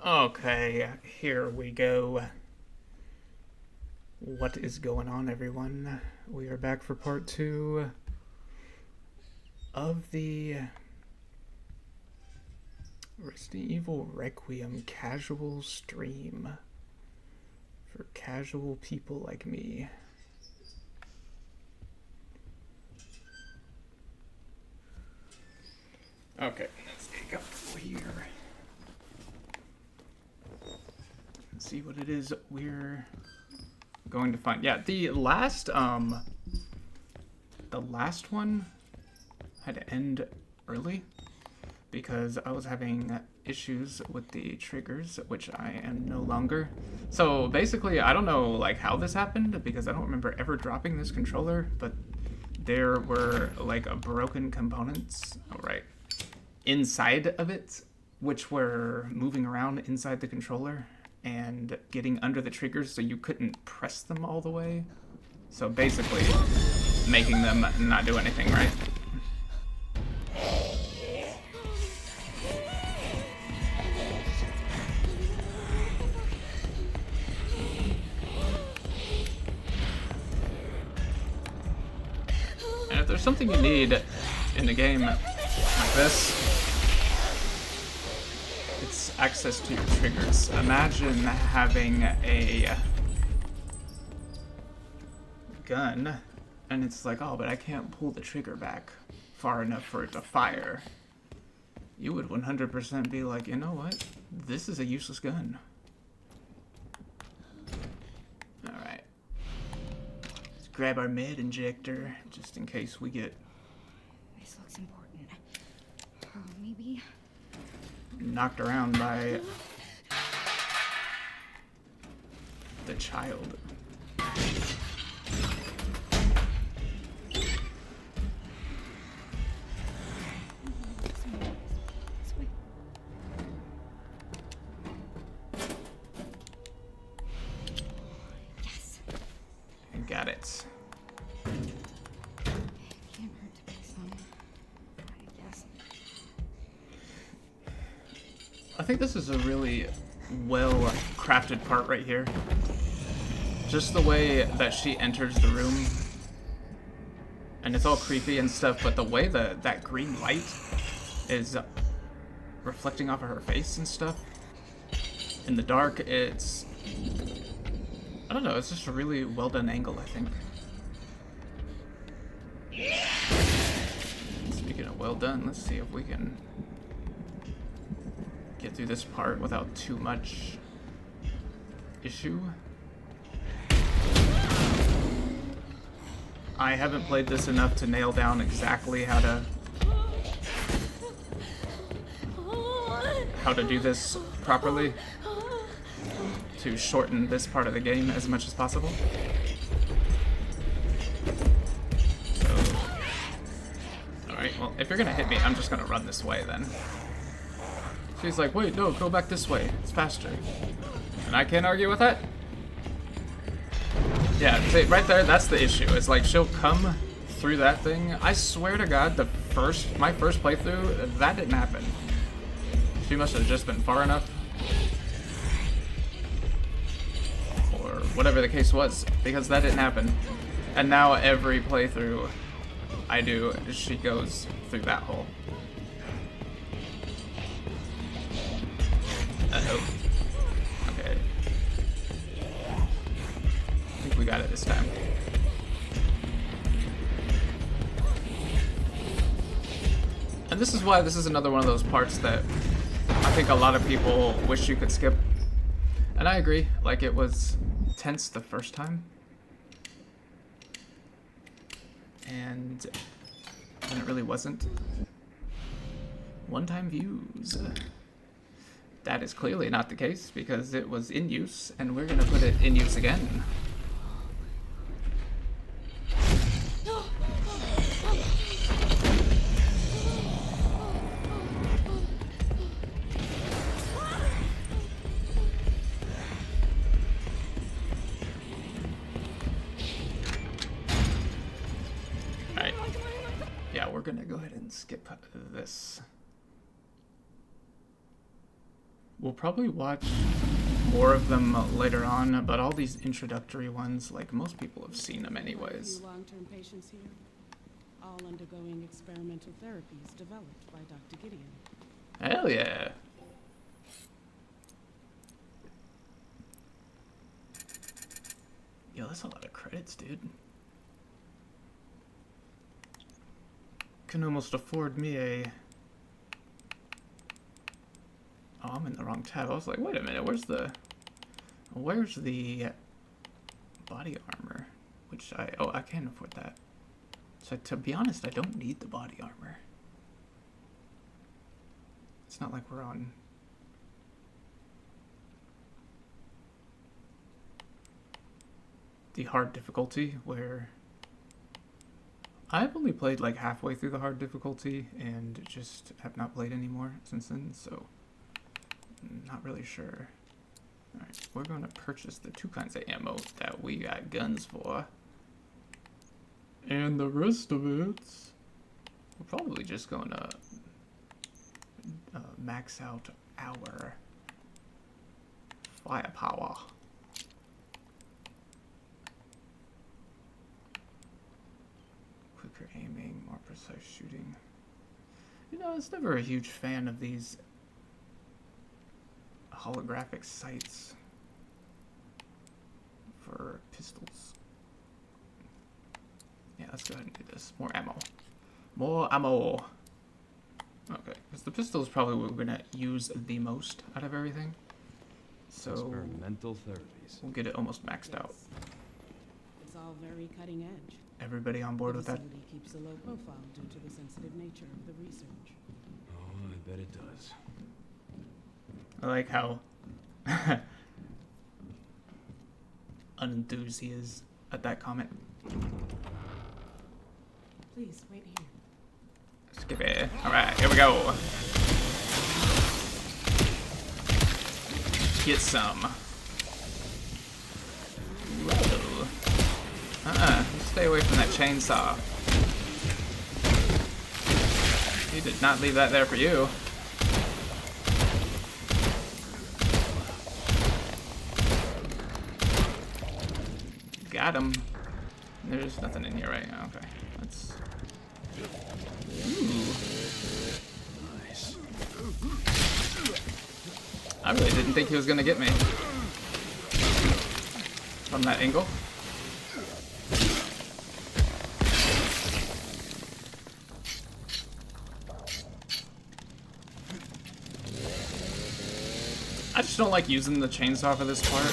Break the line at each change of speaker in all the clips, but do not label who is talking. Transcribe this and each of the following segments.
Okay, here we go. What is going on, everyone? We are back for part 2 of the Resident Evil Requiem casual stream for casual people like me. Okay, let's go here. Let's see what it is we're going to find. Yeah, the last one had to end early because I was having issues with the triggers, which I am no longer. So basically, I don't know like how this happened because I don't remember ever dropping this controller, but there were like broken components, inside of it, which were moving around inside the controller and getting under the triggers so you couldn't press them all the way. So basically, making them not do anything, right? And if there's something you need in a game like this, it's access to your triggers. Imagine having a gun and it's like, oh, but I can't pull the trigger back far enough for it to fire. You would 100% be like, you know what? This is a useless gun. Alright. Let's grab our med injector just in case we get...
This looks important. Maybe...
knocked around by the child.
Yes.
And got it.
Can't hurt to pick some. I guess.
I think this is a really well crafted part right here. Just the way that she enters the room. And it's all creepy and stuff, but the way that green light is reflecting off of her face and stuff. In the dark, it's... I don't know, it's just a really well done angle, I think. Speaking of well done, let's see if we can get through this part without too much issue. I haven't played this enough to nail down exactly how to do this properly to shorten this part of the game as much as possible. So, alright, well, if you're gonna hit me, I'm just gonna run this way then. She's like, wait, no, go back this way. It's faster. And I can't argue with that. Yeah, see, right there, that's the issue. It's like, she'll come through that thing. I swear to God, my first playthrough, that didn't happen. She must have just been far enough. Or whatever the case was, because that didn't happen. And now every playthrough I do, she goes through that hole. Uh-oh. Okay. I think we got it this time. And this is why this is another one of those parts that I think a lot of people wish you could skip. And I agree, like it was tense the first time. And then it really wasn't. One-time views. That is clearly not the case because it was in use and we're gonna put it in use again. Alright. Yeah, we're gonna go ahead and skip this. We'll probably watch more of them later on, but all these introductory ones, like most people have seen them anyways.
Long-term patients here, all undergoing experimental therapies developed by Dr. Gideon.
Hell yeah. Yo, that's a lot of credits, dude. Can almost afford me a... Oh, I'm in the wrong tab. I was like, wait a minute, where's the body armor? Which I can't afford that. So to be honest, I don't need the body armor. It's not like we're on... the hard difficulty, where... I've only played like halfway through the hard difficulty and just have not played anymore since then, so not really sure. Alright, we're going to purchase the 2 kinds of ammo that we got guns for. And the rest of it, we're probably just going to max out our firepower. Quicker aiming, more precise shooting. You know, I was never a huge fan of these holographic sights for pistols. Yeah, let's go ahead and do this. More ammo. More ammo. Okay, because the pistol is probably what we're going to use the most out of everything. So
experimental therapies.
We'll get it almost maxed out.
It's all very cutting edge.
Everybody on board with that?
The facility keeps a low profile due to the sensitive nature of the research.
Oh, I bet it does.
I like how unenthused he is at that comment.
Please, wait here.
Skip it. Alright, here we go. Get some. Whoa. Stay away from that chainsaw. He did not leave that there for you. Got him. There's nothing in here right now. Okay. Let's... Ooh.
Nice.
I really didn't think he was gonna get me. From that angle. I just don't like using the chainsaw for this part.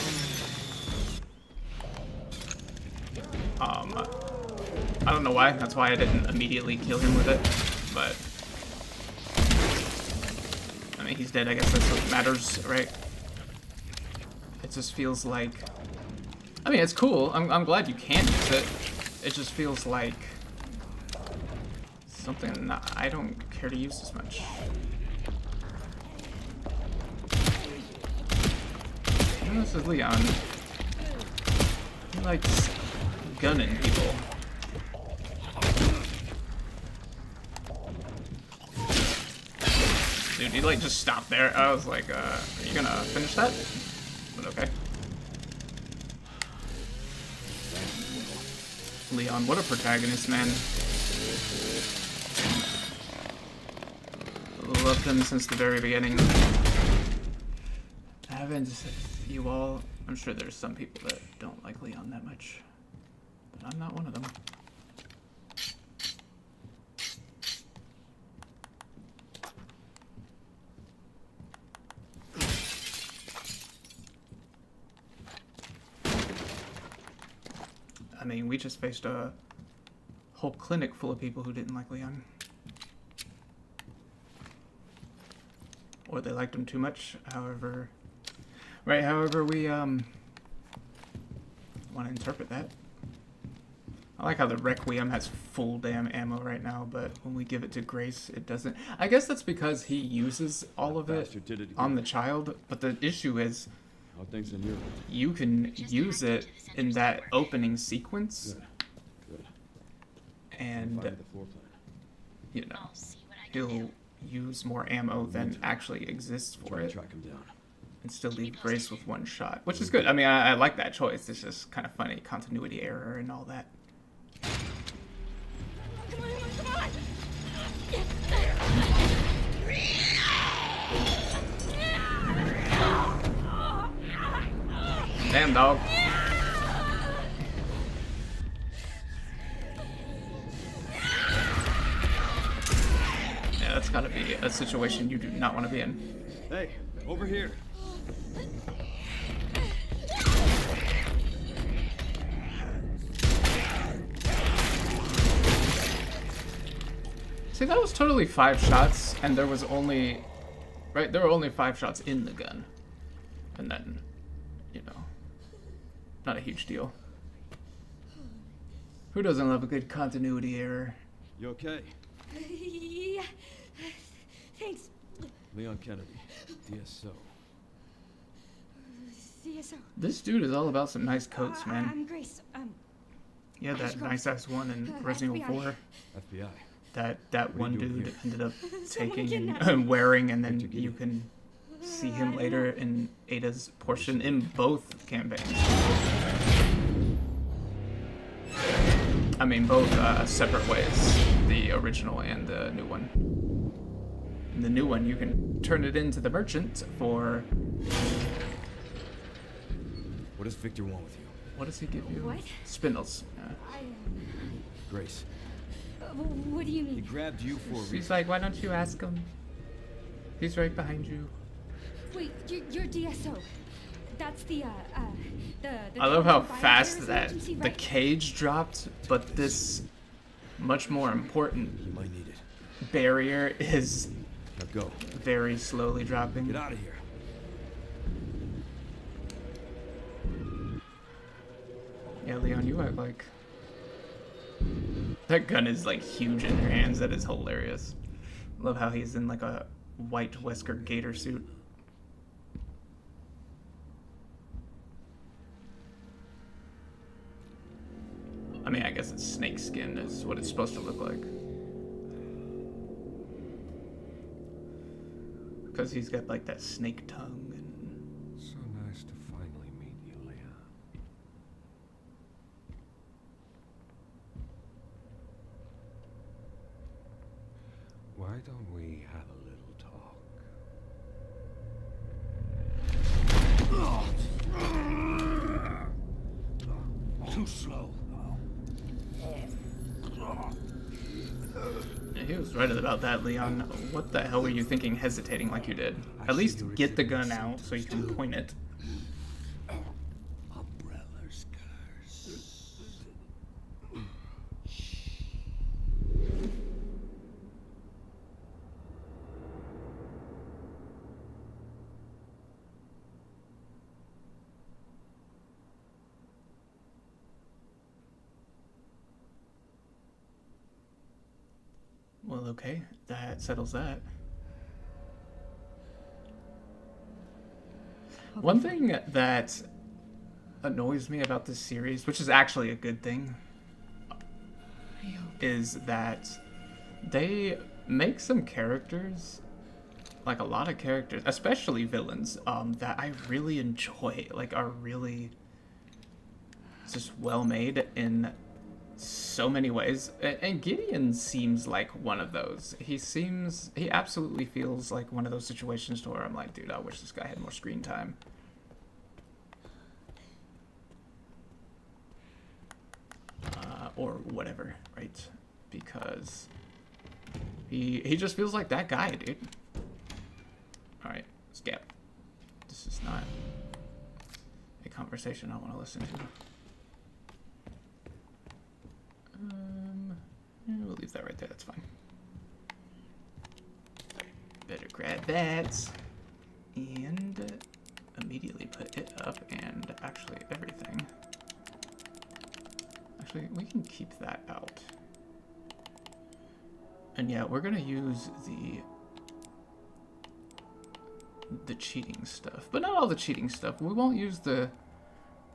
I don't know why. That's why I didn't immediately kill him with it. But I mean, he's dead. I guess that's what matters, right? It just feels like. I mean, it's cool. I'm glad you can use it. It just feels like something I don't care to use as much. And this is Leon. He likes gunning people. Dude, he like just stopped there. I was like, are you gonna finish that? But okay. Leon, what a protagonist, man. Loved him since the very beginning. Haven't you all? I'm sure there's some people that don't like Leon that much, but I'm not one of them. I mean, we just faced a whole clinic full of people who didn't like Leon. Or they liked him too much, however... Right, however we, want to interpret that. I like how the Requiem has full damn ammo right now, but when we give it to Grace, it doesn't. I guess that's because he uses all of it on the child, but the issue is
How things in Europe?
you can use it in that opening sequence,
Good.
and,
Find the floor plan.
you know, he'll use more ammo than actually exists for
Try to
it.
track him down.
and still leave Grace with one shot, which is good. I mean, I like that choice. It's just kind of funny, continuity error and all that.
Come on, come on!
Damn, dog. Yeah, that's gotta be a situation you do not want to be in.
Hey, over here.
See, that was totally 5 shots, and there was only... Right, there were only 5 shots in the gun. And then, you know, not a huge deal. Who doesn't love a good continuity error?
You okay?
Yeah. Thanks.
Leon Kennedy, DSO.
CSO.
This dude is all about some nice coats, man.
I'm Grace.
Yeah, that
Ashcroft.
nice-ass one in Resident Evil
FBI.
4.
FBI.
That one
do
dude
here?
ended up
Someone
taking
kidnapped
and
me.
wearing, and then
Where'd you
you
get
can see
I
him
don't
later
know.
in Ada's portion in both campaigns. I mean, both separate ways, the original and the new one. In the new one, you can turn it into the merchant for...
What does Victor want with you?
What does he give you?
What?
Spindles. Yeah.
Grace,
What do you
he
mean?
grabbed you for a
She's
reason.
like, why don't you ask him? He's right behind you.
Wait, you're DSO. That's the
I love how
Bioterrorism
fast that
Agency,
the
right?
cage dropped, but this much more important
You might need it.
barrier is
Now go.
very slowly dropping.
Get out of here.
Yeah, Leon, you act like... That gun is like huge in your hands. That is hilarious. Love how he's in like a white Wesker gator suit. I mean, I guess it's snake skin is what it's supposed to look like. Because he's got like that snake tongue and...
So nice to finally meet you, Leon. Why don't we have a little talk?
Too slow.
Yeah, he was right about that, Leon. What the hell were you thinking hesitating like you did? At least get the gun out so you can point it.
Umbrella's curse.
Well, okay. That settles that. One thing that annoys me about this series, which is actually a good thing, is that they make some characters, like a lot of characters, especially villains, that I really enjoy, like are really just well made in so many ways. And Gideon seems like one of those. He absolutely feels like one of those situations to where I'm like, dude, I wish this guy had more screen time. Or whatever, right? Because he just feels like that guy, dude. Alright, Scap. This is not a conversation I want to listen to. We'll leave that right there, that's fine. Better grab that and immediately put it up and actually everything. Actually, we can keep that out. And yeah, we're gonna use the cheating stuff, but not all the cheating stuff. We won't use the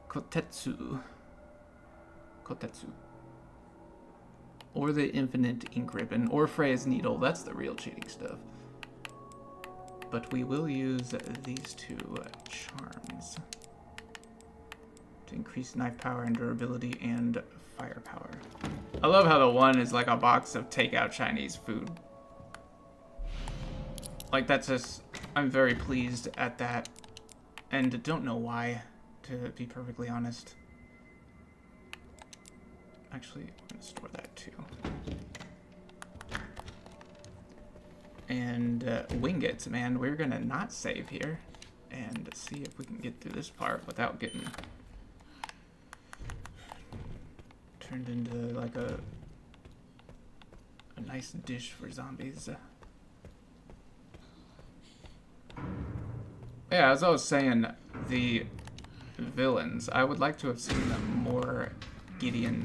kotetsu. Or the infinite ink ribbon, or Freya's needle. That's the real cheating stuff. but we will use these two charms to increase knife power and durability and firepower. I love how the one is like a box of takeout Chinese food. Like, that's just, I'm very pleased at that, and don't know why, to be perfectly honest. Actually, I'm gonna store that too. And wing it, man. We're gonna not save here and see if we can get through this part without getting turned into like a nice dish for zombies. Yeah, as I was saying, the villains, I would like to have seen them more Gideon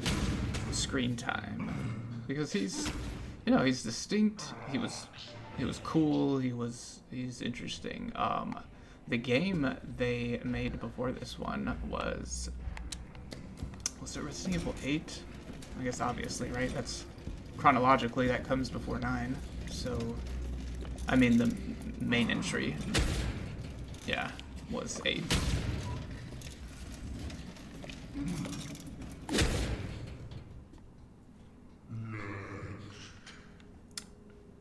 screen time, because he's, you know, he's distinct. He was cool. He's interesting. The game they made before this one was it Resident Evil 8? I guess obviously, right? That's chronologically that comes before 9. So, I mean, the main entry, yeah, was 8.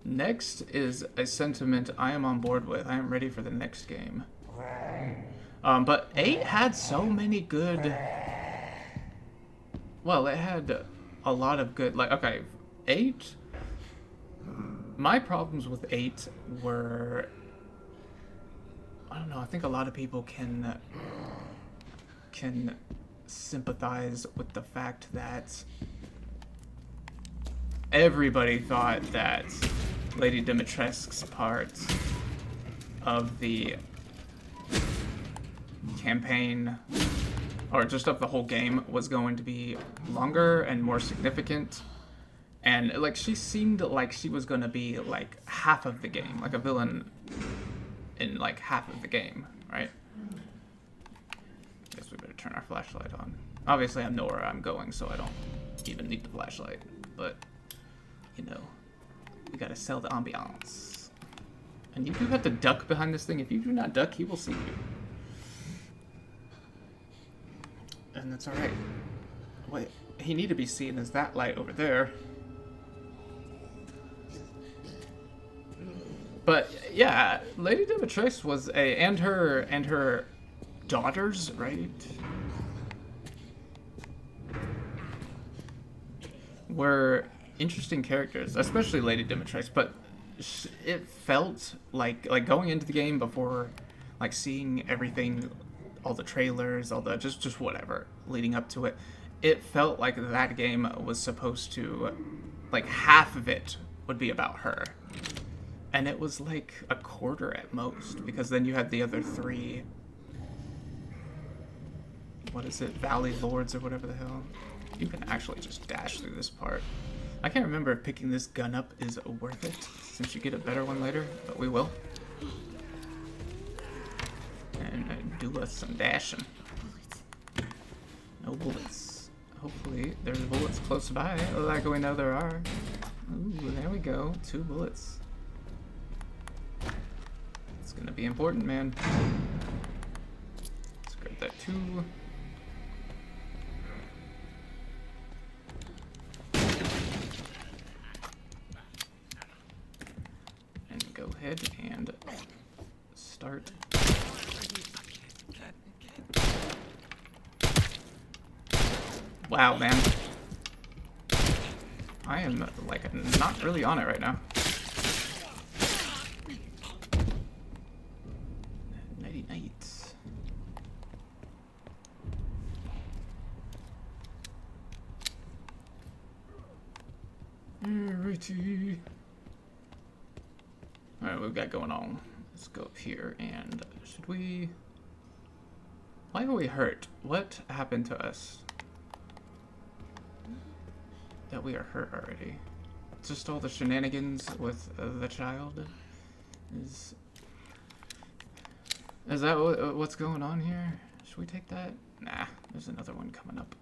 Next is a sentiment I am on board with. I am ready for the next game. But 8 had so many good... Well, it had a lot of good... Like, okay, 8... My problems with 8 were... I don't know, I think a lot of people can sympathize with the fact that everybody thought that Lady Dimitrescu's part of the campaign, or just of the whole game, was going to be longer and more significant. And, like, she seemed like she was going to be, like, half of the game. Like a villain in, like, half of the game, right? Guess we better turn our flashlight on. Obviously, I know where I'm going, so I don't even need the flashlight. But, you know, we gotta sell the ambiance. And you do have to duck behind this thing. If you do not duck, he will see you. And that's alright. Wait, he need to be seen as that light over there. But yeah, Lady Dimitrescu was and her daughters, right? Were interesting characters, especially Lady Dimitrescu. But it felt like going into the game before, like, seeing everything, all the trailers, all the just whatever leading up to it. It felt like that game was supposed to, like, half of it would be about her. And it was like a quarter at most, because then you had the other 3, what is it, Valley Lords or whatever the hell. You can actually just dash through this part. I can't remember if picking this gun up is worth it, since you get a better one later, but we will. And do us some dashing. No bullets. Hopefully there's bullets close by, like we know there are. Ooh, there we go, 2 bullets. It's gonna be important, man. Let's grab that too. And go ahead and start. Wow, man. I am, like, not really on it right now. Nighty nights. Alrighty. Alright, what we've got going on? Let's go up here and should we... Why are we hurt? What happened to us that we are hurt already? Just all the shenanigans with the child? Is that what's going on here? Should we take that? Nah, there's another one coming up.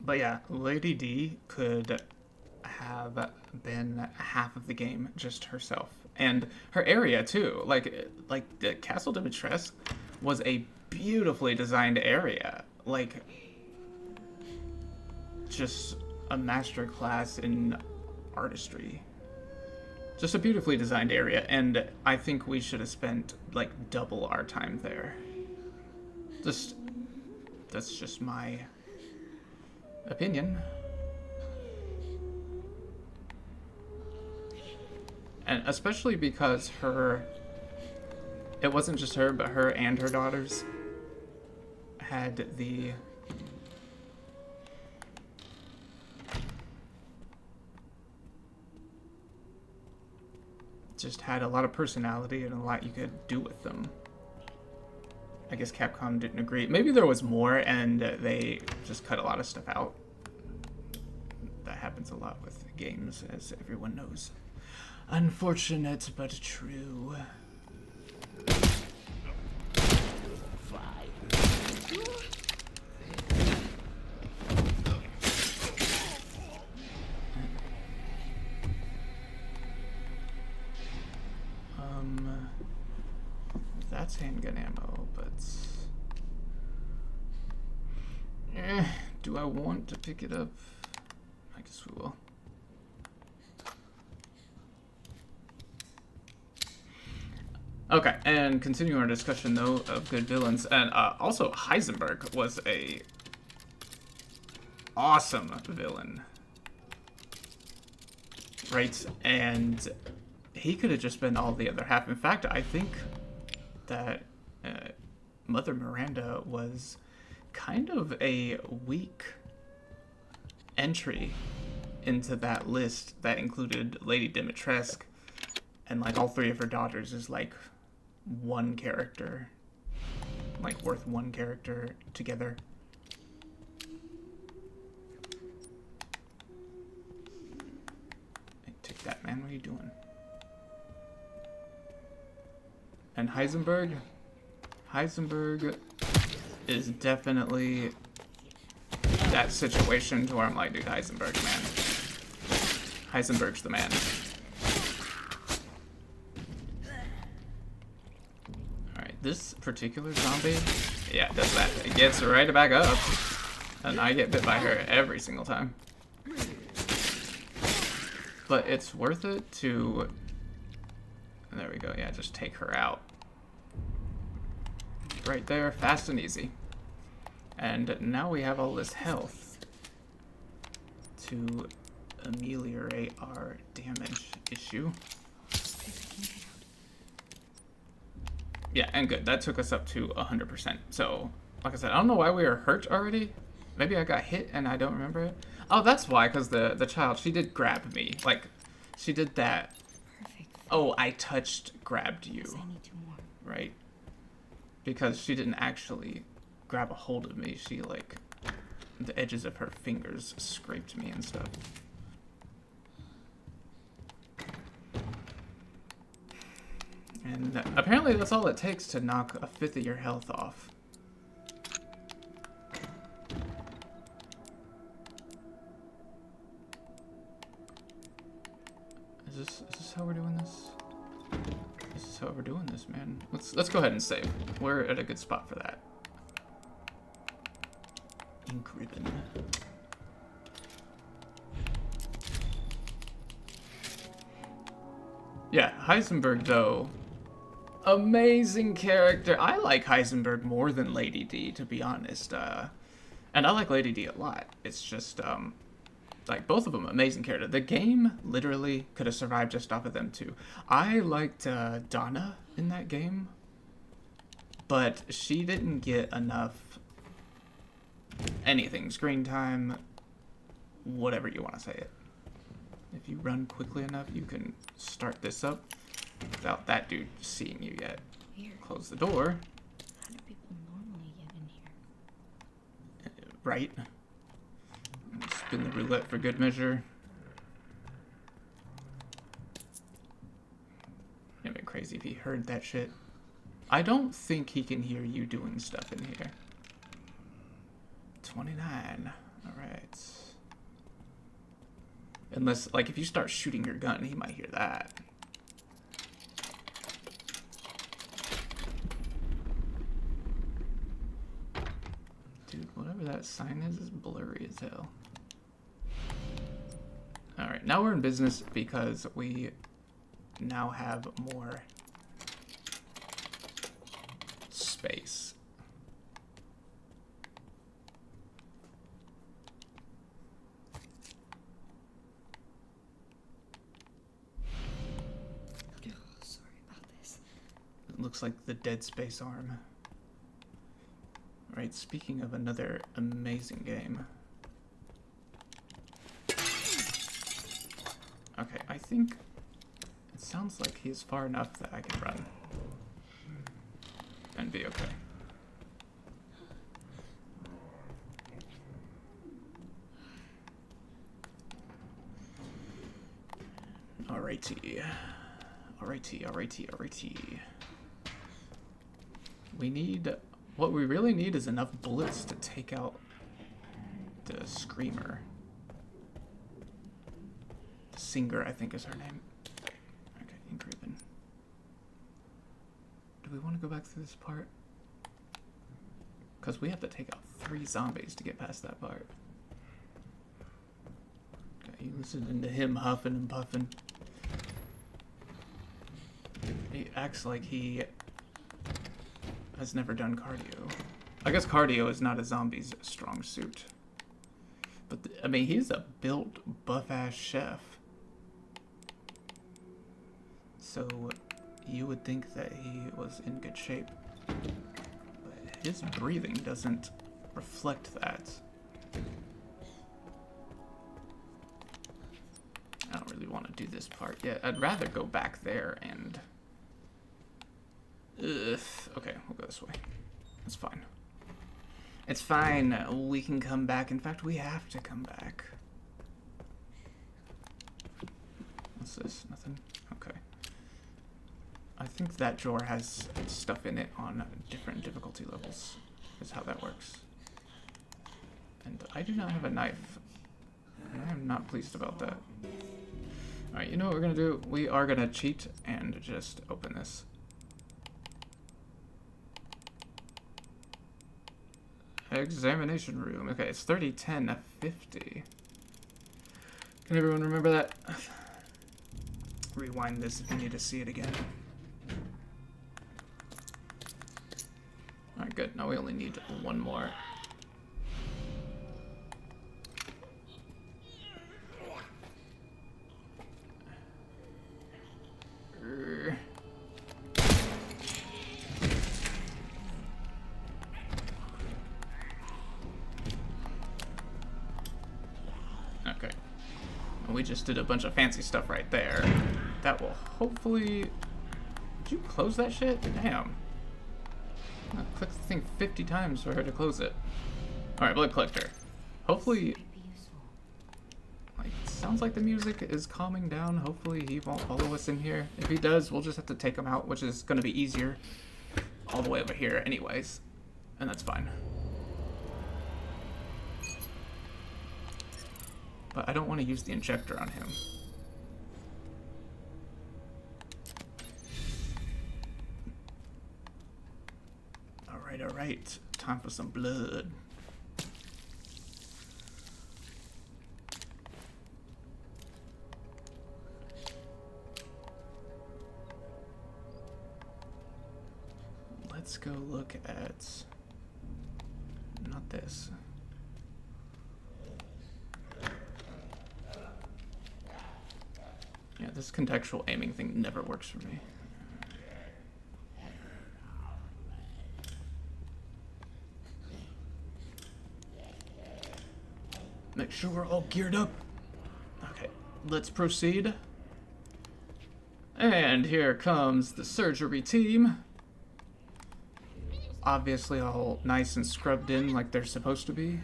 But yeah, Lady D could have been half of the game just herself. And her area too. Like the Castle Dimitrescu was a beautifully designed area. Like just a master class in artistry. Just a beautifully designed area, and I think we should have spent like double our time there. That's just my opinion. And especially because it wasn't just her, but her and her daughters had just had a lot of personality and a lot you could do with them. I guess Capcom didn't agree. Maybe there was more and they just cut a lot of stuff out. That happens a lot with games, as everyone knows. Unfortunate, but true. That's handgun ammo, but do I want to pick it up? I guess we will. Okay, and continuing our discussion though of good villains, and also Heisenberg was a awesome villain, right? And he could have just been all the other half. In fact, I think that Mother Miranda was kind of a weak entry into that list that included Lady Dimitrescu, and like all three of her daughters is like one character, like worth one character together. Hey, take that, man. What are you doing? And Heisenberg is definitely that situation to where I'm like, dude, Heisenberg, man. Heisenberg's the man. Alright, this particular zombie, yeah, does that. It gets right back up. And I get bit by her every single time. But it's worth it to... There we go, yeah, just take her out. Right there, fast and easy. And now we have all this health to ameliorate our damage issue. Yeah, and good. That took us up to 100%. So, like I said, I don't know why we were hurt already. Maybe I got hit and I don't remember it. Oh, that's why, because the child, she did grab me. Like, she did that.
Perfect.
Oh, I grabbed you.
I need two more.
Right? Because she didn't actually grab a hold of me. She, like, the edges of her fingers scraped me and stuff. And apparently that's all it takes to knock a fifth of your health off. Is this how we're doing this? This is how we're doing this, man. Let's go ahead and save. We're at a good spot for that. Ink ribbon. Yeah, Heisenberg though, amazing character. I like Heisenberg more than Lady D, to be honest. And I like Lady D a lot. It's just like both of them amazing character. The game literally could have survived just off of them too. I liked Donna in that game, but she didn't get enough anything, screen time, whatever you want to say it. If you run quickly enough, you can start this up without that dude seeing you yet.
Weird.
Close the door.
How do people normally get in here?
Right. Spin the roulette for good measure. It'd be crazy if he heard that shit. I don't think he can hear you doing stuff in here. 29. Alright. Unless, like, if you start shooting your gun, he might hear that. Dude, whatever that sign is blurry as hell. Alright, now we're in business because we now have more space.
Oh, sorry about this.
It looks like the Dead Space arm. Right, speaking of another amazing game. Okay, I think it sounds like he's far enough that I can run and be okay. Alrighty. Alrighty. We need, what we really need is enough bullets to take out the Screamer. Singer, I think is her name. Okay, Ingrid. Do we want to go back through this part? Because we have to take out 3 zombies to get past that part. Okay, you listening to him huffing and puffing. He acts like he has never done cardio. I guess cardio is not a zombie's strong suit. But, I mean, he's a built, buff-ass chef. So you would think that he was in good shape, but his breathing doesn't reflect that. I don't really want to do this part yet. I'd rather go back there and... Ugh. Okay, we'll go this way. It's fine. It's fine. We can come back. In fact, we have to come back. What's this? Nothing? Okay. I think that drawer has stuff in it on different difficulty levels, is how that works. And I do not have a knife. And I am not pleased about that. Alright, you know what we're gonna do? We are gonna cheat and just open this. Examination room. Okay, it's 30, 10, 50. Can everyone remember that? Rewind this if you need to see it again. Alright, good. Now we only need one more. Okay. We just did a bunch of fancy stuff right there. That will hopefully... Did you close that shit? Damn. I clicked the thing 50 times for her to close it. Alright, blood collector. Hopefully... Like, it sounds like the music is calming down. Hopefully he won't follow us in here. If he does, we'll just have to take him out, which is going to be easier. All the way over here anyways. And that's fine. But I don't want to use the injector on him. Alright. Time for some blood. Let's go look at... Not this. Yeah, this contextual aiming thing never works for me. Make sure we're all geared up. Okay, let's proceed. And here comes the surgery team. Obviously all nice and scrubbed in like they're supposed to be.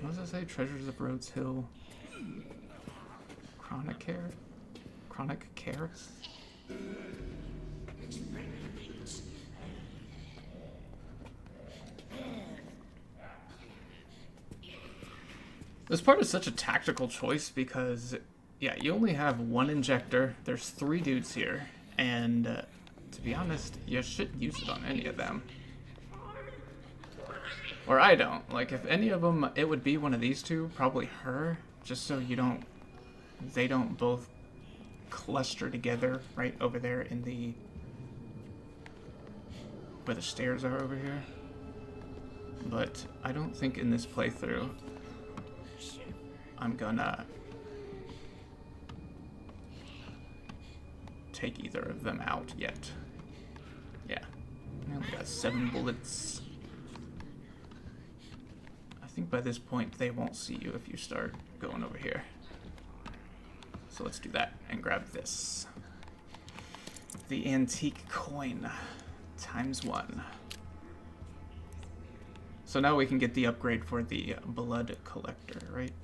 What does it say? Treasures of Rhodes Hill. Chronic care? Chronic care? This part is such a tactical choice because, yeah, you only have one injector. There's 3 dudes here, and to be honest, you shouldn't use it on any of them. Or I don't. Like, if any of them, it would be one of these two, probably her, just so they don't both cluster together right over there in the, where the stairs are over here. But I don't think in this playthrough I'm gonna take either of them out yet. Yeah, I only got 7 bullets. I think by this point they won't see you if you start going over here. So let's do that and grab this. The antique coin ×1. So now we can get the upgrade for the blood collector, right?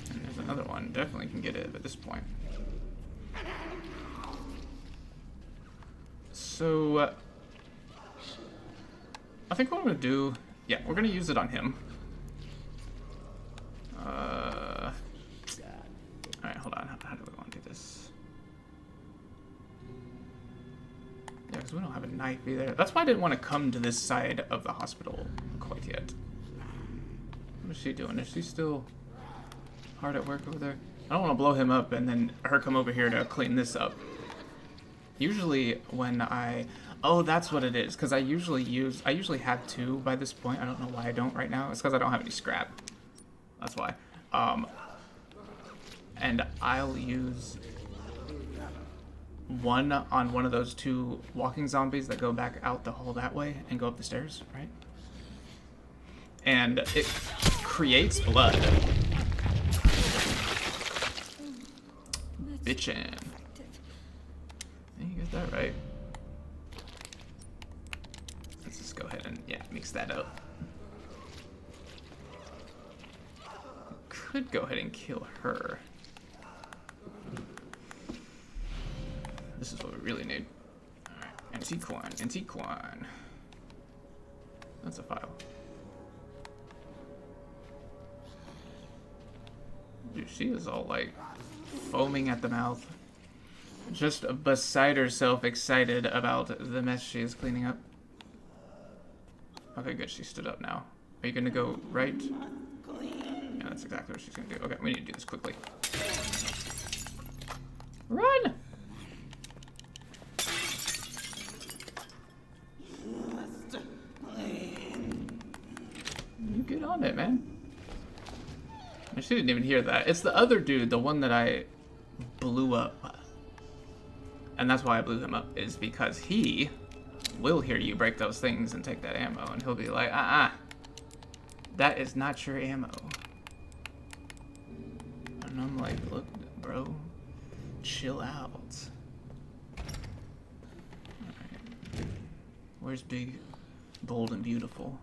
And there's another one. Definitely can get it at this point. So, I think what I'm going to do... Yeah, we're going to use it on him. Alright, hold on. How do we want to do this? Yeah, because we don't have a knife either. That's why I didn't want to come to this side of the hospital quite yet. What is she doing? Is she still hard at work over there? I don't want to blow him up and then her come over here to clean this up. Usually when oh, that's what it is. Because I usually have 2 by this point. I don't know why I don't right now. It's because I don't have any scrap. That's why. And I'll use 1 on one of those 2 walking zombies that go back out the hall that way and go up the stairs, right? And it creates blood. Bitchin'. You get that right. Let's just go ahead and, yeah, mix that up. Could go ahead and kill her. This is what we really need. Alright, antique coin. That's a file. Dude, she is all like foaming at the mouth. Just beside herself, excited about the mess she is cleaning up. Okay, good, she stood up now. Are you gonna go right? Yeah, that's exactly what she's gonna do. Okay, we need to do this quickly. Run! You get on it, man. And she didn't even hear that. It's the other dude, the one that I blew up. And that's why I blew him up, is because he will hear you break those things and take that ammo, and he'll be like, that is not your ammo. And I'm like, look, bro, chill out. Alright. Where's big, bold, and beautiful?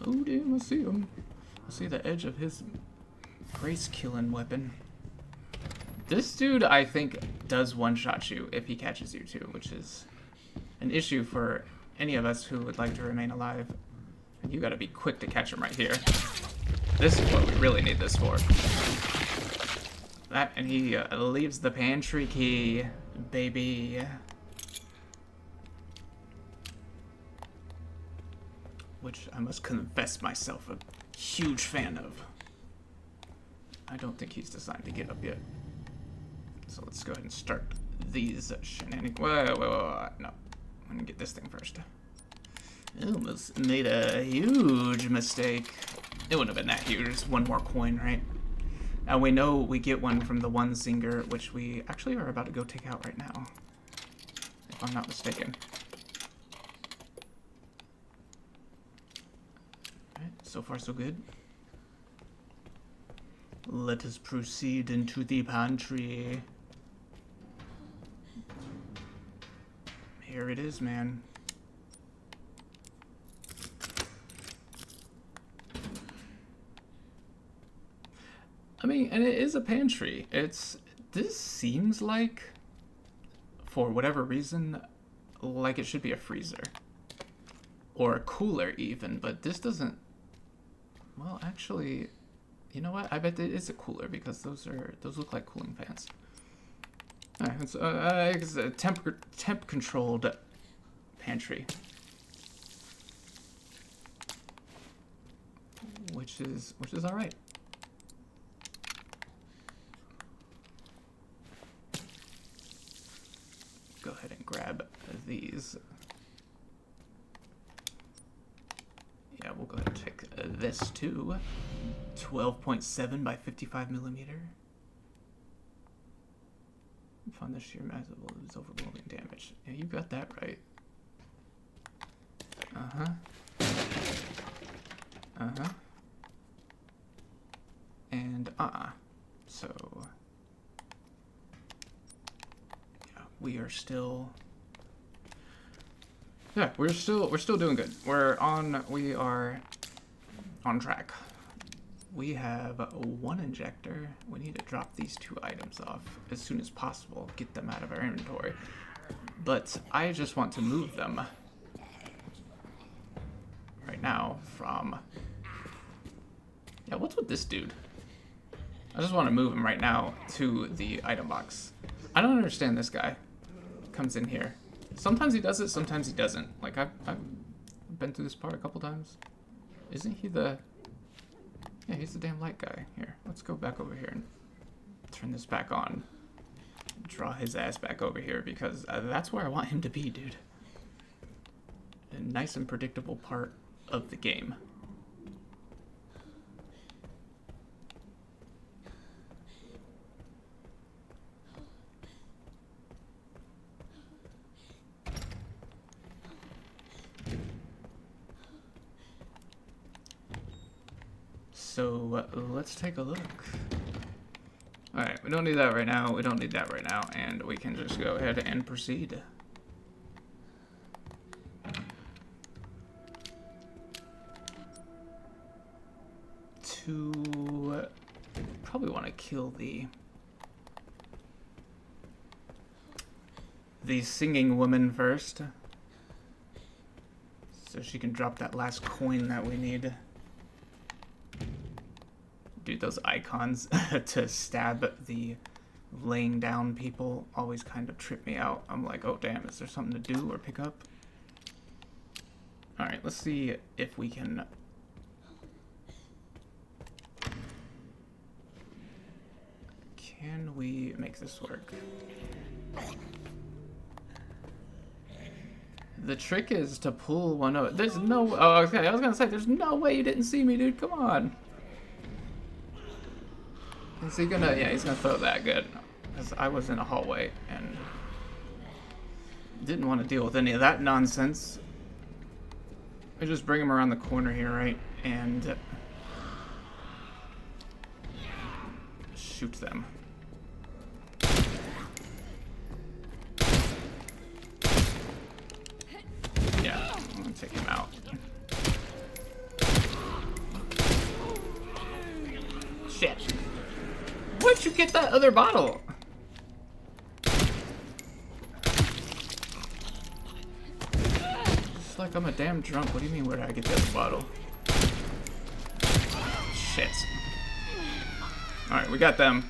Oh, damn, I see him. I see the edge of his grace-killing weapon. This dude, I think, does one-shot you if he catches you too, which is an issue for any of us who would like to remain alive. And you gotta be quick to catch him right here. This is what we really need this for. That, and he leaves the pantry key, baby. Which I must confess myself a huge fan of. I don't think he's decided to get up yet. So let's go ahead and start these shenanigans. Wait. No. I'm gonna get this thing first. I almost made a huge mistake. It wouldn't have been that huge. Just 1 more coin, right? And we know we get one from the one singer, which we actually are about to go take out right now. If I'm not mistaken. Alright, so far so good. Let us proceed into the pantry. Here it is, man. I mean, and it is a pantry. This seems like, for whatever reason, like it should be a freezer. or cooler even, but this doesn't. Well, actually, you know what? I bet it is a cooler because those look like cooling fans. Alright, it's a temp controlled pantry, which is all right. Go ahead and grab these. Yeah, we'll go ahead and take this too. 12.7 by 55 millimeter. Find the sheer mass of its overwhelming damage. Yeah, you got that right. And so yeah, we're still doing good. We are on track. We have one injector. We need to drop these 2 items off as soon as possible, get them out of our inventory. But I just want to move them right now from... Yeah, what's with this dude? I just want to move him right now to the item box. I don't understand this guy. Comes in here. Sometimes he does it, sometimes he doesn't. Like, I've been through this part a couple times. Isn't he the... Yeah, he's the damn light guy. Here, let's go back over here and turn this back on. Draw his ass back over here because that's where I want him to be, dude. A nice and predictable part of the game. So let's take a look. Alright, we don't need that right now, we don't need that right now, and we can just go ahead and proceed. To probably want to kill the singing woman first, so she can drop that last coin that we need. Dude, those icons to stab the laying down people always kind of trip me out. I'm like, oh damn, is there something to do or pick up? Alright, let's see if we can... Can we make this work? The trick is to pull one over. There's no... Oh, okay, I was gonna say, there's no way you didn't see me, dude. Come on. Is he gonna... Yeah, he's gonna throw that good. Because I was in a hallway and didn't want to deal with any of that nonsense. I just bring him around the corner here, right? And shoot them. Yeah, I'm gonna take him out. Shit. Where'd you get that other bottle? It's like I'm a damn drunk. What do you mean, where did I get the other bottle? Shit. Alright, we got them.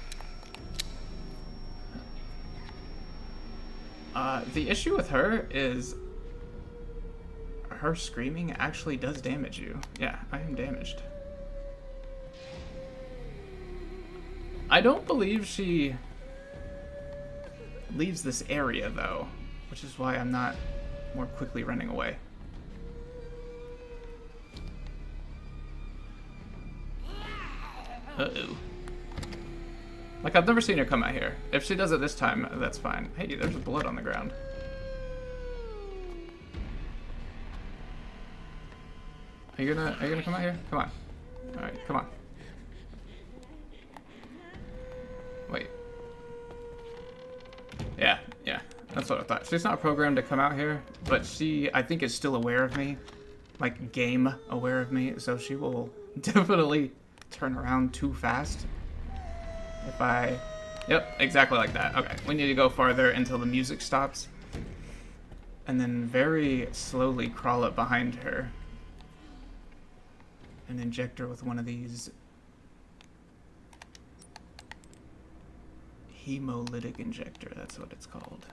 The issue with her is her screaming actually does damage you. Yeah, I am damaged. I don't believe she leaves this area, though, which is why I'm not more quickly running away. Uh-oh. Like, I've never seen her come out here. If she does it this time, that's fine. Hey, there's blood on the ground. Are you gonna come out here? Come on. Alright, come on. Wait. Yeah, that's what I thought. She's not programmed to come out here, but she, I think, is still aware of me. Like, game aware of me, so she will definitely turn around too fast. If I... Yep, exactly like that. Okay, we need to go farther until the music stops. and then very slowly crawl up behind her and inject her with one of these hemolytic injector. That's what it's called.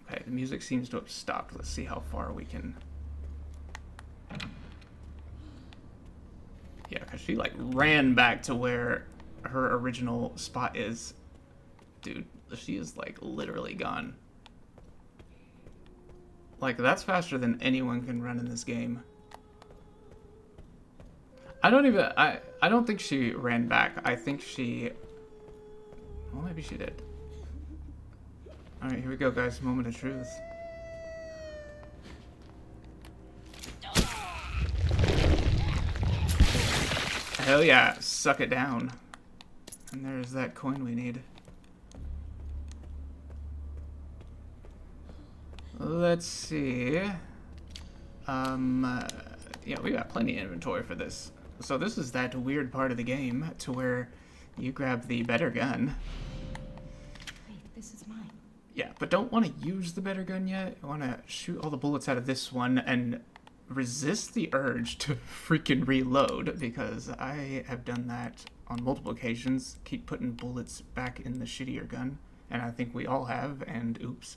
Okay, the music seems to have stopped. Let's see how far we can. Yeah, because she like ran back to where her original spot is. Dude, she is like literally gone. Like, that's faster than anyone can run in this game. I don't think she ran back. I think she... Well, maybe she did. Alright, here we go, guys. Moment of truth. Hell yeah, suck it down. And there's that coin we need. Let's see. Yeah, we got plenty of inventory for this. So this is that weird part of the game to where you grab the better gun.
Wait, this is mine.
Yeah, but don't want to use the better gun yet. I want to shoot all the bullets out of this one and resist the urge to freaking reload, because I have done that on multiple occasions. Keep putting bullets back in the shittier gun, and I think we all have, and oops.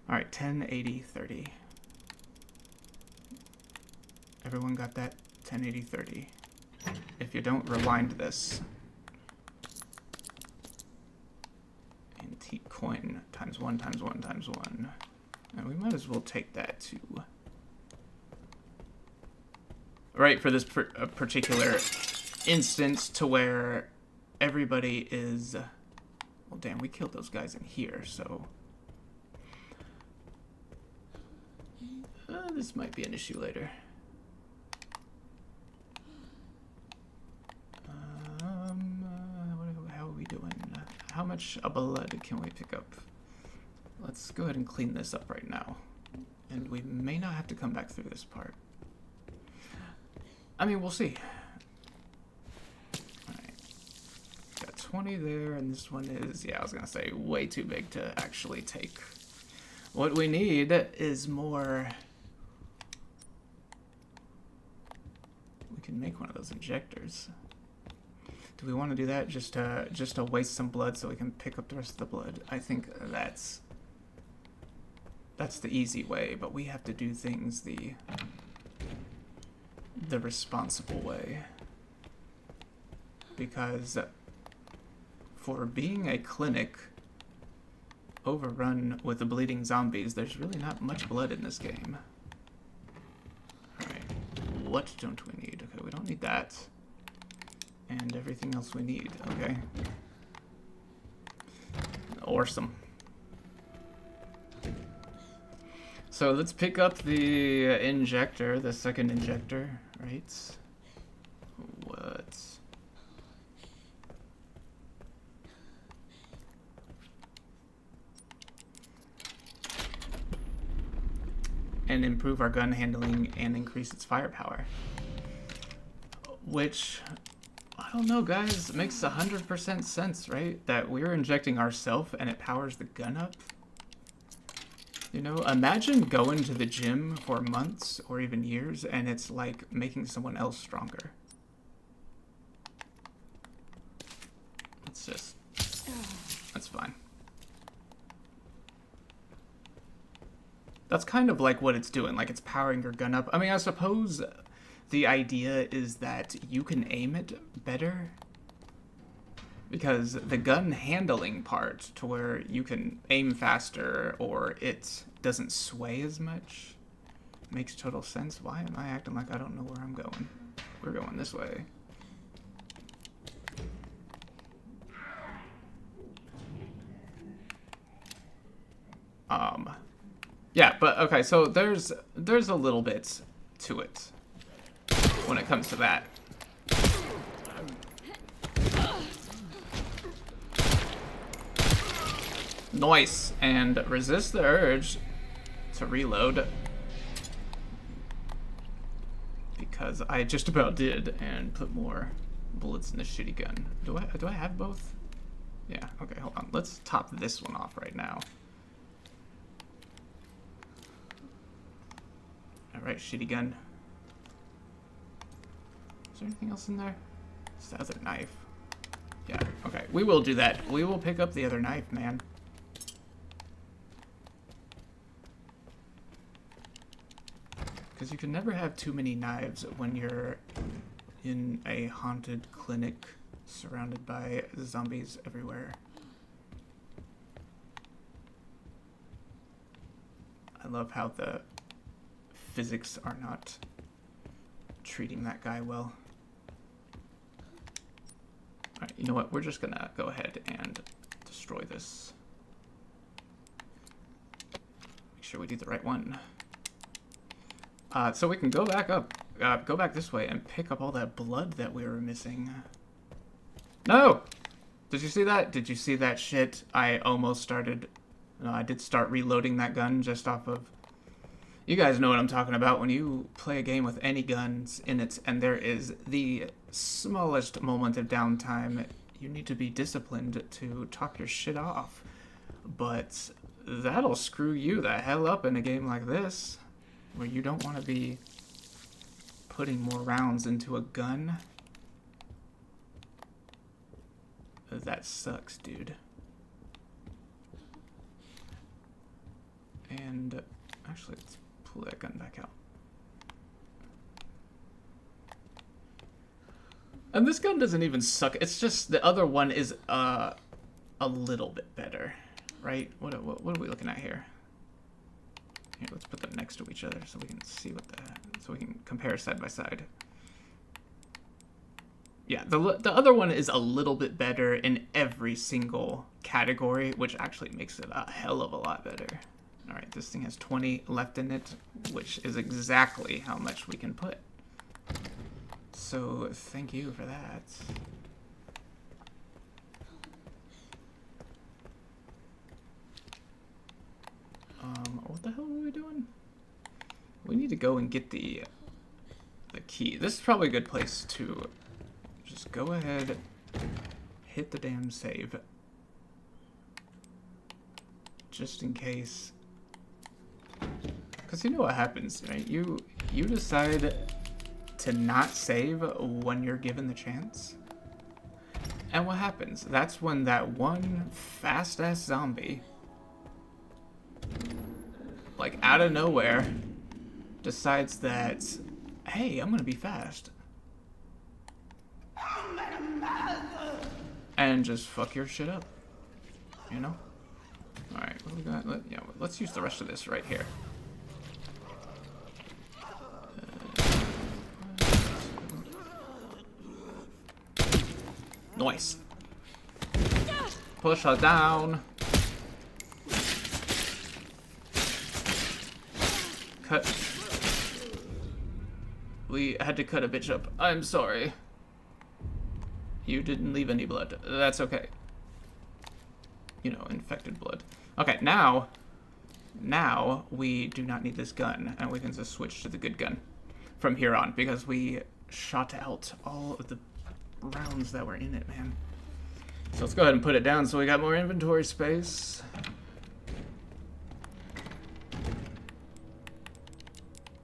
Alright, 10, 80, 30. Everyone got that? 10, 80, 30. If you don't, rewind this. Antique coin times 1 times 1 times 1. And we might as well take that too. Right, for this particular instance to where everybody is... Well, damn, we killed those guys in here, so... this might be an issue later. How are we doing? How much blood can we pick up? Let's go ahead and clean this up right now. And we may not have to come back through this part. I mean, we'll see. Alright. Got 20 there, and this one is, yeah, I was gonna say, way too big to actually take. What we need is more... We can make one of those injectors. Do we want to do that just to waste some blood so we can pick up the rest of the blood? I think that's the easy way, but we have to do things the responsible way. Because for being a clinic overrun with the bleeding zombies, there's really not much blood in this game. Alright, what don't we need? Okay, we don't need that. And everything else we need, okay. Awesome. So let's pick up the injector, the second injector, right? What? And improve our gun handling and increase its firepower. Which, I don't know, guys, it makes 100% sense, right? That we're injecting ourselves and it powers the gun up. You know, imagine going to the gym for months or even years and it's like making someone else stronger. It's just, that's fine. That's kind of like what it's doing, like it's powering your gun up. I mean, I suppose the idea is that you can aim it better because the gun handling part to where you can aim faster or it doesn't sway as much makes total sense. Why am I acting like I don't know where I'm going? We're going this way. Yeah, but okay, so there's a little bit to it when it comes to that. Nice, and resist the urge to reload because I just about did and put more bullets in the shitty gun. Do I have both? Yeah, okay, hold on. Let's top this one off right now. Alright, shitty gun. Is there anything else in there? It's the other knife. Yeah, okay. We will do that. We will pick up the other knife, man. Because you can never have too many knives when you're in a haunted clinic surrounded by zombies everywhere. I love how the physics are not treating that guy well. Alright, you know what? We're just gonna go ahead and destroy this. Make sure we do the right one. So we can go back up, go back this way and pick up all that blood that we were missing. No! Did you see that? Did you see that shit? I almost started... No, I did start reloading that gun just off of... You guys know what I'm talking about when you play a game with any guns in it and there is the smallest moment of downtime. You need to be disciplined to top your shit off. But that'll screw you the hell up in a game like this, where you don't want to be putting more rounds into a gun. That sucks, dude. And actually, let's pull that gun back out. And this gun doesn't even suck. It's just the other one is a little bit better, right? What are we looking at here? Here, let's put them next to each other so we can see what so we can compare side by side. Yeah, the other one is a little bit better in every single category, which actually makes it a hell of a lot better. All right, this thing has 20 left in it, which is exactly how much we can put. So thank you for that. What the hell are we doing? We need to go and get the key. This is probably a good place to just go ahead, hit the damn save, just in case. Because you know what happens, right? You decide to not save when you're given the chance. And what happens? That's when that one fast-ass zombie, like out of nowhere, decides that, hey, I'm gonna be fast. And just fuck your shit up. You know? Alright, what do we got? Let's use the rest of this right here. Nice. Push her down. Cut. We had to cut a bitch up. I'm sorry. You didn't leave any blood. That's okay. You know, infected blood. Okay, now we do not need this gun, and we can just switch to the good gun from here on, because we shot out all of the rounds that were in it, man. So let's go ahead and put it down so we got more inventory space.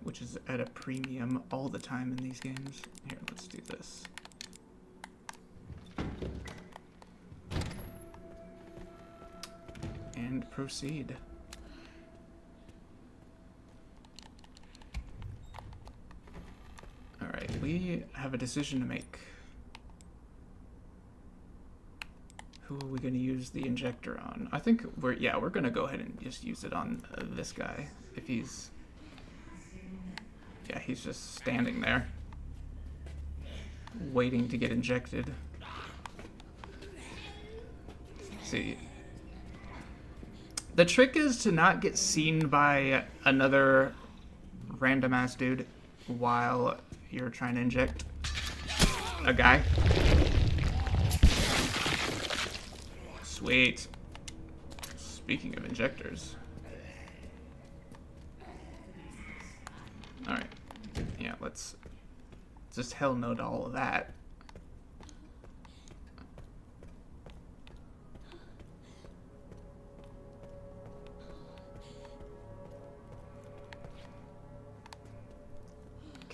Which is at a premium all the time in these games. Here, let's do this. And proceed. Alright, we have a decision to make. Who are we going to use the injector on? I think we're going to go ahead and just use it on this guy. If he's... Yeah, he's just standing there, waiting to get injected. See, the trick is to not get seen by another random ass dude while you're trying to inject a guy. Sweet. Speaking of injectors. Alright. Yeah, let's just hell no to all of that.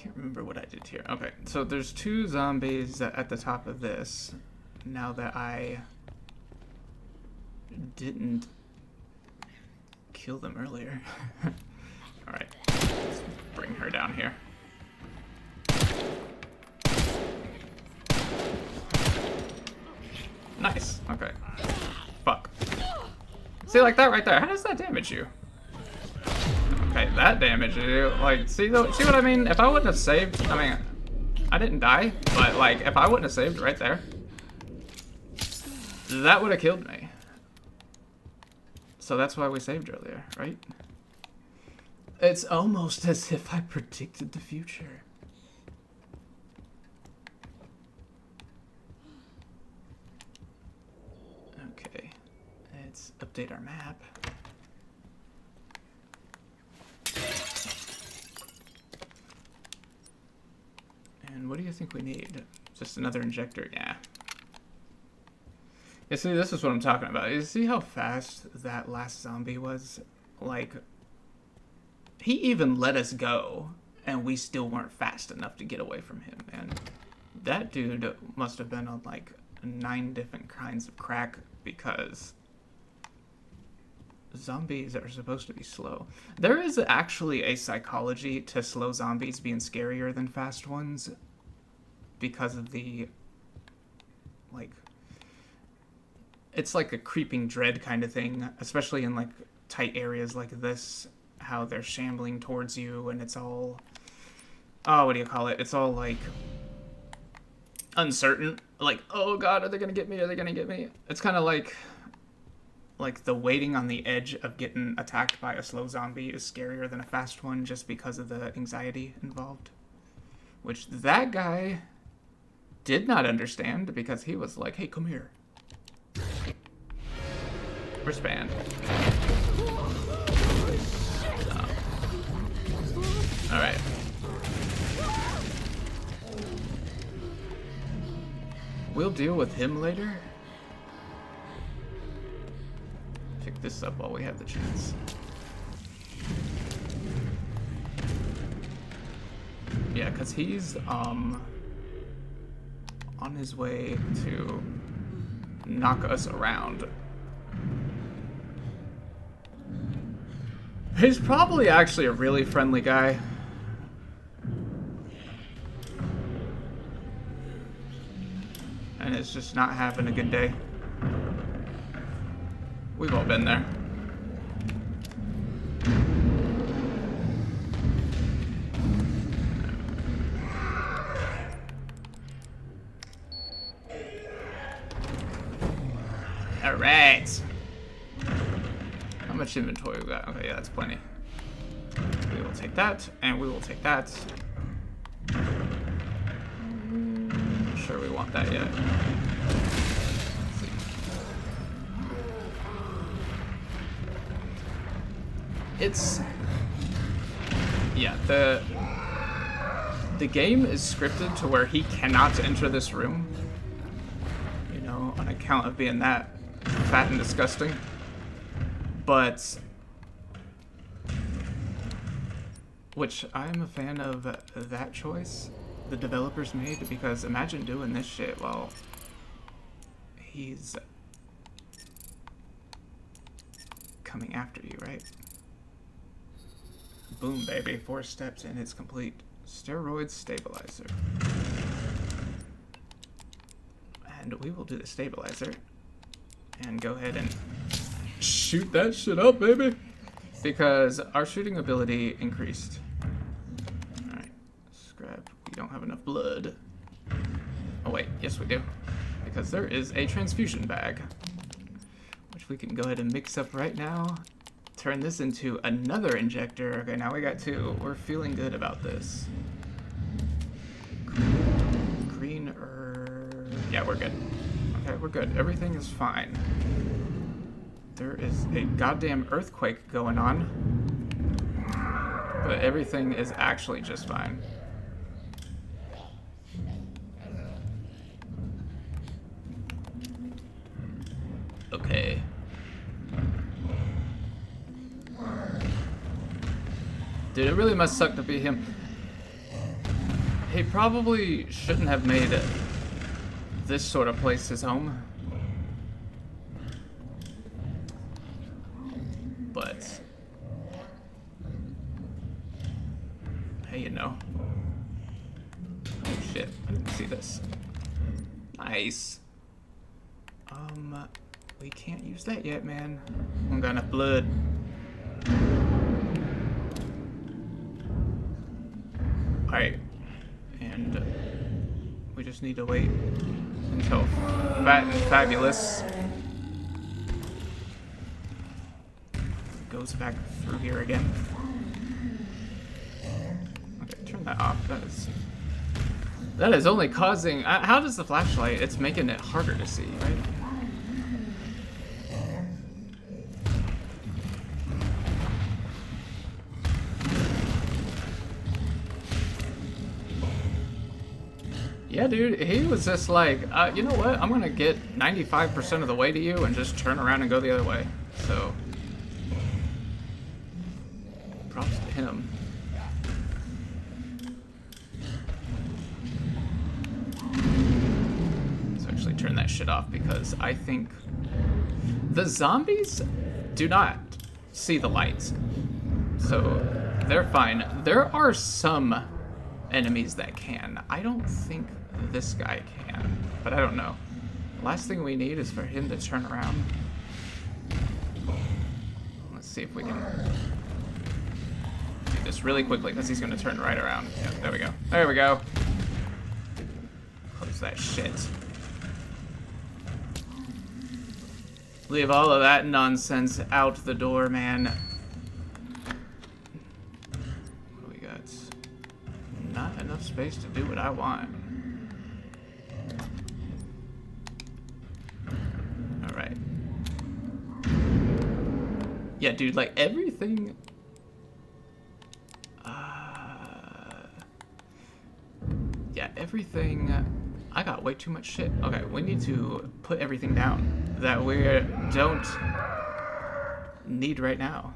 can't remember what I did here. Okay, so there's 2 zombies at the top of this. Now that I didn't kill them earlier. Alright, let's bring her down here. Nice, okay. Fuck. See, like that right there, how does that damage you? Okay, that damaged you. Like, see what I mean? If I wouldn't have saved, I mean, I didn't die, but like, if I wouldn't have saved right there, that would have killed me. So that's why we saved earlier, right? It's almost as if I predicted the future. Okay, let's update our map. And what do you think we need? Just another injector? Yeah. You see, this is what I'm talking about. You see how fast that last zombie was? Like, he even let us go, and we still weren't fast enough to get away from him, man. That dude must have been on, like, 9 different kinds of crack, because zombies are supposed to be slow. There is actually a psychology to slow zombies being scarier than fast ones, because of the, like, it's like a creeping dread kind of thing, especially in like tight areas like this, how they're shambling towards you and it's all, oh, what do you call it? It's all like uncertain, like, oh god, are they gonna get me? Are they gonna get me? It's kind of like the waiting on the edge of getting attacked by a slow zombie is scarier than a fast one just because of the anxiety involved, which that guy did not understand because he was like, hey, come here. Wristband. Alright. We'll deal with him later. Pick this up while we have the chance. Yeah, because he's on his way to knock us around. He's probably actually a really friendly guy. And it's just not having a good day. We've all been there. Alright. How much inventory we got? Okay, yeah, that's plenty. We will take that, and we will take that. Not sure we want that yet. Let's see. It's... yeah, the game is scripted to where he cannot enter this room. You know, on account of being that fat and disgusting. But, which I'm a fan of that choice the developers made, because imagine doing this shit while he's coming after you, right? Boom, baby, 4 steps and it's complete. Steroid stabilizer. And we will do the stabilizer and go ahead and shoot that shit up, baby, because our shooting ability increased. Alright, scrap. We don't have enough blood. Oh wait, yes we do, because there is a transfusion bag, which we can go ahead and mix up right now. Turn this into another injector. Okay, now we got 2. We're feeling good about this. Green yeah, we're good. Okay, we're good. Everything is fine. There is a goddamn earthquake going on, but everything is actually just fine. Okay. Dude, it really must suck to be him. He probably shouldn't have made this sort of place his home. But hey, you know. Oh shit, I didn't see this. Nice. We can't use that yet, man. I don't got enough blood. Alright. And we just need to wait until Fat and Fabulous goes back through here again. Okay, turn that off. That is only causing... how does the flashlight... It's making it harder to see, right? Yeah, dude, he was just like, you know what? I'm gonna get 95% of the way to you and just turn around and go the other way. So, props to him. Let's actually turn that shit off because I think the zombies do not see the lights. So, they're fine. There are some enemies that can. I don't think this guy can, but I don't know. Last thing we need is for him to turn around. Let's see if we can do this really quickly because he's going to turn right around. Yeah, there we go. There we go. Close that shit. Leave all of that nonsense out the door, man. What do we got? Not enough space to do what I want. Alright. Yeah, dude, like everything... yeah, everything... I got way too much shit. Okay, we need to put everything down that we don't need right now.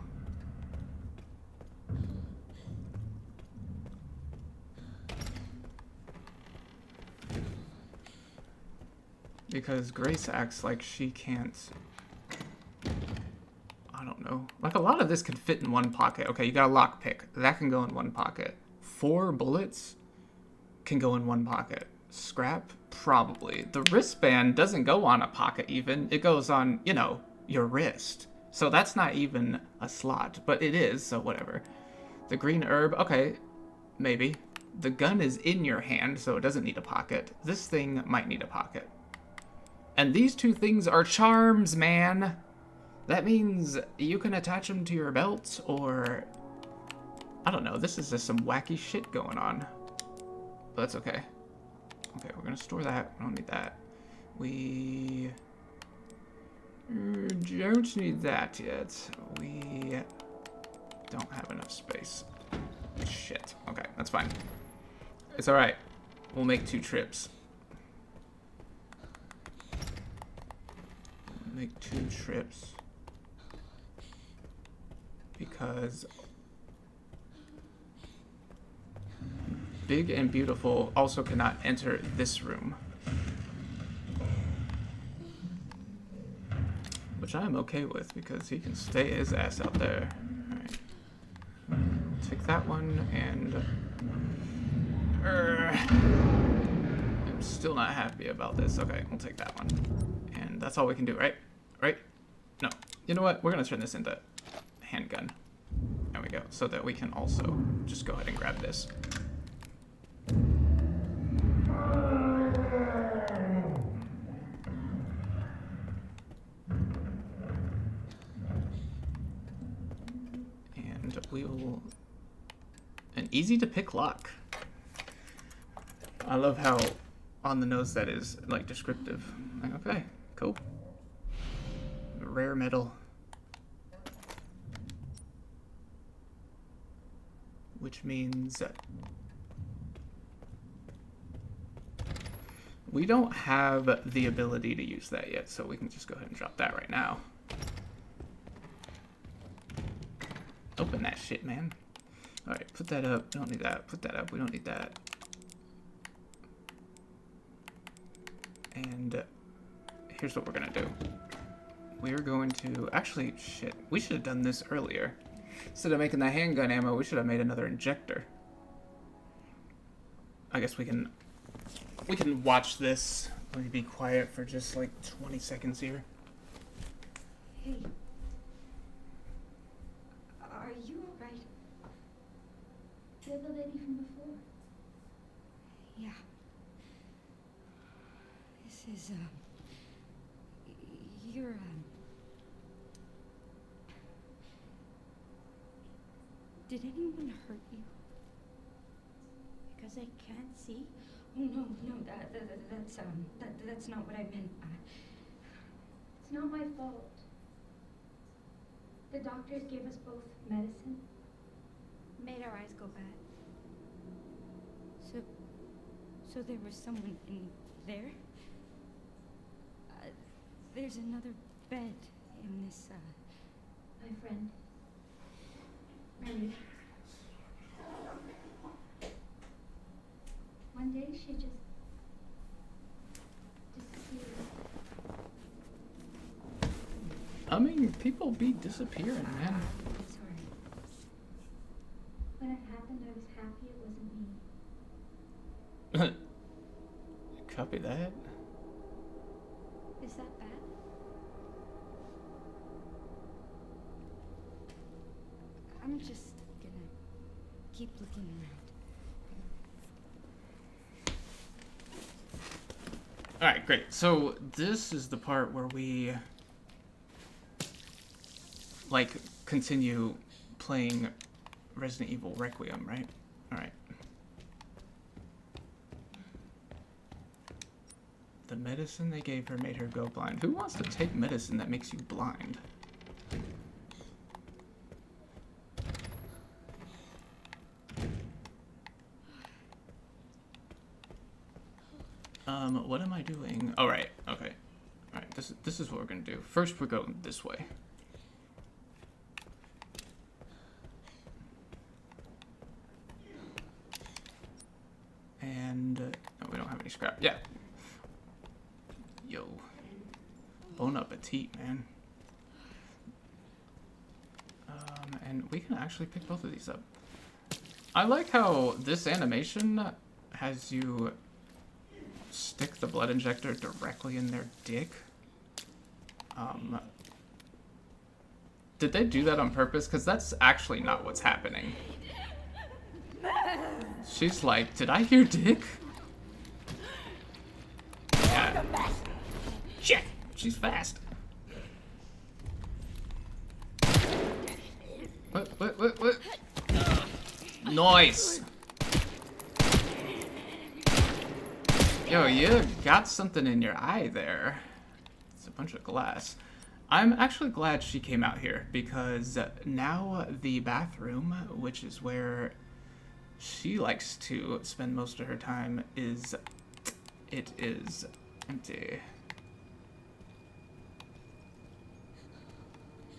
Because Grace acts like she can't... I don't know. Like, a lot of this could fit in one pocket. Okay, you got a lockpick. That can go in one pocket. 4 bullets can go in one pocket. Scrap? Probably. The wristband doesn't go on a pocket even. It goes on, you know, your wrist. So that's not even a slot. But it is, so whatever. The green herb? Okay, maybe. The gun is in your hand, so it doesn't need a pocket. This thing might need a pocket. And these 2 things are charms, man. That means you can attach them to your belt, or... I don't know, this is just some wacky shit going on. But that's okay. Okay, we're gonna store that. We don't need that. We... don't need that yet. We don't have enough space. Shit. Okay, that's fine. It's alright. We'll make 2 trips. Make 2 trips because Big and Beautiful also cannot enter this room, which I'm okay with because he can stay his ass out there. Alright, take that one, and I'm still not happy about this. Okay, we'll take that one. And that's all we can do, right? Right? No. You know what? We're going to turn this into handgun. There we go. So that we can also just go ahead and grab this. And we will... An easy to pick lock. I love how on the nose that is, like, descriptive. Like, okay, cool. Rare metal. Which means we don't have the ability to use that yet, so we can just go ahead and drop that right now. Open that shit, man. Alright, put that up. Don't need that. Put that up. We don't need that. And here's what we're gonna do. We're going to, actually, shit, we should have done this earlier. Instead of making the handgun ammo, we should have made another injector. I guess we can watch this. Let me be quiet for just like 20 seconds here.
Hey. Are you alright?
You're the lady from before.
Yeah. This is, you're, did anyone hurt you?
Because I can't see.
Oh, no, that's not what I meant.
It's not my fault. The doctors gave us both medicine. Made our eyes go bad.
So there was someone in there? There's another bed in this,
My friend. Mary. One day she just disappeared.
I mean, people be disappearing, man.
I'm sorry. When it happened, I was happy it wasn't me.
Copy that.
Is that bad?
I'm just gonna keep looking around.
Alright, great. So this is the part where we like continue playing Resident Evil Requiem, right? Alright. The medicine they gave her made her go blind. Who wants to take medicine that makes you blind? What am I doing? Oh, right. Okay. All right. This is what we're gonna do. First, we're going this way. And no, we don't have any scrap. Yeah. Yo. Bon appetit, man. And we can actually pick both of these up. I like how this animation has you stick the blood injector directly in their dick. Did they do that on purpose? Because that's actually not what's happening. She's like, did I hear dick? Yeah. Shit! She's fast. What? Nice! Yo, you got something in your eye there. It's a bunch of glass. I'm actually glad she came out here because now the bathroom, which is where she likes to spend most of her time, is empty.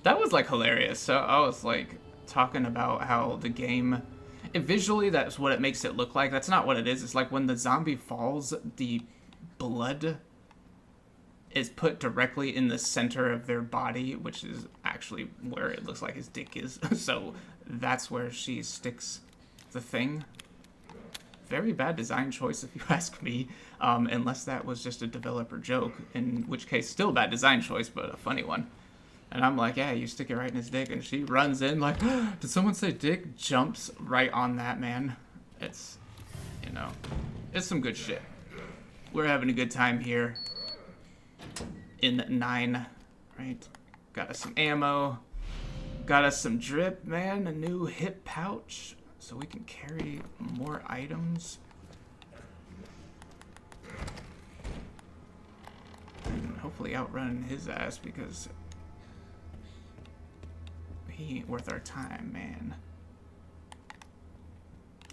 That was like hilarious. So I was like talking about how the game, visually that's what it makes it look like. That's not what it is. It's like when the zombie falls, the blood is put directly in the center of their body, which is actually where it looks like his dick is. So that's where she sticks the thing. Very bad design choice if you ask me, unless that was just a developer joke, in which case still bad design choice, but a funny one. And I'm like, yeah, you stick it right in his dick, and she runs in like, did someone say dick? Jumps right on that, man. It's, you know, it's some good shit. We're having a good time here in 9, right? Got us some ammo. Got us some drip, man. A new hip pouch, so we can carry more items. And hopefully outrun his ass, because he ain't worth our time, man.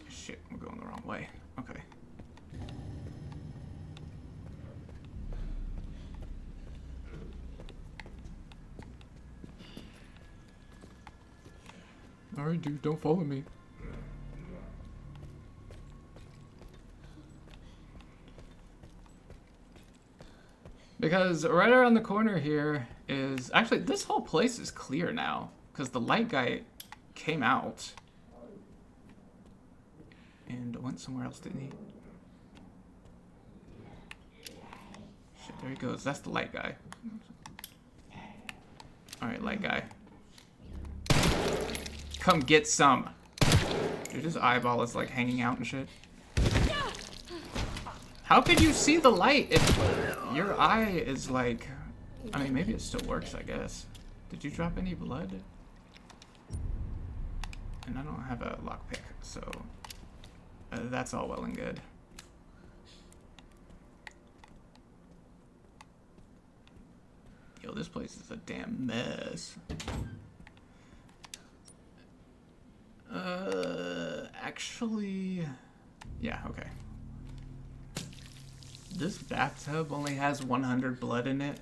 Shit, we're going the wrong way. Okay. Alright, dude, don't follow me. Because right around the corner here is... Actually, this whole place is clear now. Because the light guy came out. And went somewhere else, didn't he? Shit, there he goes. That's the light guy. Alright, light guy. Come get some. Dude, his eyeball is like hanging out and shit. How could you see the light if your eye is like... I mean, maybe it still works, I guess. Did you drop any blood? And I don't have a lockpick, so... that's all well and good. Yo, this place is a damn mess. Actually... Yeah, okay. This bathtub only has 100 blood in it.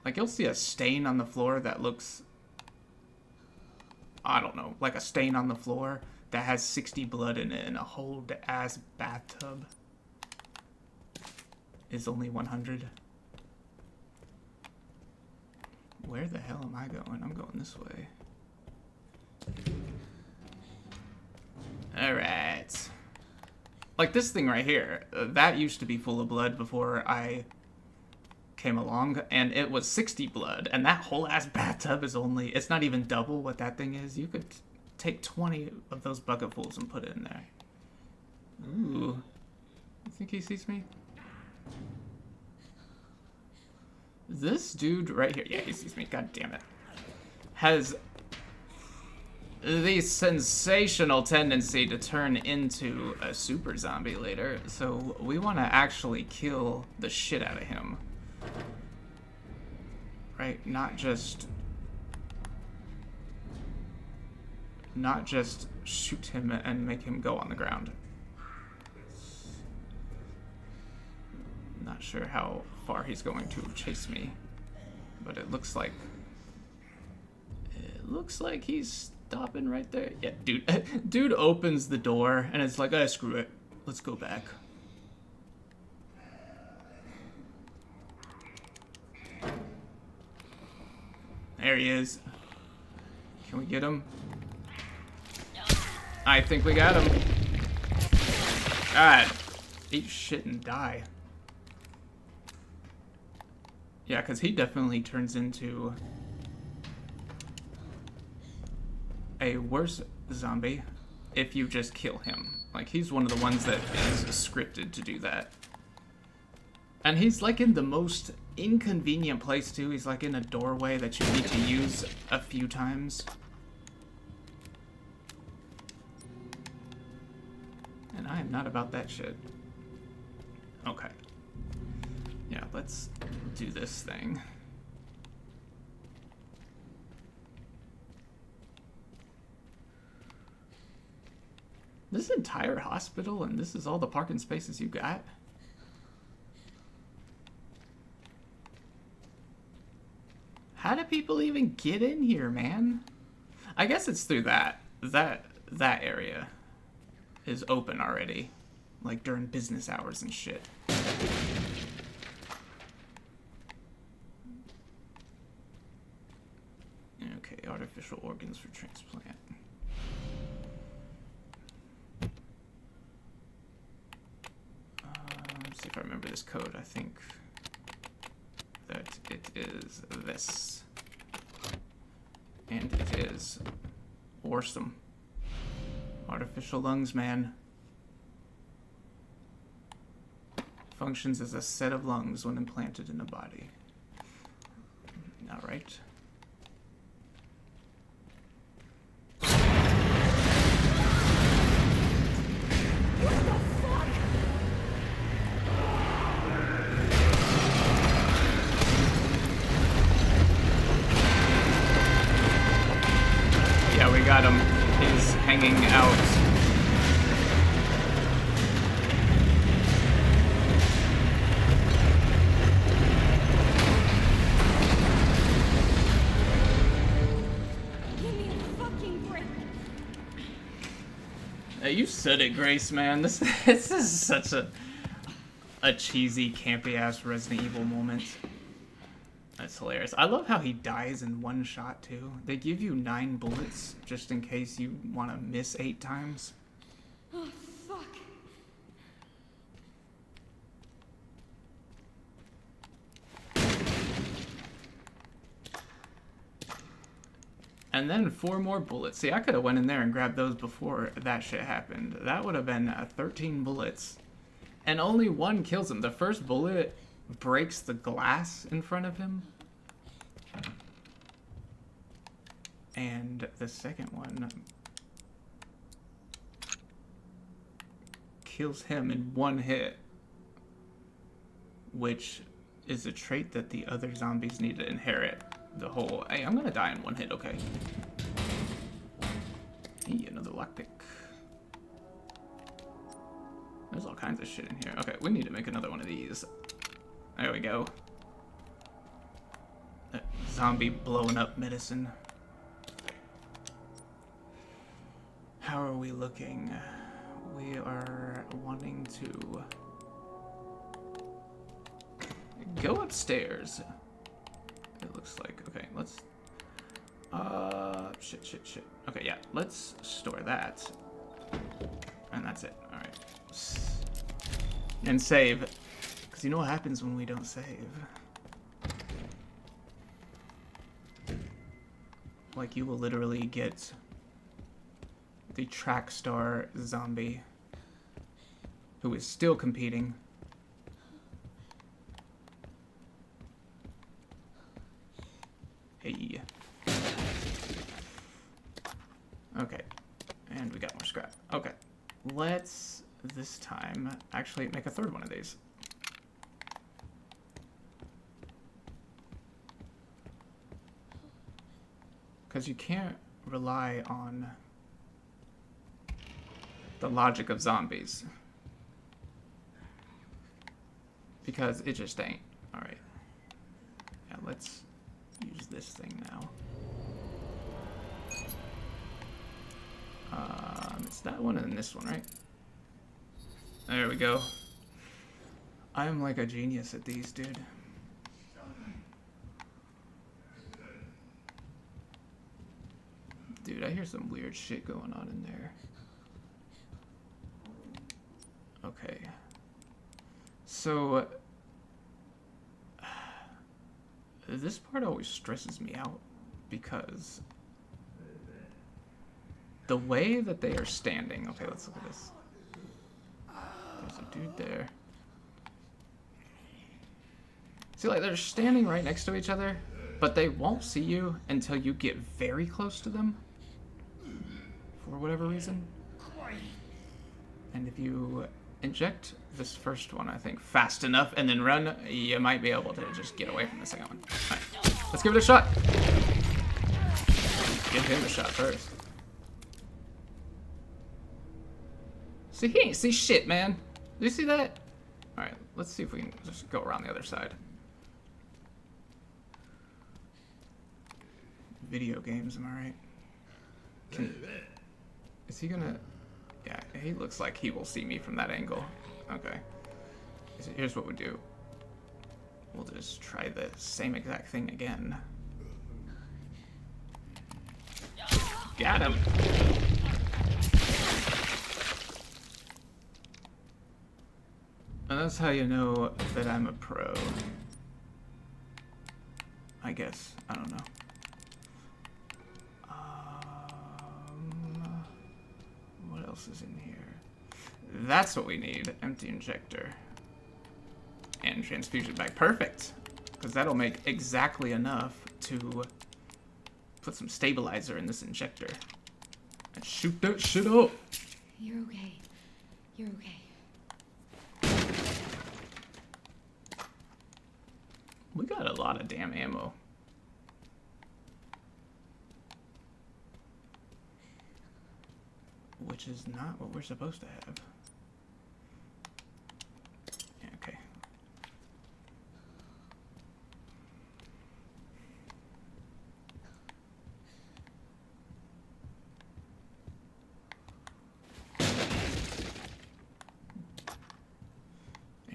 Like, you'll see a stain on the floor that looks... I don't know, like a stain on the floor that has 60 blood in it, and a whole ass bathtub is only 100. Where the hell am I going? I'm going this way. Alright. Like this thing right here, that used to be full of blood before I came along, and it was 60 blood, and that whole ass bathtub is only, it's not even double what that thing is. You could take 20 of those bucketfuls and put it in there. Ooh. You think he sees me? This dude right here, yeah, he sees me, god damn it, has the sensational tendency to turn into a super zombie later, so we want to actually kill the shit out of him. Right? Not just shoot him and make him go on the ground. Not sure how far he's going to chase me, but it looks like he's stopping right there. Yeah, dude opens the door and it's like, oh, screw it, let's go back. There he is. Can we get him? I think we got him. God, eat shit and die. Yeah, because he definitely turns into a worse zombie if you just kill him. Like, he's one of the ones that is scripted to do that. And he's like in the most inconvenient place too. He's like in a doorway that you need to use a few times. And I am not about that shit. Okay. Yeah, let's do this thing. This entire hospital, and this is all the parking spaces you got? How do people even get in here, man? I guess it's through that area is open already, like during business hours and shit. Okay, artificial organs for transplant. Let's see if I remember this code. I think that it is this. And it is awesome. Artificial lungs, man. Functions as a set of lungs when implanted in a body. Alright. Yeah, we got him. He's hanging out.
Give me a fucking break.
Hey, you said it, Grace, man. This is such a cheesy, campy ass Resident Evil moment. That's hilarious. I love how he dies in one shot, too. They give you 9 bullets just in case you want to miss 8 times.
Oh, fuck.
And then 4 more bullets. See, I could have went in there and grabbed those before that shit happened. That would have been 13 bullets. And only 1 kills him. The first bullet breaks the glass in front of him. And the second one kills him in 1 hit. Which is a trait that the other zombies need to inherit. The whole, hey, I'm gonna die in 1 hit, okay. Hey, another lockpick. There's all kinds of shit in here. Okay, we need to make another one of these. There we go. Zombie blowing up medicine. How are we looking? We are wanting to go upstairs. It looks like, okay, let's, shit. Okay, yeah, let's store that. And that's it, all right. And save, because you know what happens when we don't save. Like, you will literally get the track star zombie who is still competing. Hey. Okay. And we got more scrap. Okay. Let's, this time, actually make a 3rd one of these. Because you can't rely on the logic of zombies. Because it just ain't. Alright. Yeah, let's use this thing now. It's that one and this one, right? There we go. I am like a genius at these, dude. Dude, I hear some weird shit going on in there. Okay. So, this part always stresses me out because the way that they are standing. Okay, let's look at this. There's a dude there. See, like, they're standing right next to each other, but they won't see you until you get very close to them for whatever reason. And if you inject this first one, I think, fast enough and then run, you might be able to just get away from the second one. All right, let's give it a shot. Give him a shot first. See, he ain't see shit, man. Do you see that? All right, let's see if we can just go around the other side. Video games, am I right? Is he gonna... Yeah, he looks like he will see me from that angle. Okay. So here's what we'll do. We'll just try the same exact thing again. Got him! And that's how you know that I'm a pro. I guess. I don't know. What else is in here? That's what we need. Empty injector. And transfusion bag. Perfect! Because that'll make exactly enough to put some stabilizer in this injector. And shoot that shit up!
You're okay. You're okay.
We got a lot of damn ammo. Which is not what we're supposed to have. Yeah, okay.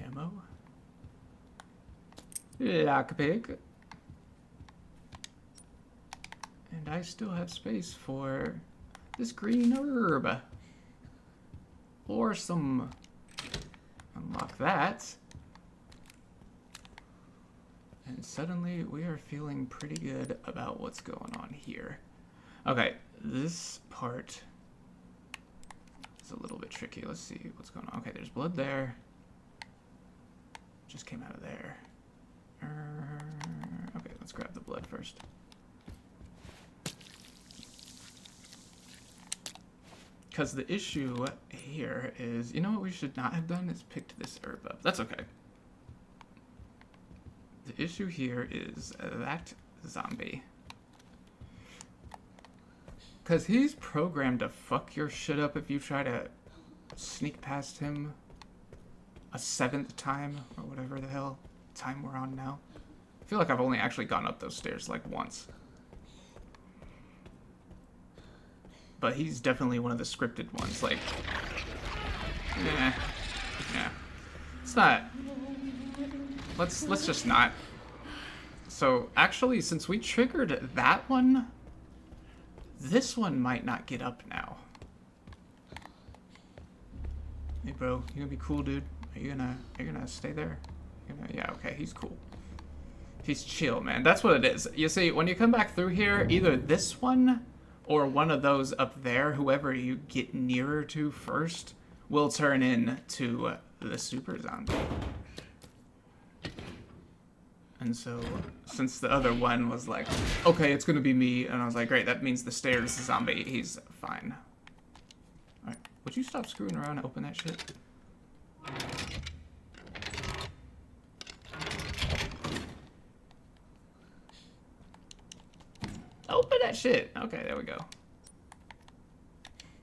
Ammo. Lockpick. I still have space for this green herb. Or some... Unlock that. And suddenly we are feeling pretty good about what's going on here. Okay, this part is a little bit tricky. Let's see what's going on. Okay, there's blood there. Just came out of there. Okay, let's grab the blood first. Because the issue here is, you know what we should not have done is picked this herb up. That's okay. The issue here is that zombie. Because he's programmed to fuck your shit up if you try to sneak past him a 7th time, or whatever the hell time we're on now. I feel like I've only actually gone up those stairs like once. But he's definitely one of the scripted ones, like... Yeah. It's not... Let's just not. So, actually, since we triggered that one, this one might not get up now. Hey, bro, you gonna be cool, dude? Are you gonna stay there? Yeah, okay, he's cool. He's chill, man. That's what it is. You see, when you come back through here, either this one or one of those up there, whoever you get nearer to first, will turn into the super zombie. And so, since the other one was like, okay, it's gonna be me, and I was like, great, that means the stairs zombie, he's fine. Alright, would you stop screwing around and open that shit? Open that shit! Okay, there we go.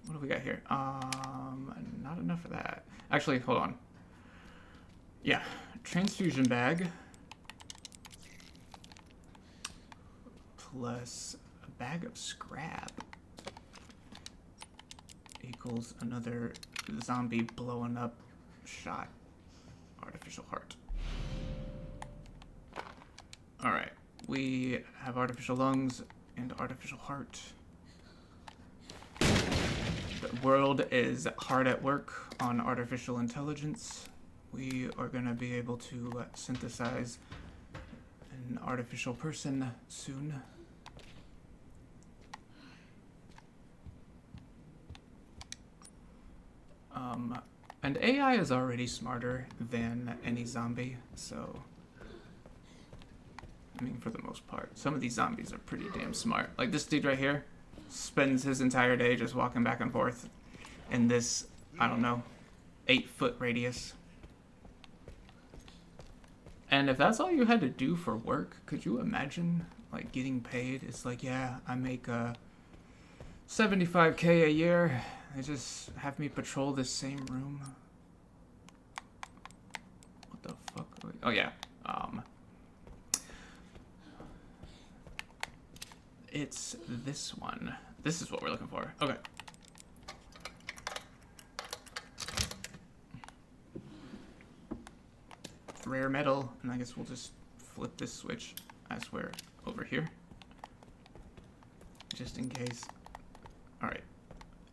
What do we got here? Not enough of that. Actually, hold on. Yeah, transfusion bag. Plus a bag of scrap equals another zombie blowing up shot. Artificial heart. Alright, we have artificial lungs and artificial heart. The world is hard at work on artificial intelligence. We are going to be able to synthesize an artificial person soon. And AI is already smarter than any zombie, so... I mean, for the most part. Some of these zombies are pretty damn smart. Like this dude right here spends his entire day just walking back and forth in this, I don't know, 8-foot radius. And if that's all you had to do for work, could you imagine, like, getting paid? It's like, yeah, I make $75K a year. They just have me patrol this same room. What the fuck? Oh, yeah. It's this one. This is what we're looking for. Okay. Rare metal, and I guess we'll just flip this switch as we're over here. Just in case. Alright.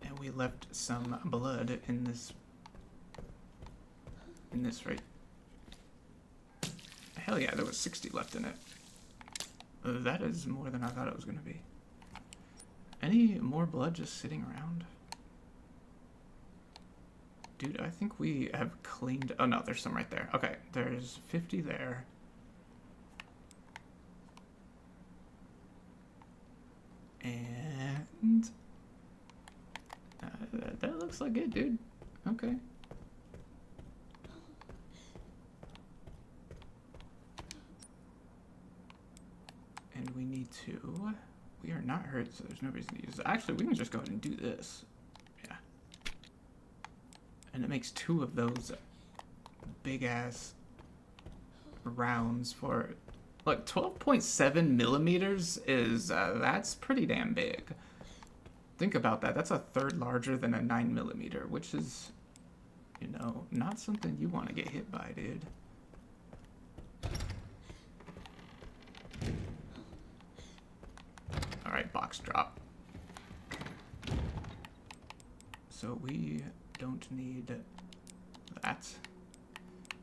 And we left some blood in this right. Hell yeah, there was 60 left in it. That is more than I thought it was going to be. Any more blood just sitting around? Dude, I think we have cleaned... Oh, no, there's some right there. Okay, there's 50 there. And... that looks like it, dude. Okay. And we need to... We are not hurt, so there's no reason to use it. Actually, we can just go ahead and do this. Yeah. And it makes 2 of those big-ass rounds for... Look, 12.7 millimeters is... that's pretty damn big. Think about that. That's a third larger than a 9 millimeter, which is, you know, not something you want to get hit by, dude. Alright, box drop. So we don't need that.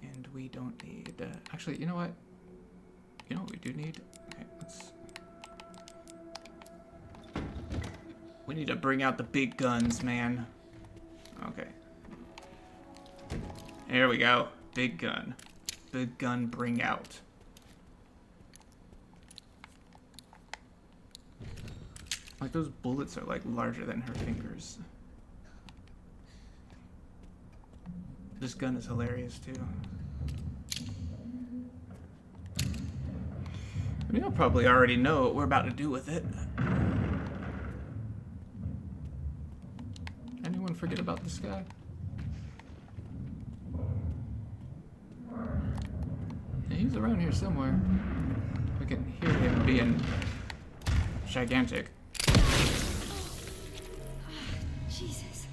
And we don't need... actually, you know what? You know what we do need? Okay, let's... We need to bring out the big guns, man. Okay. Here we go. Big gun. Big gun bring out. Like, those bullets are, like, larger than her fingers. This gun is hilarious, too. I mean, you'll probably already know what we're about to do with it. Anyone forget about this guy? Yeah, he's around here somewhere. We can hear him being gigantic.
Jesus.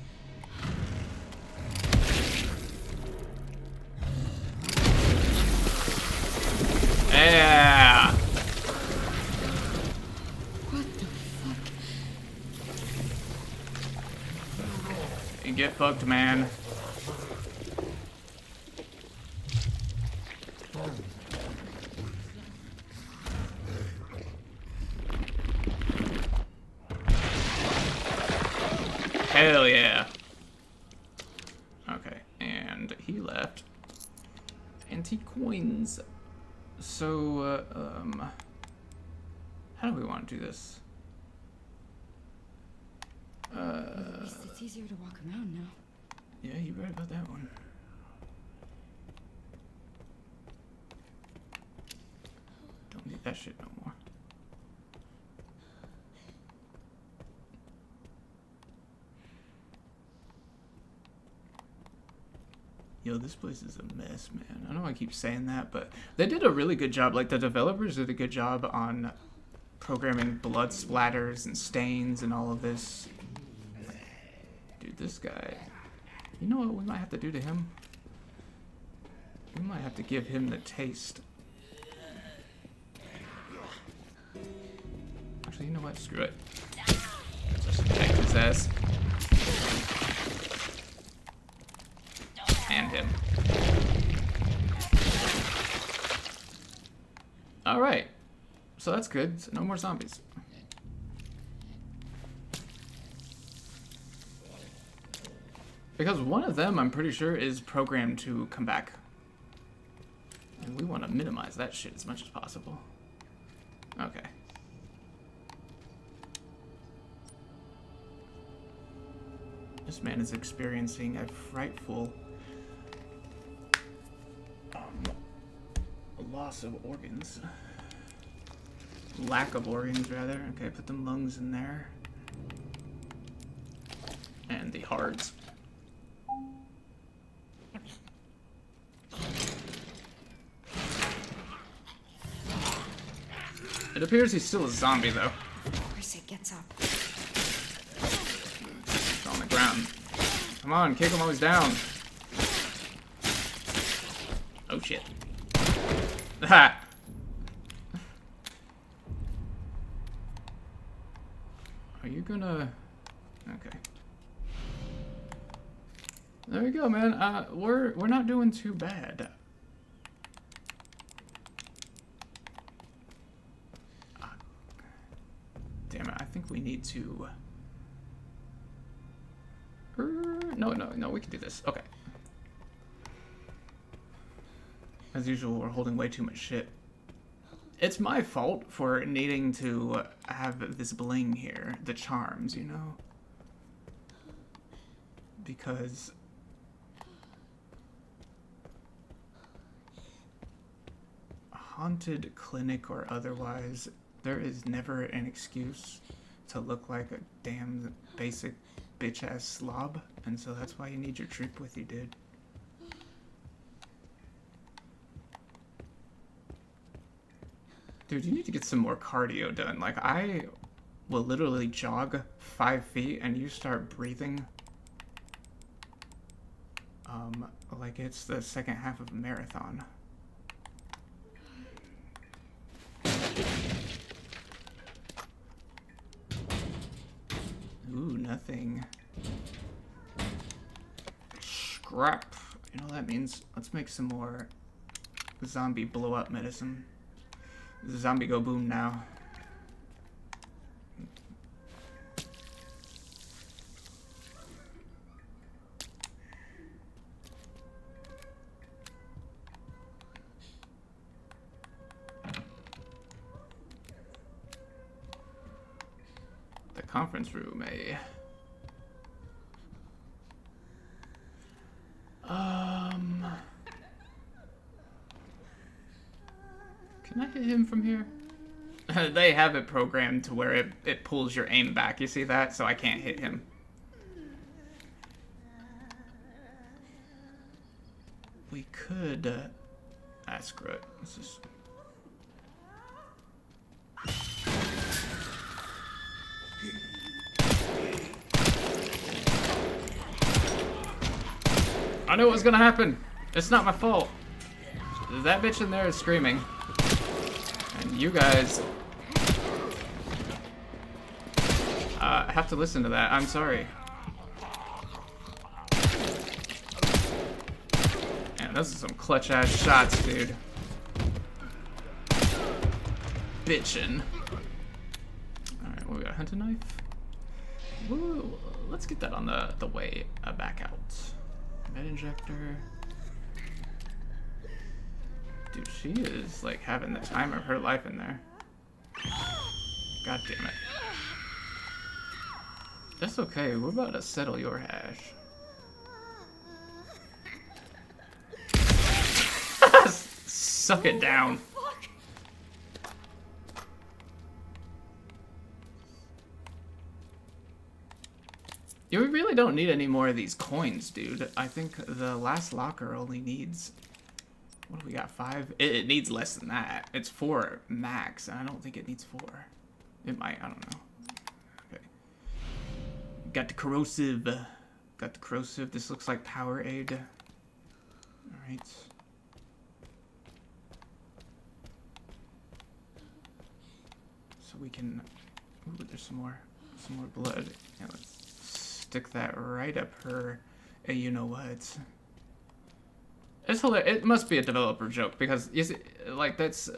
Yeah!
What the fuck?
You get fucked, man. Hell yeah. Okay, and he left. Antique coins. So, how do we want to do this?
At least it's easier to walk around now.
Yeah, you're right about that one. Don't need that shit no more. Yo, this place is a mess, man. I know I keep saying that, but they did a really good job. Like, the developers did a good job on programming blood splatters and stains and all of this. Dude, this guy... You know what we might have to do to him? We might have to give him the taste. Actually, you know what? Screw it. Just attack his ass. And him. Alright. So that's good. So no more zombies. Because one of them, I'm pretty sure, is programmed to come back. And we want to minimize that shit as much as possible. Okay. This man is experiencing a frightful loss of organs. Lack of organs, rather. Okay, put them lungs in there. And the hearts. It appears he's still a zombie, though.
Of course it gets up.
He's on the ground. Come on, kick him while he's down. Oh, shit. Ha! Are you gonna... Okay. There we go, man. We're not doing too bad. Damn it, I think we need to... No, we can do this. Okay. As usual, we're holding way too much shit. It's my fault for needing to have this bling here. The charms, you know? Because... haunted clinic or otherwise, there is never an excuse to look like a damn basic bitch-ass slob, and so that's why you need your troop with you, dude. Dude, you need to get some more cardio done. Like, I will literally jog 5 feet and you start breathing like it's the second half of a marathon. Ooh, nothing. Scrap. You know what that means? Let's make some more zombie blow up medicine. Zombie go boom now. The conference room, eh? Can I hit him from here? They have it programmed to where it pulls your aim back. You see that? So I can't hit him. We could... screw it. Let's just... I knew it was gonna happen. It's not my fault. That bitch in there is screaming. And you guys... have to listen to that. I'm sorry. Man, those are some clutch-ass shots, dude. Bitchin'. Alright, well, we got a hunting knife. Woo! Let's get that on the way back out. Med injector. Dude, she is like having the time of her life in there. God damn it. That's okay, we're about to settle your hash. Suck it down. Yeah, we really don't need any more of these coins, dude. I think the last locker only needs... What do we got, 5? It needs less than that. It's 4 max, and I don't think it needs 4. It might, I don't know. Okay. Got the corrosive. Got the corrosive. This looks like power aid. Alright. So we can... Ooh, there's some more blood. Yeah, let's stick that right up her... you know what? It's hilarious. It must be a developer joke because you see, like that's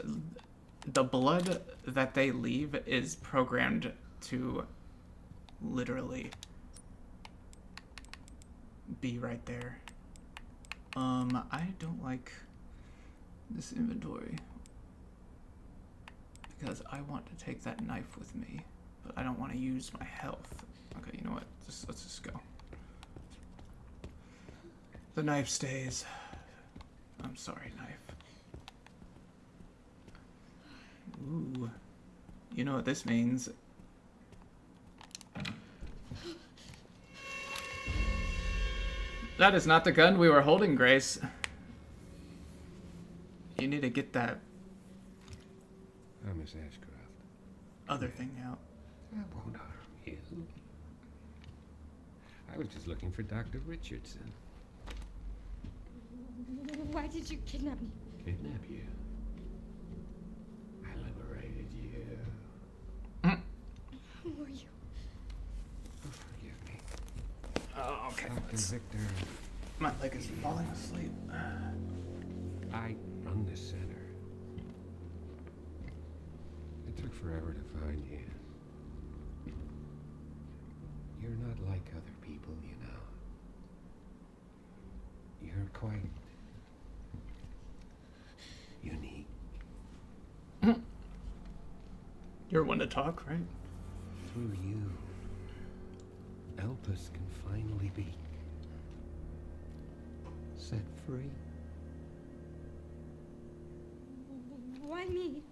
the blood that they leave is programmed to literally be right there. I don't like this inventory because I want to take that knife with me, but I don't want to use my health. Okay, you know what? Let's just go. The knife stays. I'm sorry, knife. Ooh. You know what this means. That is not the gun we were holding, Grace. You need to get that
Miss Ashcroft.
other thing out.
That won't harm you. I was just looking for Dr. Richardson.
Why did you kidnap me?
Kidnap you? I liberated you.
Who are you?
Oh, forgive me.
Oh, okay.
Falcon Victor.
My leg is falling asleep.
I run this center. It took forever to find you. You're not like other people, you know. You're quite unique.
You're one to talk, right?
Through you, Elpis can finally be set free.
Why me?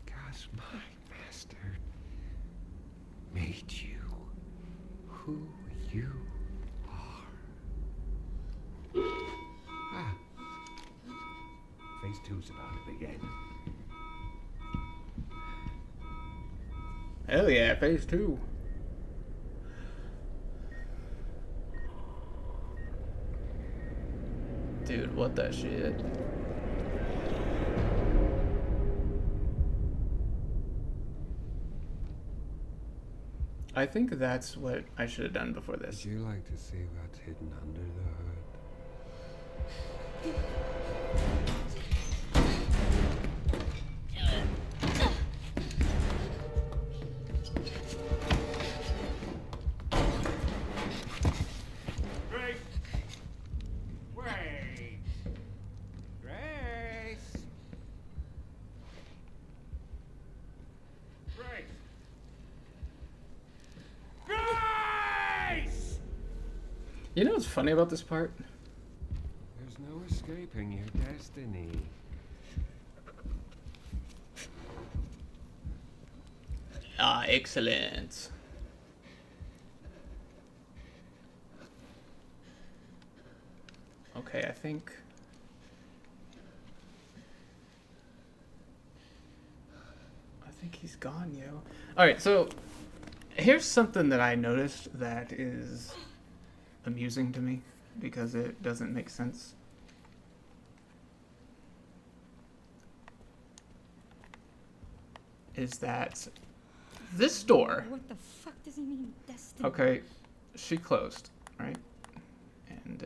Because my master made you who you are. Ah. Phase 2's about to begin.
Hell yeah, phase 2. Dude, what that shit? I think that's what I should have done before
Would
this.
you like to see what's hidden under the hood?
Grace! Wait! Grace! Grace! Grace!
You know what's funny about this part?
There's no escaping your destiny.
Ah, excellent. Okay, I think he's gone, yo. Alright, so here's something that I noticed that is amusing to me because it doesn't make sense. Is that this door,
What the fuck does he mean, destiny?
okay, she closed, right? And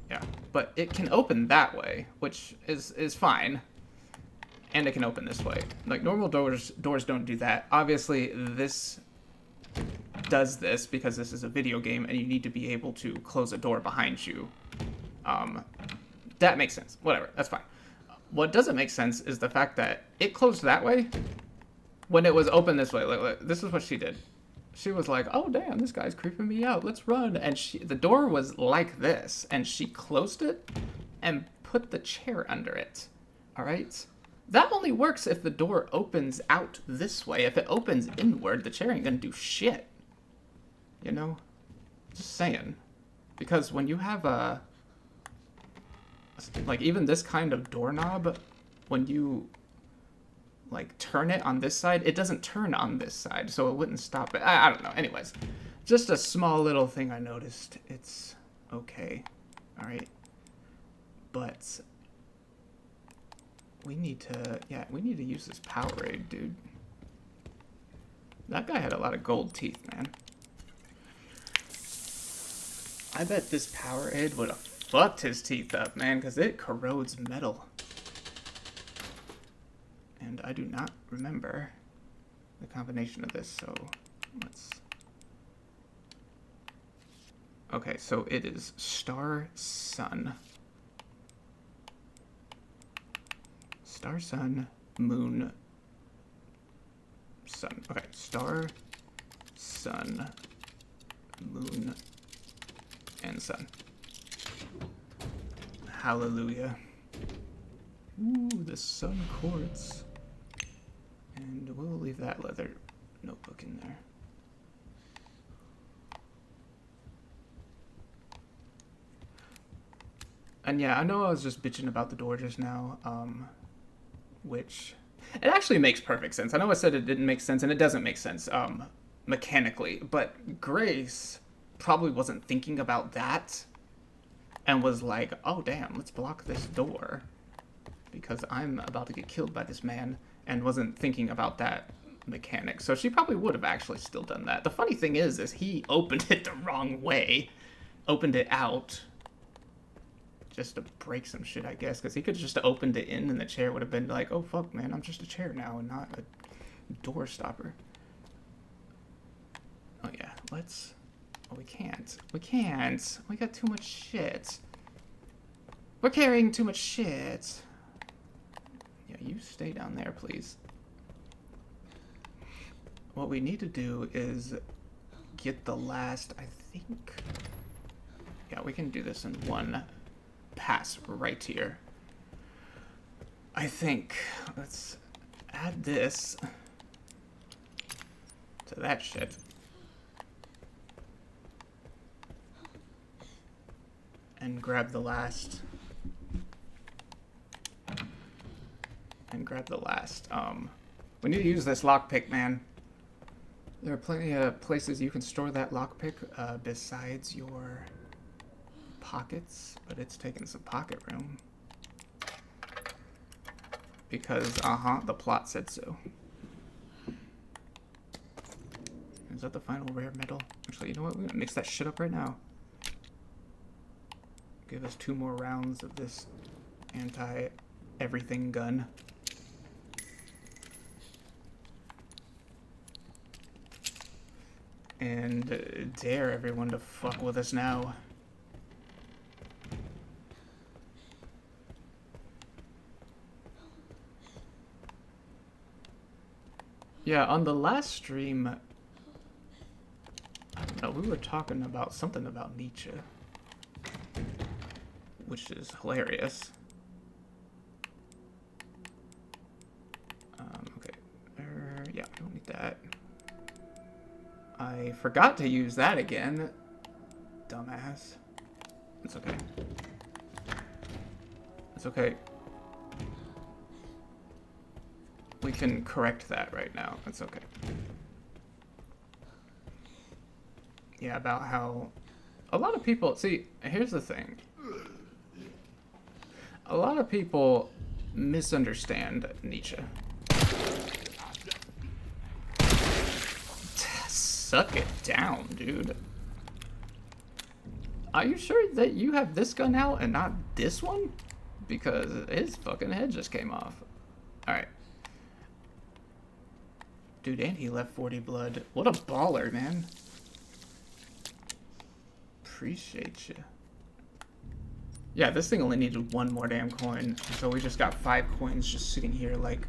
yeah, but it can open that way, which is fine. And it can open this way. Like normal doors don't do that. Obviously, this does this because this is a video game and you need to be able to close a door behind you. That makes sense. Whatever, that's fine. What doesn't make sense is the fact that it closed that way when it was open this way. Like, this is what she did. She was like, oh damn, this guy's creeping me out, let's run. And the door was like this and she closed it and put the chair under it. All right? That only works if the door opens out this way. If it opens inward, the chair ain't gonna do shit. You know? Just saying. Because when you have like even this kind of doorknob, when you like turn it on this side, it doesn't turn on this side, so it wouldn't stop it. I don't know. Anyways, just a small little thing I noticed. It's okay. All right. But we need to, yeah, we need to use this Powerade, dude. That guy had a lot of gold teeth, man. I bet this Powerade would have fucked his teeth up, man, because it corrodes metal. And I do not remember the combination of this, so let's... Okay, so it is Star Sun. Star Sun, Moon, Sun. Okay, Star, Sun, Moon, and Sun. Hallelujah. Ooh, the Sun Quartz. And we'll leave that leather notebook in there. And yeah, I know I was just bitching about the door just now, which it actually makes perfect sense. I know I said it didn't make sense, and it doesn't make sense mechanically, but Grace probably wasn't thinking about that and was like, oh damn, let's block this door because I'm about to get killed by this man, and wasn't thinking about that mechanic. So she probably would have actually still done that. The funny thing is he opened it the wrong way, opened it out just to break some shit, I guess, because he could have just opened it in and the chair would have been like, oh fuck man, I'm just a chair now and not a door stopper. Oh yeah, let's... Oh, we can't. We can't. We got too much shit. We're carrying too much shit. Yeah, you stay down there, please. What we need to do is get the last, I think... Yeah, we can do this in one pass right here. I think. Let's add this to that shit. And grab the last. And grab the last. We need to use this lockpick, man. There are plenty of places you can store that lockpick besides your pockets, but it's taking some pocket room. Because, the plot said so. Is that the final rare metal? Actually, you know what? We're gonna mix that shit up right now. Give us 2 more rounds of this anti-everything gun. And dare everyone to fuck with us now. Yeah, on the last stream, I don't know, we were talking about something about Nietzsche, which is hilarious. Okay, yeah, I don't need that. I forgot to use that again. Dumbass. It's okay. It's okay. We can correct that right now. It's okay. Yeah, about how a lot of people... See, here's the thing. A lot of people misunderstand Nietzsche. Suck it down, dude. Are you sure that you have this gun out and not this one? Because his fucking head just came off. Alright. Dude, and he left 40 blood. What a baller, man. Appreciate you. Yeah, this thing only needed 1 more damn coin. So we just got 5 coins just sitting here like...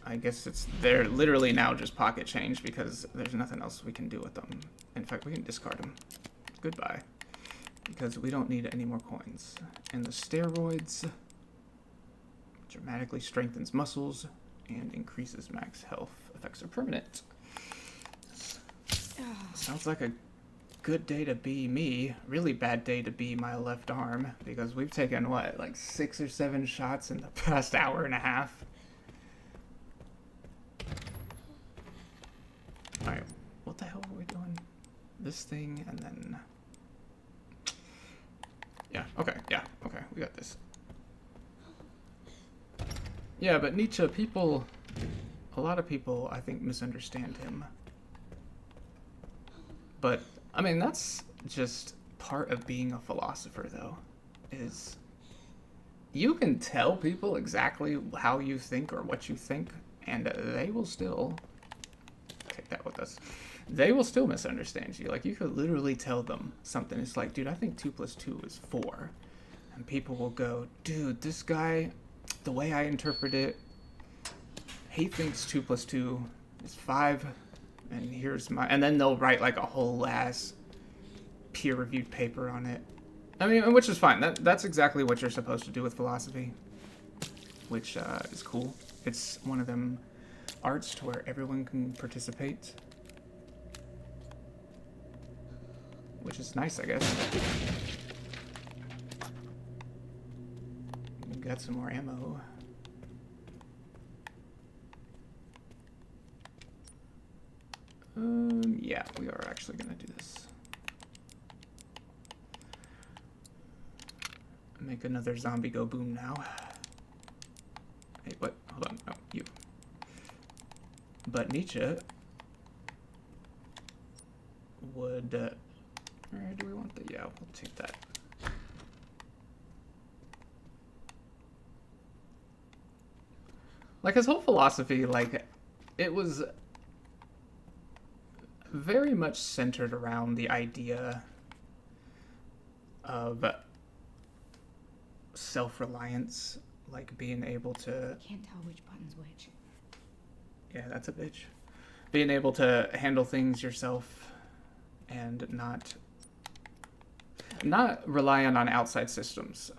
I guess they're literally now just pocket change because there's nothing else we can do with them. In fact, we can discard them. Goodbye. Because we don't need any more coins. And the steroids dramatically strengthens muscles and increases max health. Effects are permanent. Sounds like a good day to be me. Really bad day to be my left arm because we've taken, what, like 6 or 7 shots in the past hour and a half. Alright, what the hell were we doing? This thing, and then... Yeah, okay, we got this. Yeah, but Nietzsche, a lot of people, I think, misunderstand him. But, I mean, that's just part of being a philosopher, though, is you can tell people exactly how you think or what you think, and they will still... Take that with us. They will still misunderstand you. Like, you could literally tell them something. It's like, dude, I think 2 + 2 is 4. And people will go, dude, this guy, the way I interpret it, he thinks 2 + 2 is 5. And here's my... And then they'll write, like, a whole ass peer-reviewed paper on it. I mean, which is fine. That's exactly what you're supposed to do with philosophy. Which is cool. It's one of them... arts to where everyone can participate, which is nice, I guess. We got some more ammo. Yeah, we are actually gonna do this. Make another zombie go boom now. Hey, what? Hold on. Oh, you. But Nietzsche would, or do we want the, yeah, we'll take that. Like, his whole philosophy, like, it was very much centered around the idea of self-reliance, like being able to...
Can't tell which button's which.
Yeah, that's a bitch. Being able to handle things yourself and not relying on outside systems.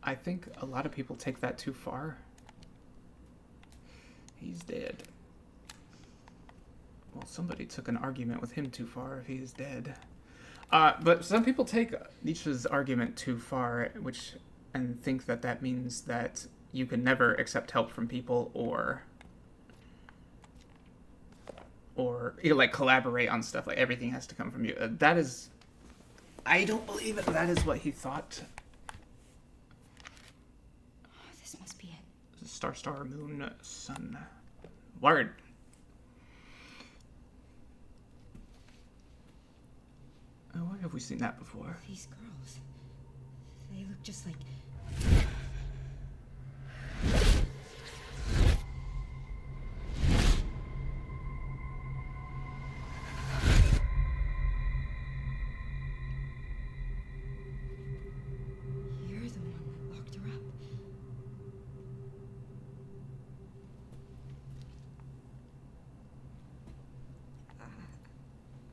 I think a lot of people take that too far. He's dead. Well, somebody took an argument with him too far if he is dead. But some people take Nietzsche's argument too far, and think that that means that you can never accept help from people or like collaborate on stuff. Like everything has to come from you. That is, I don't believe it. That is what he thought.
Oh, this must be it.
Star, moon, sun. Word. Oh, where have we seen that before?
These girls. They look just like. You're the one that locked her up.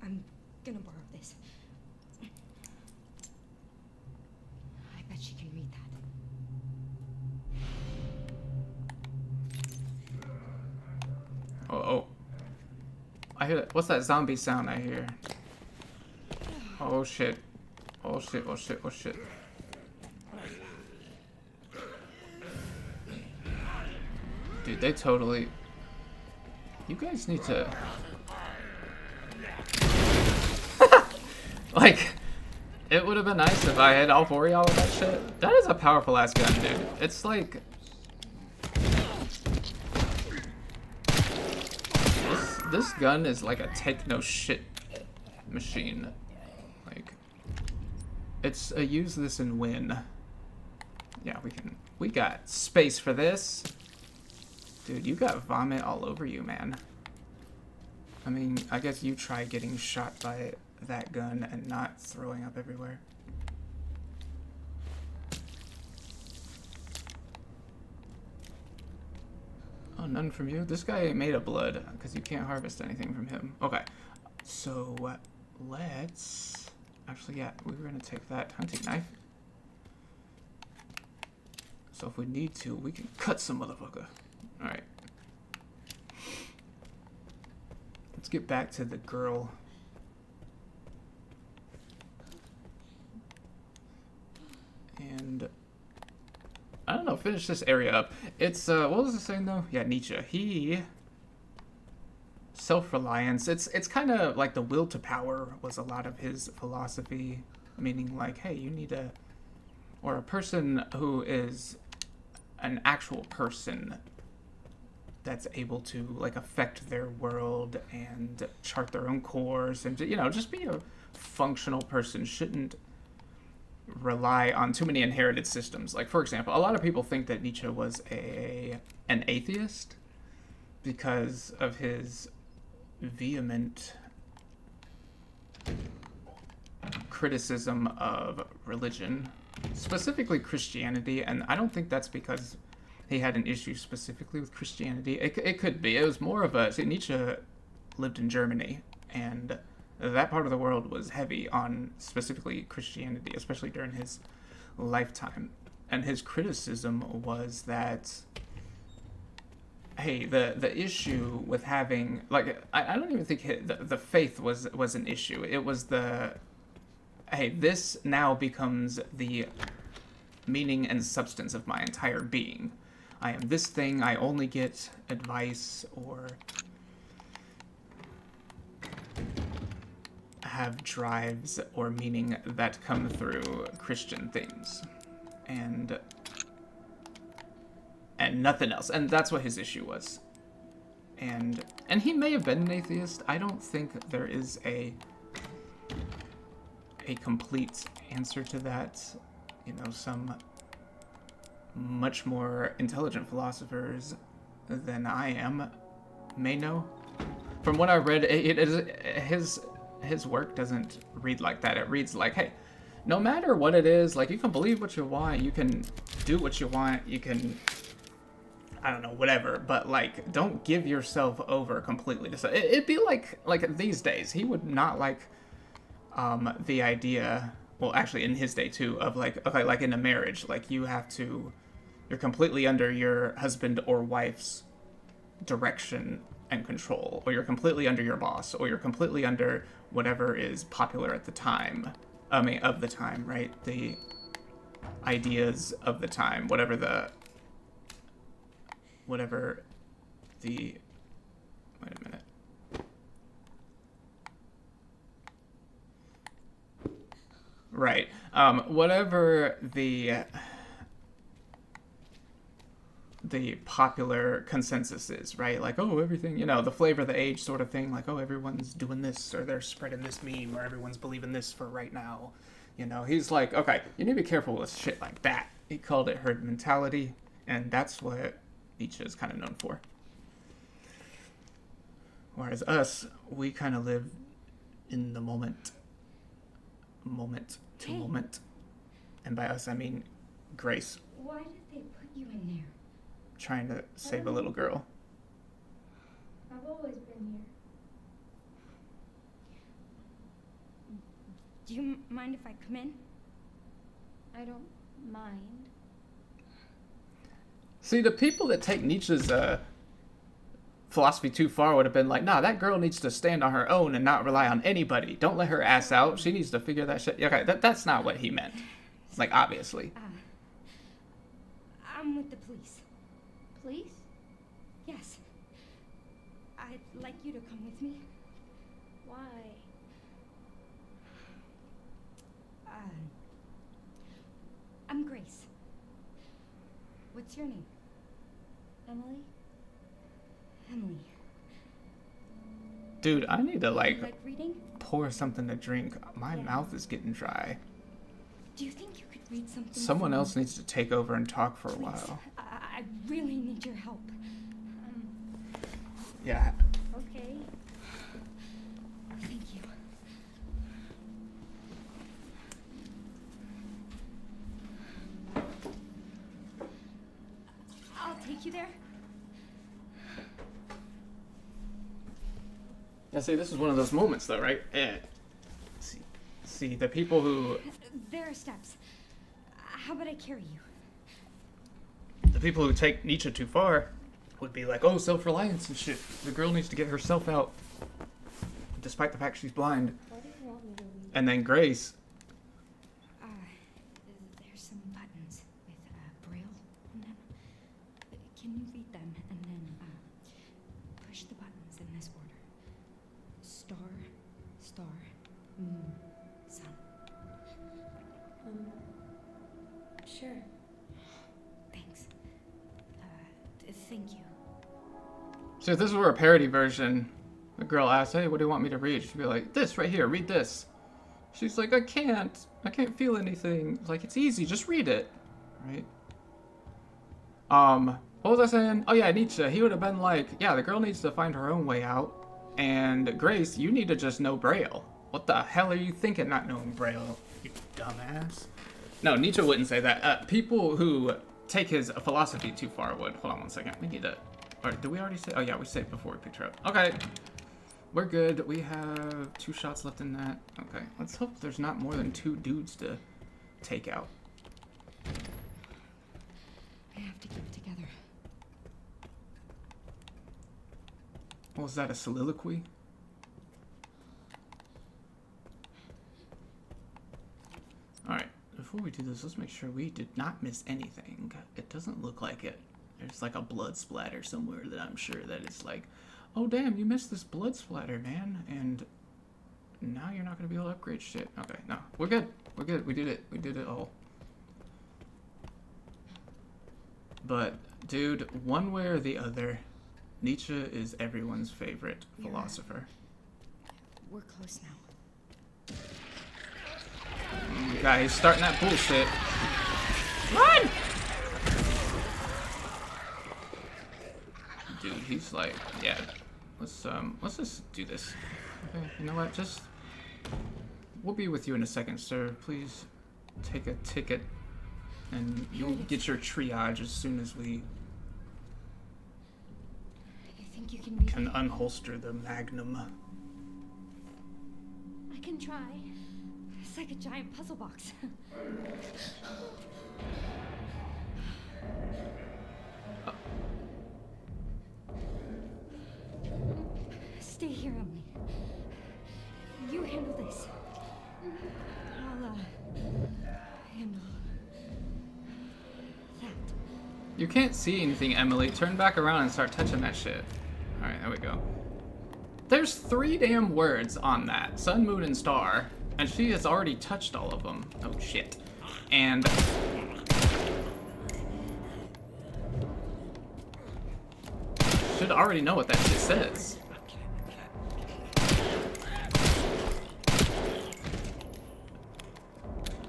I'm gonna borrow this. I bet she can read that.
Oh. I hear that. What's that zombie sound I hear? Oh shit. Oh shit, oh shit, oh shit. Dude, they totally... You guys need to... Like, it would have been nice if I had all 4 of y'all with that shit. That is a powerful ass gun, dude. It's like... This gun is like a take no shit machine. Like, it's a use this and win. Yeah, we got space for this. Dude, you got vomit all over you, man. I mean, I guess you try getting shot by that gun and not throwing up everywhere. Oh, none from you? This guy ain't made of blood, because you can't harvest anything from him. Okay, so let's... Actually, yeah, we were going to take that hunting knife. So if we need to, we can cut some motherfucker. Alright. Let's get back to the girl. And... I don't know, finish this area up. It's, what was it saying though? Yeah, Nietzsche. He... Self-reliance. It's kind of like the will to power was a lot of his philosophy. Meaning like, hey, you need a... Or a person who is an actual person that's able to, like, affect their world and chart their own course and, you know, just be a functional person. Shouldn't rely on too many inherited systems. Like, for example, a lot of people think that Nietzsche was an atheist because of his vehement criticism of religion, specifically Christianity, and I don't think that's because he had an issue specifically with Christianity. It could be. It was more of a... See, Nietzsche lived in Germany, and that part of the world was heavy on specifically Christianity, especially during his lifetime. And his criticism was that, hey, the issue with having... Like, I don't even think the faith was an issue. It was the... Hey, this now becomes the meaning and substance of my entire being. I am this thing, I only get advice or have drives or meaning that come through Christian things. And nothing else. And that's what his issue was. And he may have been an atheist. I don't think there is a complete answer to that. You know, some much more intelligent philosophers than I am may know. From what I read, his work doesn't read like that. It reads like, hey, no matter what it is, like, you can believe what you want, you can do what you want, you can, I don't know, whatever, but, like, don't give yourself over completely to... It'd be like these days, he would not like the idea, well, actually in his day too, of like, okay, like in a marriage, like you're completely under your husband or wife's direction and control, or you're completely under your boss, or you're completely under whatever is popular at the time. I mean, of the time, right? The ideas of the time, whatever the, wait a minute. Right. Whatever the the popular consensus is, right? Like, oh, everything, you know, the flavor of the age sort of thing. Like, oh, everyone's doing this, or they're spreading this meme, or everyone's believing this for right now. You know, he's like, okay, you need to be careful with shit like that. He called it herd mentality, and that's what Nietzsche is kind of known for. Whereas us, we kind of live in the moment to moment. And by us, I mean Grace.
Why did they put you in there?
Trying to save a little girl.
I've always been here.
Do you mind if I come in?
I don't mind.
See, the people that take Nietzsche's philosophy too far would have been like, nah, that girl needs to stand on her own and not rely on anybody. Don't let her ass out. She needs to figure that shit. Okay, that's not what he meant. Like, obviously.
I'm with the police.
Please?
Yes. I'd like you to come with me.
Why?
I'm Grace. What's your name?
Emily?
Emily.
Dude, I need to,
You
like
like reading?
pour something to drink. My
Yeah.
mouth is getting dry.
Do you think you could read something?
Someone
for me?
else needs to take over and talk for a
Please.
while.
I really need your help.
Yeah.
Okay.
Thank you. I'll take you there.
Yeah, see, this is one of those moments, though, right? See, the people who...
There are steps. How about I carry you?
The people who take Nietzsche too far would be like, oh, self-reliance and shit. The girl needs to get herself out, despite the fact she's blind.
Why do you want me to read?
And then Grace,
There's some buttons with braille on them. Can you read them and then push the buttons in this order? Star, star, moon, sun.
Sure.
Thanks. Thank you.
so if this were a parody version, the girl asks, hey, what do you want me to read? She'd be like, this right here, read this. She's like, I can't feel anything. Like, it's easy, just read it. Right? What was I saying? Oh yeah, Nietzsche, he would have been like, yeah, the girl needs to find her own way out. And Grace, you need to just know Braille. What the hell are you thinking not knowing Braille, you dumbass? No, Nietzsche wouldn't say that. People who take his philosophy too far would. Hold on one second. We need to... Or did we already say... Oh yeah, we said it before we picked her up. Okay. We're good. We have 2 shots left in that. Okay. Let's hope there's not more than 2 dudes to take out.
I have to keep it together.
Was that a soliloquy? Alright. Before we do this, let's make sure we did not miss anything. It doesn't look like it. There's like a blood splatter somewhere that I'm sure that it's like, oh damn, you missed this blood splatter, man. And now you're not going to be able to upgrade shit. Okay, no. We're good. We're good. We did it. We did it all. But, dude, one way or the other, Nietzsche is everyone's favorite philosopher.
We're close now.
Guy, he's starting that bullshit. Run! Dude, he's like, yeah. Let's just do this. Okay, you know what? Just we'll be with you in a second, sir. Please take a ticket, and you'll get your triage as soon as we
You think you can read
can unholster the magnum.
I can try.
It's like a giant puzzle box. Stay here, Emily. You handle this. I'll handle that.
You can't see anything, Emily. Turn back around and start touching that shit. Alright, there we go. There's 3 damn words on that. Sun, moon, and star. And she has already touched all of them. Oh, shit. And... should already know what that shit says.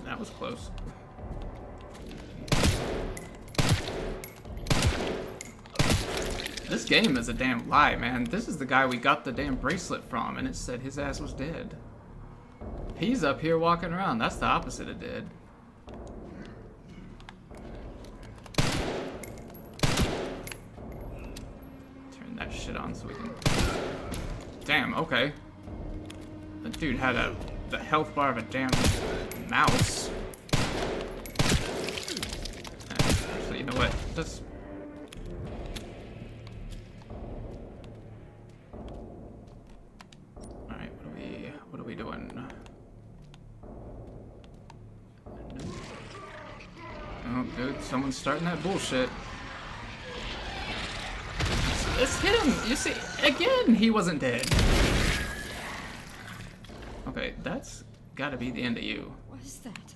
That was close. This game is a damn lie, man. This is the guy we got the damn bracelet from, and it said his ass was dead. He's up here walking around. That's the opposite of dead. Turn that shit on so we can... Damn, okay. That dude had the health bar of a damn mouse. Actually, you know what? Just... Alright, what are we doing? Oh, dude, someone's starting that bullshit. Let's hit him! You see, again, he wasn't dead. Okay, that's gotta be the end of you.
What is that?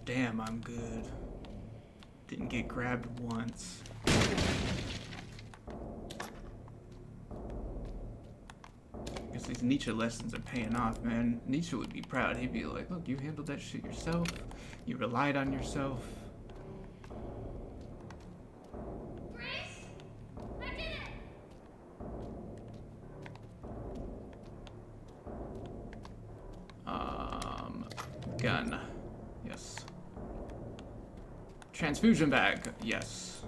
Damn, I'm good. Didn't get grabbed once. Guess these Nietzsche lessons are paying off, man. Nietzsche would be proud. He'd be like, look, you handled that shit yourself. You relied on yourself.
Grace? I did it!
Gun. Yes. Transfusion bag. Yes.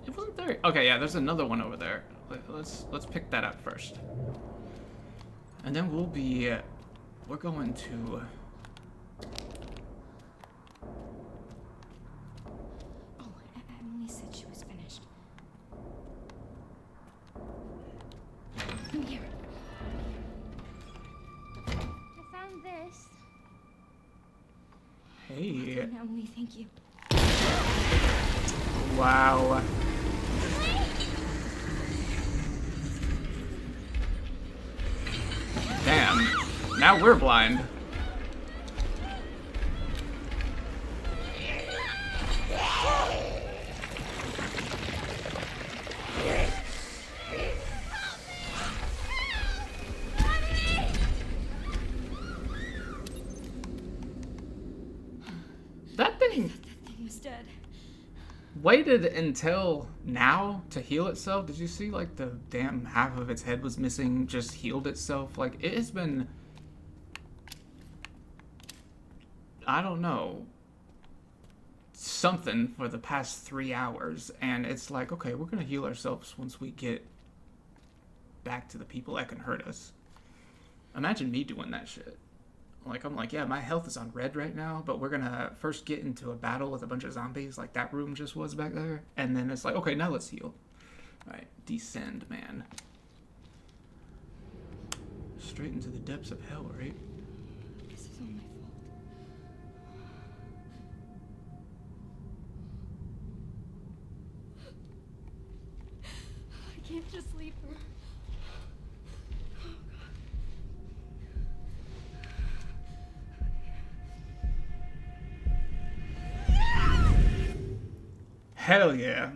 It wasn't there. Okay, yeah, there's another one over there. Let's pick that up first. And then we'll be we're going to
Oh, Emily said she was finished. Here.
I found this.
Hey.
Emily, thank you.
Wow. Damn. Now we're blind. That thing
That thing was dead.
waited until now to heal itself. Did you see, like, the damn half of its head was missing, just healed itself? Like, it has been, I don't know, something for the past 3 hours, and it's like, okay, we're gonna heal ourselves once we get back to the people that can hurt us. Imagine me doing that shit. Like, I'm like, yeah, my health is on red right now, but we're gonna first get into a battle with a bunch of zombies, like that room just was back there, and then it's like, okay, now let's heal. Alright, descend, man. Straight into the depths of hell, right?
This is all my fault. I can't just leave her.
Hell yeah.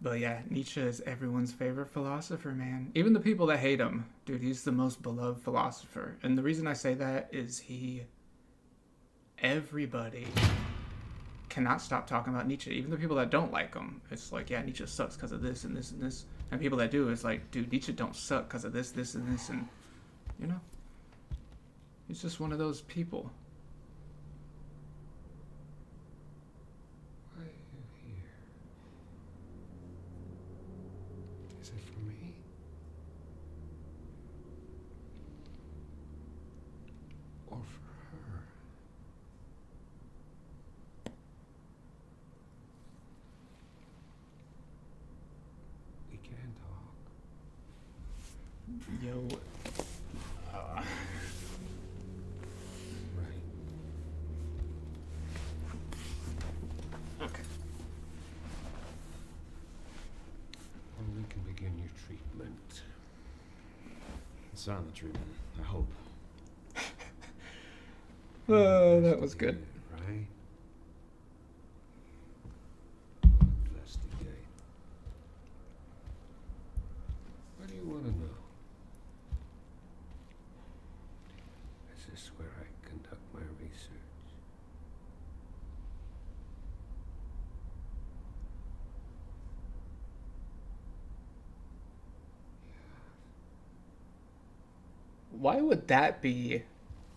But yeah, Nietzsche is everyone's favorite philosopher, man. Even the people that hate him. Dude, he's the most beloved philosopher. And the reason I say that is everybody cannot stop talking about Nietzsche. Even the people that don't like him. It's like, yeah, Nietzsche sucks because of this and this and this. And people that do, it's like, dude, Nietzsche don't suck because of this, this, and this. And, you know, he's just one of those people.
Why are you here? Is it for me? Or for her? We can talk.
Yo.
Right.
Okay.
Or we can begin your treatment.
Silent treatment, I hope.
That was good.
Right? Investigate. What do you want to know? Is this where I conduct my research?
Why would that be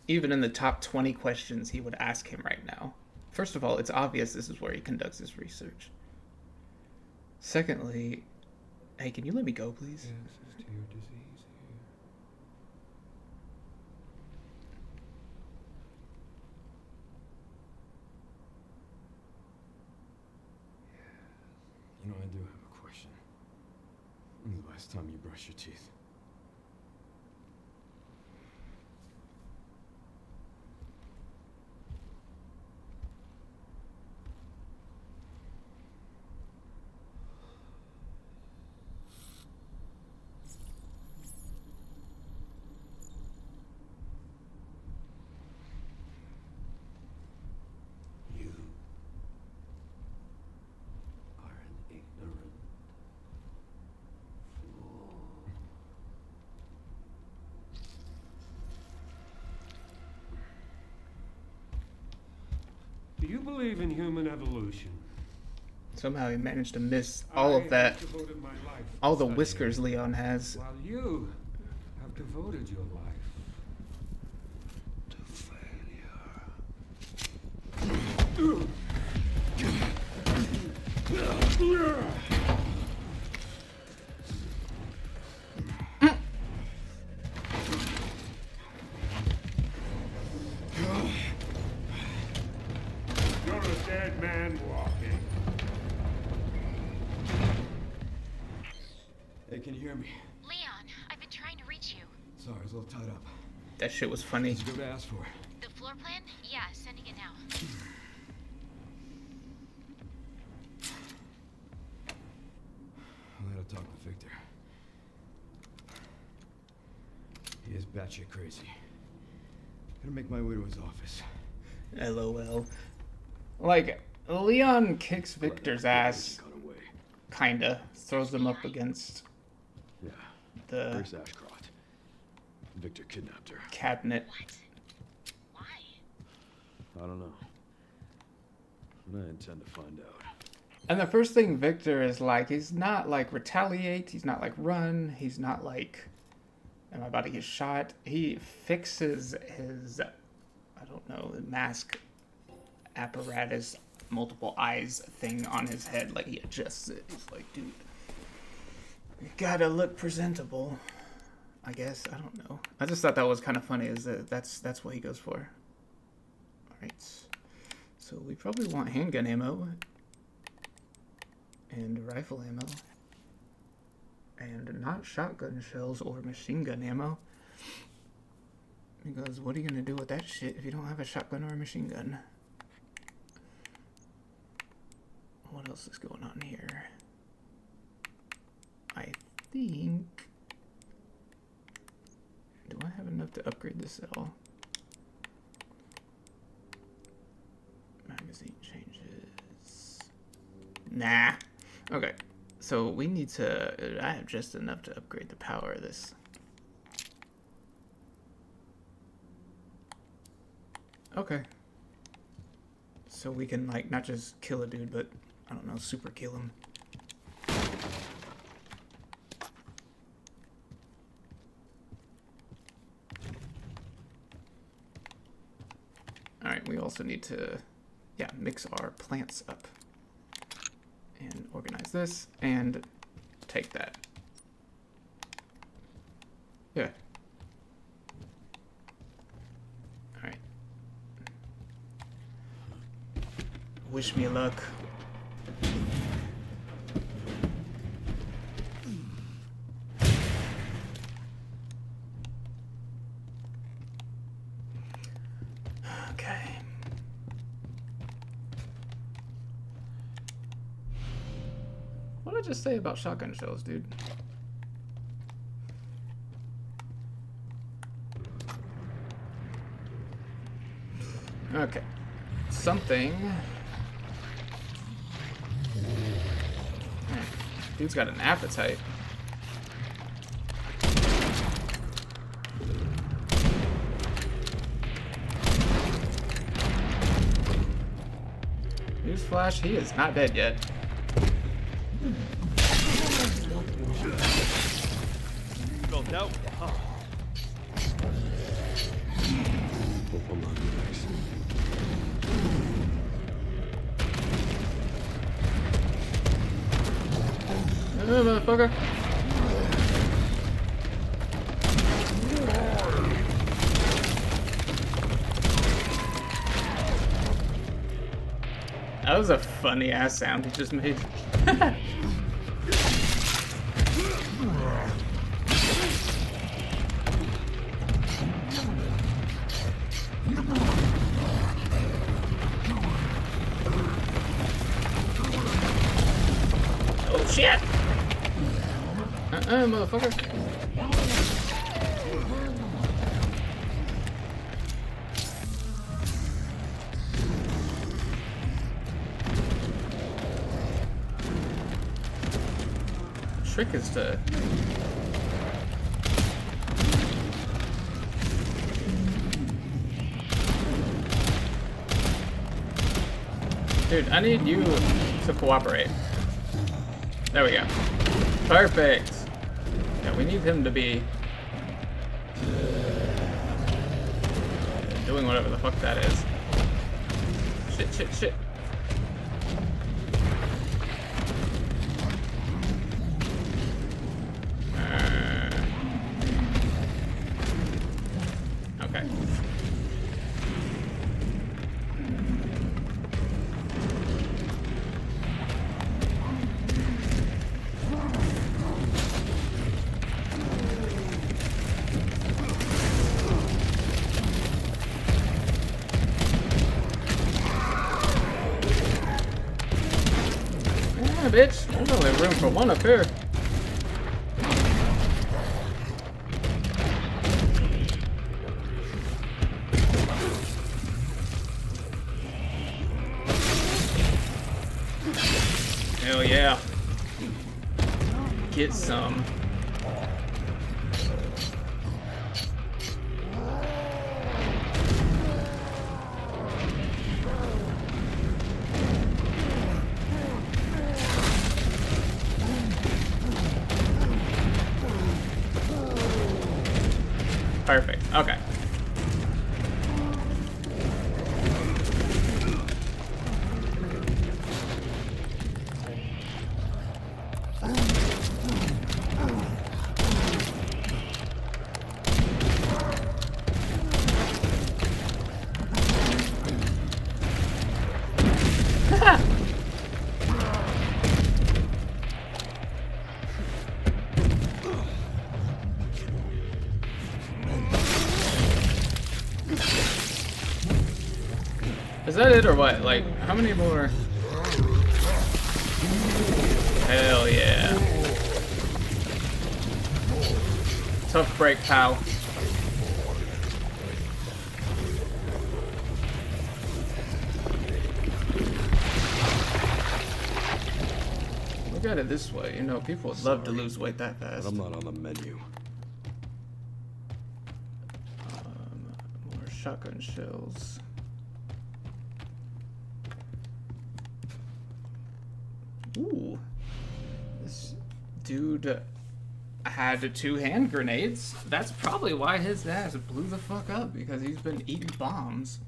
even in the top 20 questions he would ask him right now? First of all, it's obvious this is where he conducts his research. Secondly, hey, can you let me go, please?
Answers to your disease here.
You know, I do have a question. When's the last time you brushed your teeth?
You are an ignorant fool. Do you believe in human evolution?
Somehow he managed to miss all of that,
I have devoted my life
all the
studying,
whiskers Leon has.
while you have devoted your life
To failure.
You're a dead man walking.
Hey, can you hear me?
Leon, I've been trying to reach you.
Sorry, I was a little tied up.
That shit was funny.
Did you go to ask for?
The floor plan? Yeah, sending it now.
I gotta talk to Victor. He is batshit crazy. Gotta make my way to his office.
LOL. Like, Leon kicks Victor's ass,
Got away.
kinda. Throws him up against
Yeah.
the
Where's Ashcroft? Victor kidnapped her.
cabinet.
What? Why?
I don't know. And I intend to find out.
And the first thing Victor is like, he's not like retaliate, he's not like run, he's not like, am I about to get shot? He fixes his, I don't know, mask apparatus, multiple eyes thing on his head, like he adjusts it. He's like, dude, you gotta look presentable, I guess. I don't know. I just thought that was kind of funny, is that that's what he goes for. Alright. So we probably want handgun ammo. And rifle ammo. And not shotgun shells or machine gun ammo. Because what are you going to do with that shit if you don't have a shotgun or a machine gun? What else is going on here? I think... Do I have enough to upgrade this at all? Magazine changes. Nah. Okay. So we need to... I have just enough to upgrade the power of this. Okay. So we can, like, not just kill a dude, but, I don't know, super kill him. Alright, we also need to, yeah, mix our plants up. And organize this, and take that. Yeah. Alright. Wish me luck. Okay. What did I just say about shotgun shells, dude? Okay. Something. Dude's got an appetite. Newsflash, he is not dead yet.
Got out.
Motherfucker. That was a funny ass sound he just made. Oh shit! Motherfucker. Trick is to dude, I need you to cooperate. There we go. Perfect. Yeah, we need him to be doing whatever the fuck that is. Shit, shit, shit. Okay. Yeah, bitch. There's only room for one up here. Hell yeah. Get some. Perfect. Okay. Is that it or what? Like, how many more? Hell yeah. Tough break, pal. Look at it this way. You know, people would love to lose weight that fast.
But I'm not on the menu.
More shotgun shells. Ooh. This dude had 2 hand grenades. That's probably why his ass blew the fuck up, because he's been eating bombs.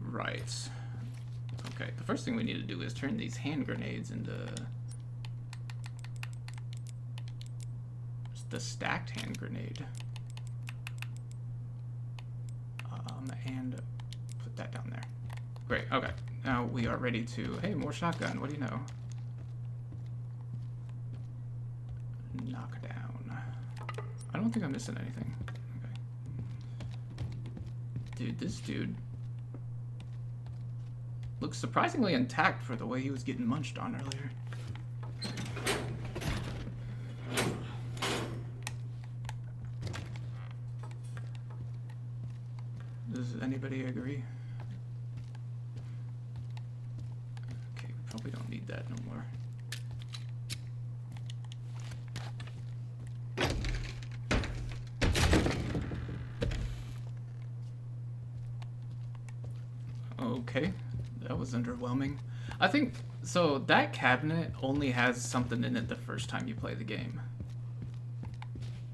Right. Okay, the first thing we need to do is turn these hand grenades into the stacked hand grenade. And put that down there. Great, okay. Now we are ready to, hey, more shotgun, what do you know? Knock down. I don't think I'm missing anything. Okay. Dude, this dude looks surprisingly intact for the way he was getting munched on earlier. Does anybody agree? Okay, we probably don't need that no more. Okay, that was underwhelming. I think, so that cabinet only has something in it the first time you play the game.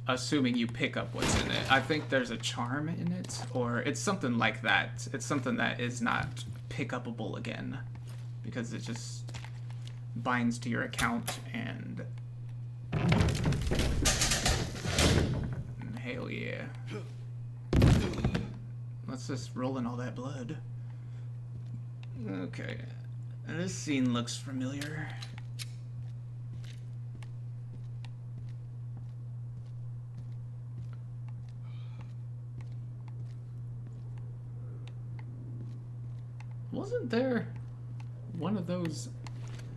Assuming you pick up what's in it. I think there's a charm in it, or it's something like that. It's something that is not pick upable again, because it just binds to your account and... Hell yeah. Let's just roll in all that blood. Okay, this scene looks familiar. Wasn't there one of those?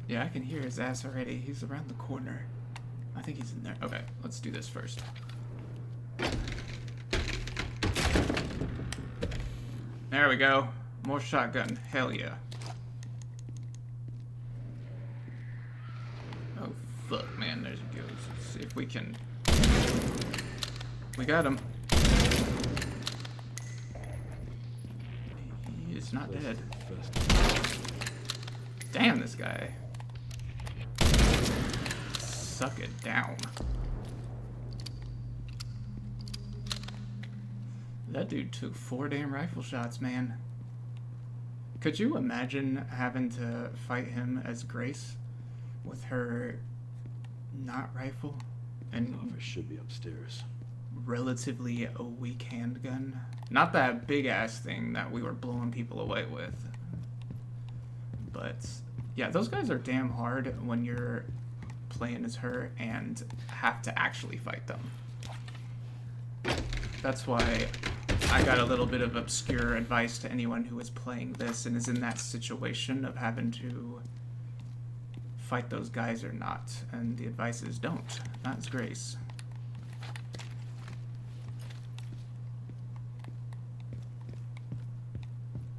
Yeah, I can hear his ass already. He's around the corner. I think he's in there. Okay, let's do this first. There we go. More shotgun. Hell yeah. Oh, fuck, man. There he goes. Let's see if we can... We got him. He is not dead. Damn, this guy. Suck it down. That dude took 4 damn rifle shots, man. Could you imagine having to fight him as Grace with her not rifle and
Office should be upstairs.
relatively a weak handgun? Not that big ass thing that we were blowing people away with. But yeah, those guys are damn hard when you're playing as her and have to actually fight them. That's why I got a little bit of obscure advice to anyone who is playing this and is in that situation of having to fight those guys or not. And the advice is don't. Not as Grace.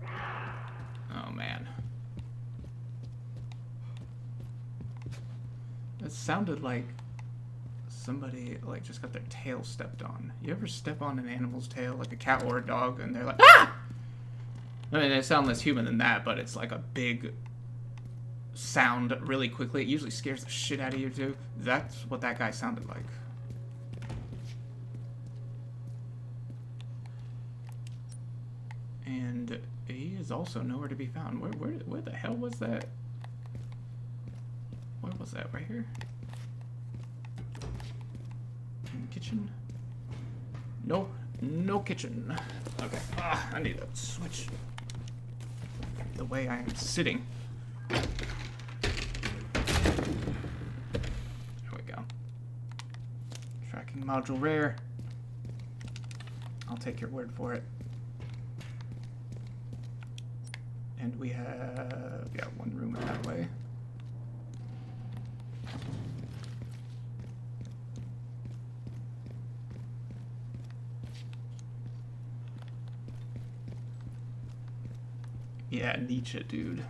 Oh man. It sounded like somebody like just got their tail stepped on. You ever step on an animal's tail, like a cat or a dog, and they're like, ah! I mean, they sound less human than that, but it's like a big sound really quickly. It usually scares the shit out of you too. That's what that guy sounded like. And he is also nowhere to be found. Where the hell was that? Where was that? Right here? In the kitchen? No, no kitchen. Okay. I need to switch the way I am sitting. There we go. Tracking module rare. I'll take your word for it. And we have, yeah, one room in that way. Yeah, Nietzsche, dude.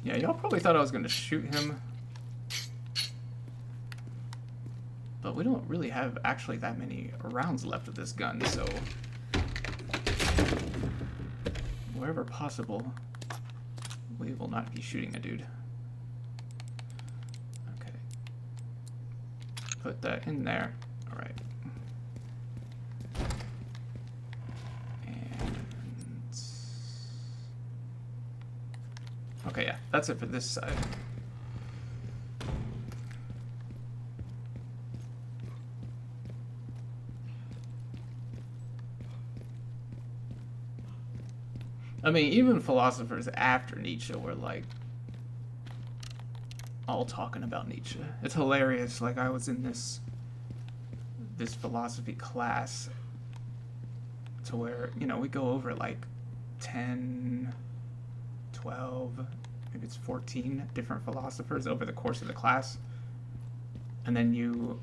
Yeah, y'all probably thought I was gonna shoot him. But we don't really have actually that many rounds left of this gun, so wherever possible, we will not be shooting a dude. Okay. Put that in there. Alright. And okay, yeah, that's it for this side. I mean, even philosophers after Nietzsche were like, all talking about Nietzsche. It's hilarious. Like, I was in this philosophy class to where, you know, we go over like 10, 12, maybe it's 14 different philosophers over the course of the class. And then you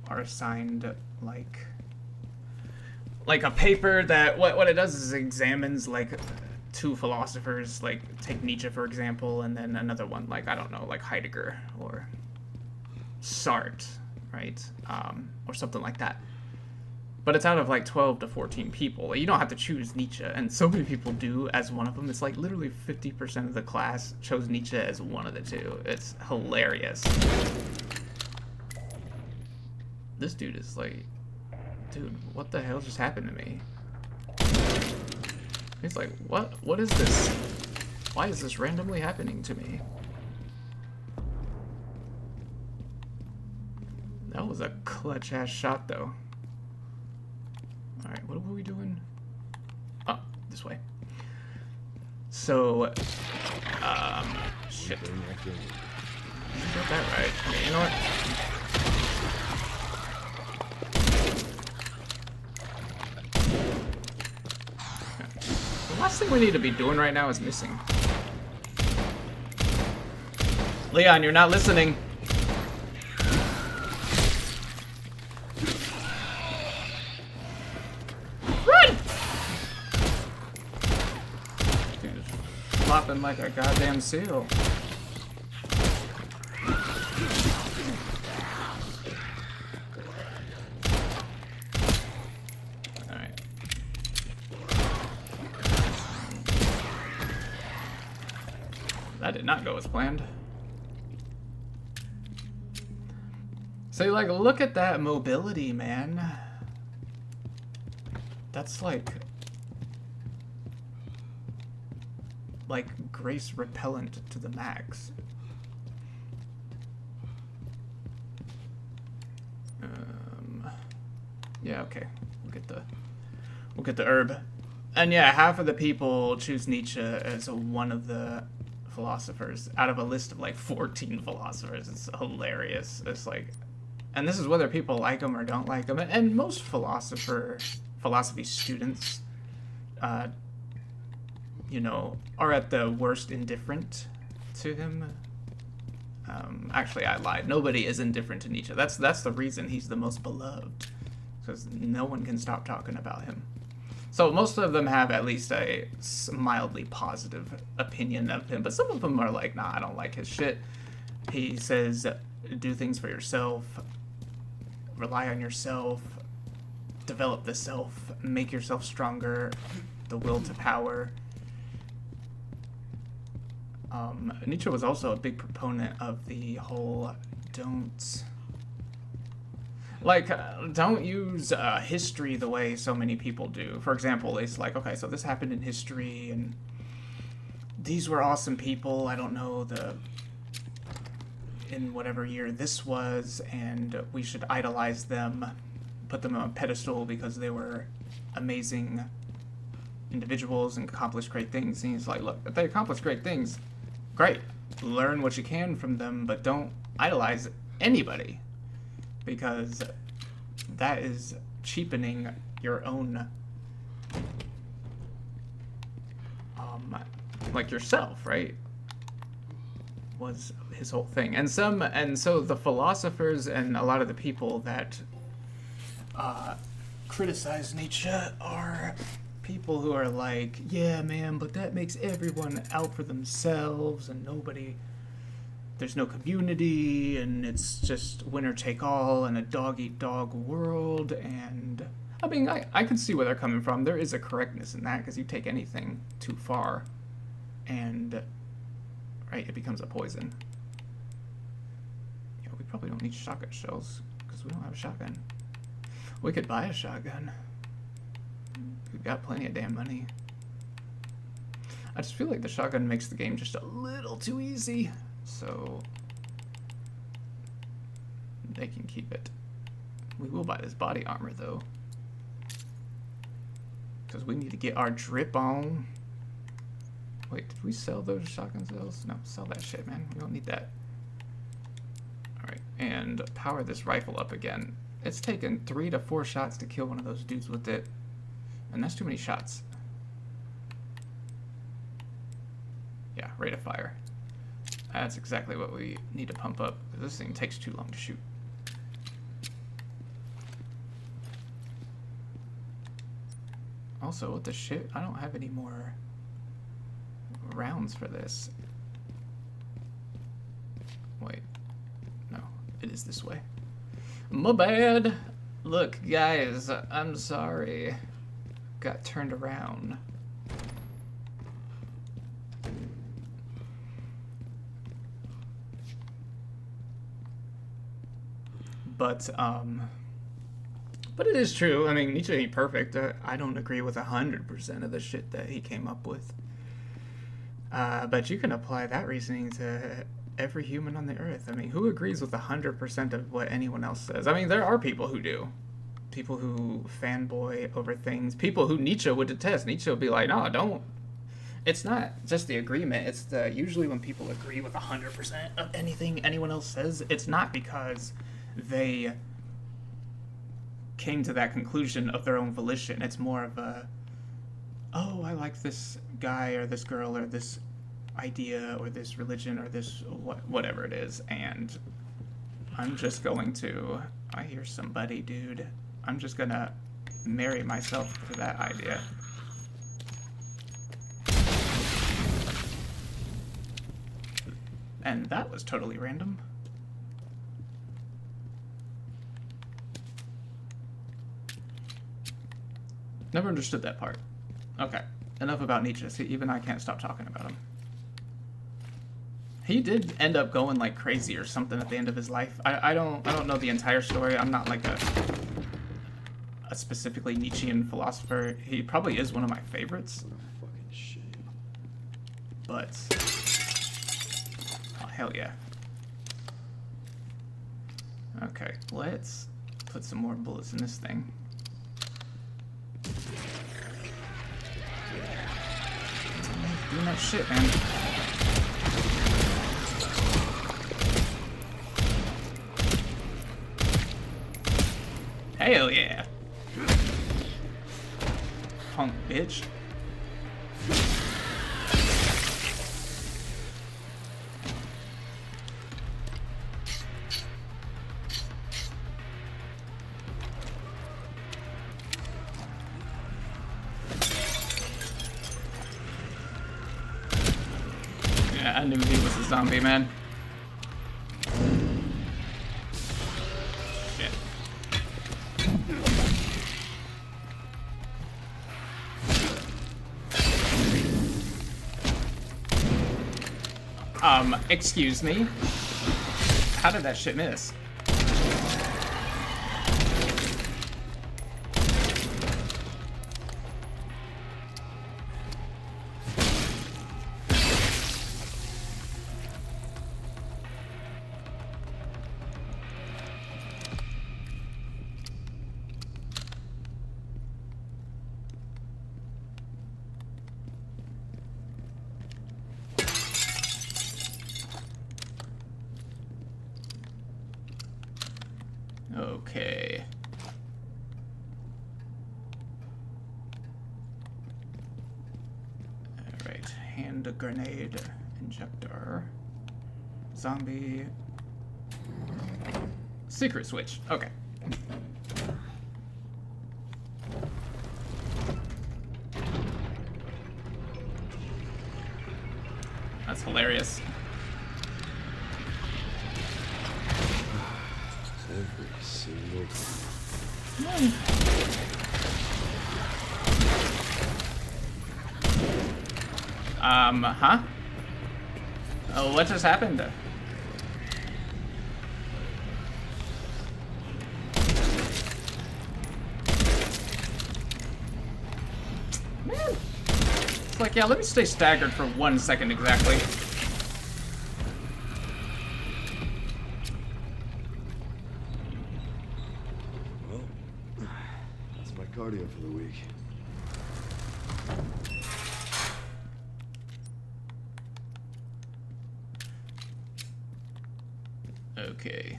are assigned like a paper that what it does is it examines like two philosophers, like take Nietzsche for example, and then another one, like I don't know, like Heidegger or Sartre, right? Or something like that. But it's out of like 12 to 14 people. You don't have to choose Nietzsche, and so many people do as one of them. It's like literally 50% of the class chose Nietzsche as one of the two. It's hilarious. This dude is like, dude, what the hell just happened to me? He's like, what is this? Why is this randomly happening to me? That was a clutch ass shot though. Alright, what were we doing? Oh, this way. So, shit. I got that right. Okay, you know what? The last thing we need to be doing right now is missing. Leon, you're not listening. Run! Dude, flopping like a goddamn seal. That did not go as planned. So, like, look at that mobility, man. That's like grace repellent to the max. Yeah, okay. We'll get the herb. And yeah, half of the people choose Nietzsche as one of the philosophers out of a list of like 14 philosophers. It's hilarious. It's like, and this is whether people like him or don't like him. And most philosophy students, you know, are at the worst indifferent to him. Actually, I lied. Nobody is indifferent to Nietzsche. That's the reason he's the most beloved, because no one can stop talking about him. So most of them have at least a mildly positive opinion of him, but some of them are like, nah, I don't like his shit. He says, do things for yourself, rely on yourself, develop the self, make yourself stronger, the will to power. Nietzsche was also a big proponent of the whole don't use history the way so many people do. For example, it's like, okay, so this happened in history, and these were awesome people. I don't know in whatever year this was, and we should idolize them, put them on a pedestal because they were amazing individuals and accomplished great things. And he's like, look, if they accomplished great things, great. Learn what you can from them, but don't idolize anybody, because that is cheapening your own, like yourself, right? Was his whole thing. And so the philosophers and a lot of the people that criticize Nietzsche are people who are like, yeah, man, but that makes everyone out for themselves, and there's no community, and it's just winner take all in a dog eat dog world. And I mean, I can see where they're coming from. There is a correctness in that, because you take anything too far and right, it becomes a poison. Yeah, we probably don't need shotgun shells because we don't have a shotgun. We could buy a shotgun. We've got plenty of damn money. I just feel like the shotgun makes the game just a little too easy, so they can keep it. We will buy this body armor though, because we need to get our drip on. Wait, did we sell those shotgun cells? No, sell that shit, man. We don't need that. Alright, and power this rifle up again. It's taken 3 to 4 shots to kill one of those dudes with it. And that's too many shots. Yeah, rate of fire. That's exactly what we need to pump up. This thing takes too long to shoot. Also, what the shit? I don't have any more rounds for this. Wait. No, it is this way. My bad. Look, guys, I'm sorry. Got turned around. But it is true. I mean, Nietzsche ain't perfect. I don't agree with 100% of the shit that he came up with. But you can apply that reasoning to every human on the earth. I mean, who agrees with 100% of what anyone else says? I mean, there are people who do. People who fanboy over things. People who Nietzsche would detest. Nietzsche would be like, no, don't. It's not just the agreement. It's the usually when people agree with 100% of anything anyone else says, it's not because they came to that conclusion of their own volition. It's more of a, oh, I like this guy or this girl or this idea or this religion or this whatever it is, and I'm just going to, I hear somebody, dude. I'm just gonna marry myself to that idea. And that was totally random. Never understood that part. Okay, enough about Nietzsche. See, even I can't stop talking about him. He did end up going like crazy or something at the end of his life. I don't know the entire story. I'm not like a specifically Nietzschean philosopher. He probably is one of my favorites.
What a fucking shame.
But oh, hell yeah. Okay, let's put some more bullets in this thing. Doing that shit, man. Hell yeah. Punk bitch. Yeah, I knew he was a zombie, man. Shit. Excuse me? How did that shit miss? Okay. Alright, hand grenade injector. Zombie. Secret switch. Okay. That's hilarious.
Every single
Huh? Oh, what just happened? Man. It's like, yeah, let me stay staggered for 1 second exactly.
Well, that's my cardio for the week.
Okay.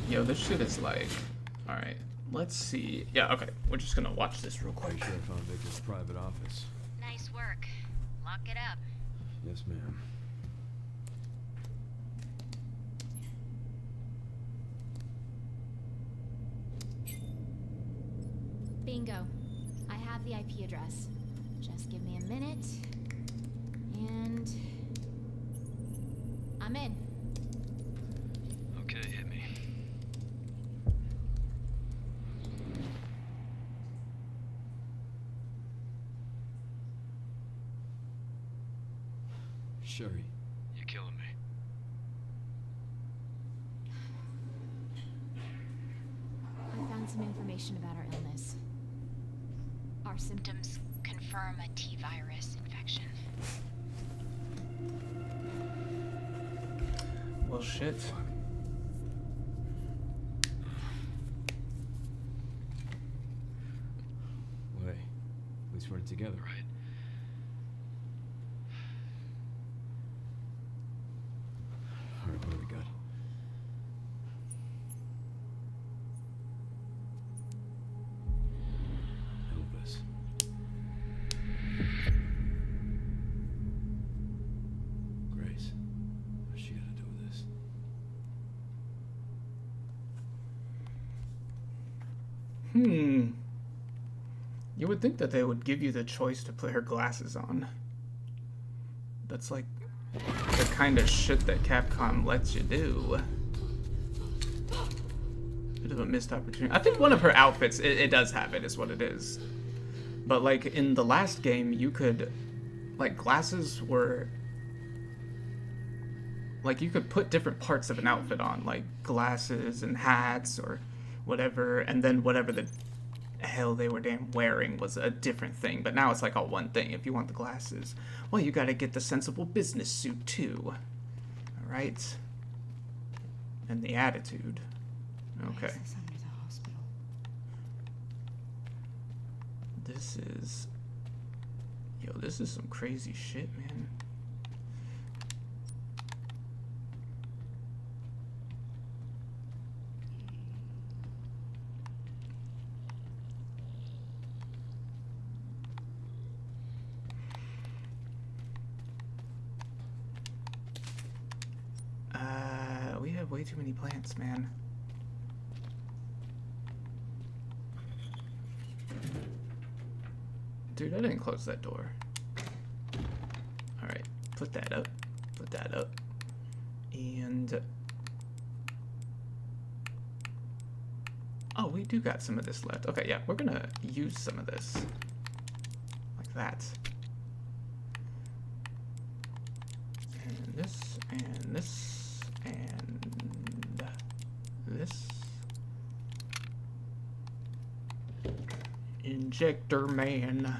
Yo, this shit is like... Alright, let's see. Yeah, okay. We're just gonna watch this real quick.
Pretty sure I found Victor's private office.
Nice work. Lock it up.
Yes, ma'am.
Bingo. I have the IP address. Just give me a minute. And... I'm in.
Okay, hit me.
Sherry.
You're killing me.
I found some information about our illness. Our symptoms
Confirm a T-virus infection.
Well, shit.
Wait. At least we're together.
Right.
Alright, what do we got? Elvis. Grace. What's she got to do with this?
You would think that they would give you the choice to put her glasses on. That's like the kind of shit that Capcom lets you do. Bit of a missed opportunity. I think one of her outfits, it does have it, is what it is. But like in the last game, you could, like, glasses were, like, you could put different parts of an outfit on, like glasses and hats or whatever, and then whatever the hell they were damn wearing was a different thing. But now it's like all one thing. If you want the glasses, well, you gotta get the sensible business suit too. Alright? And the attitude. Okay.
Access under the hospital.
This is... Yo, this is some crazy shit, man. We have way too many plants, man. Dude, I didn't close that door. Alright, put that up. Put that up. And... oh, we do got some of this left. Okay, yeah, we're gonna use some of this. Like that. And this, and this, and this. Injector man.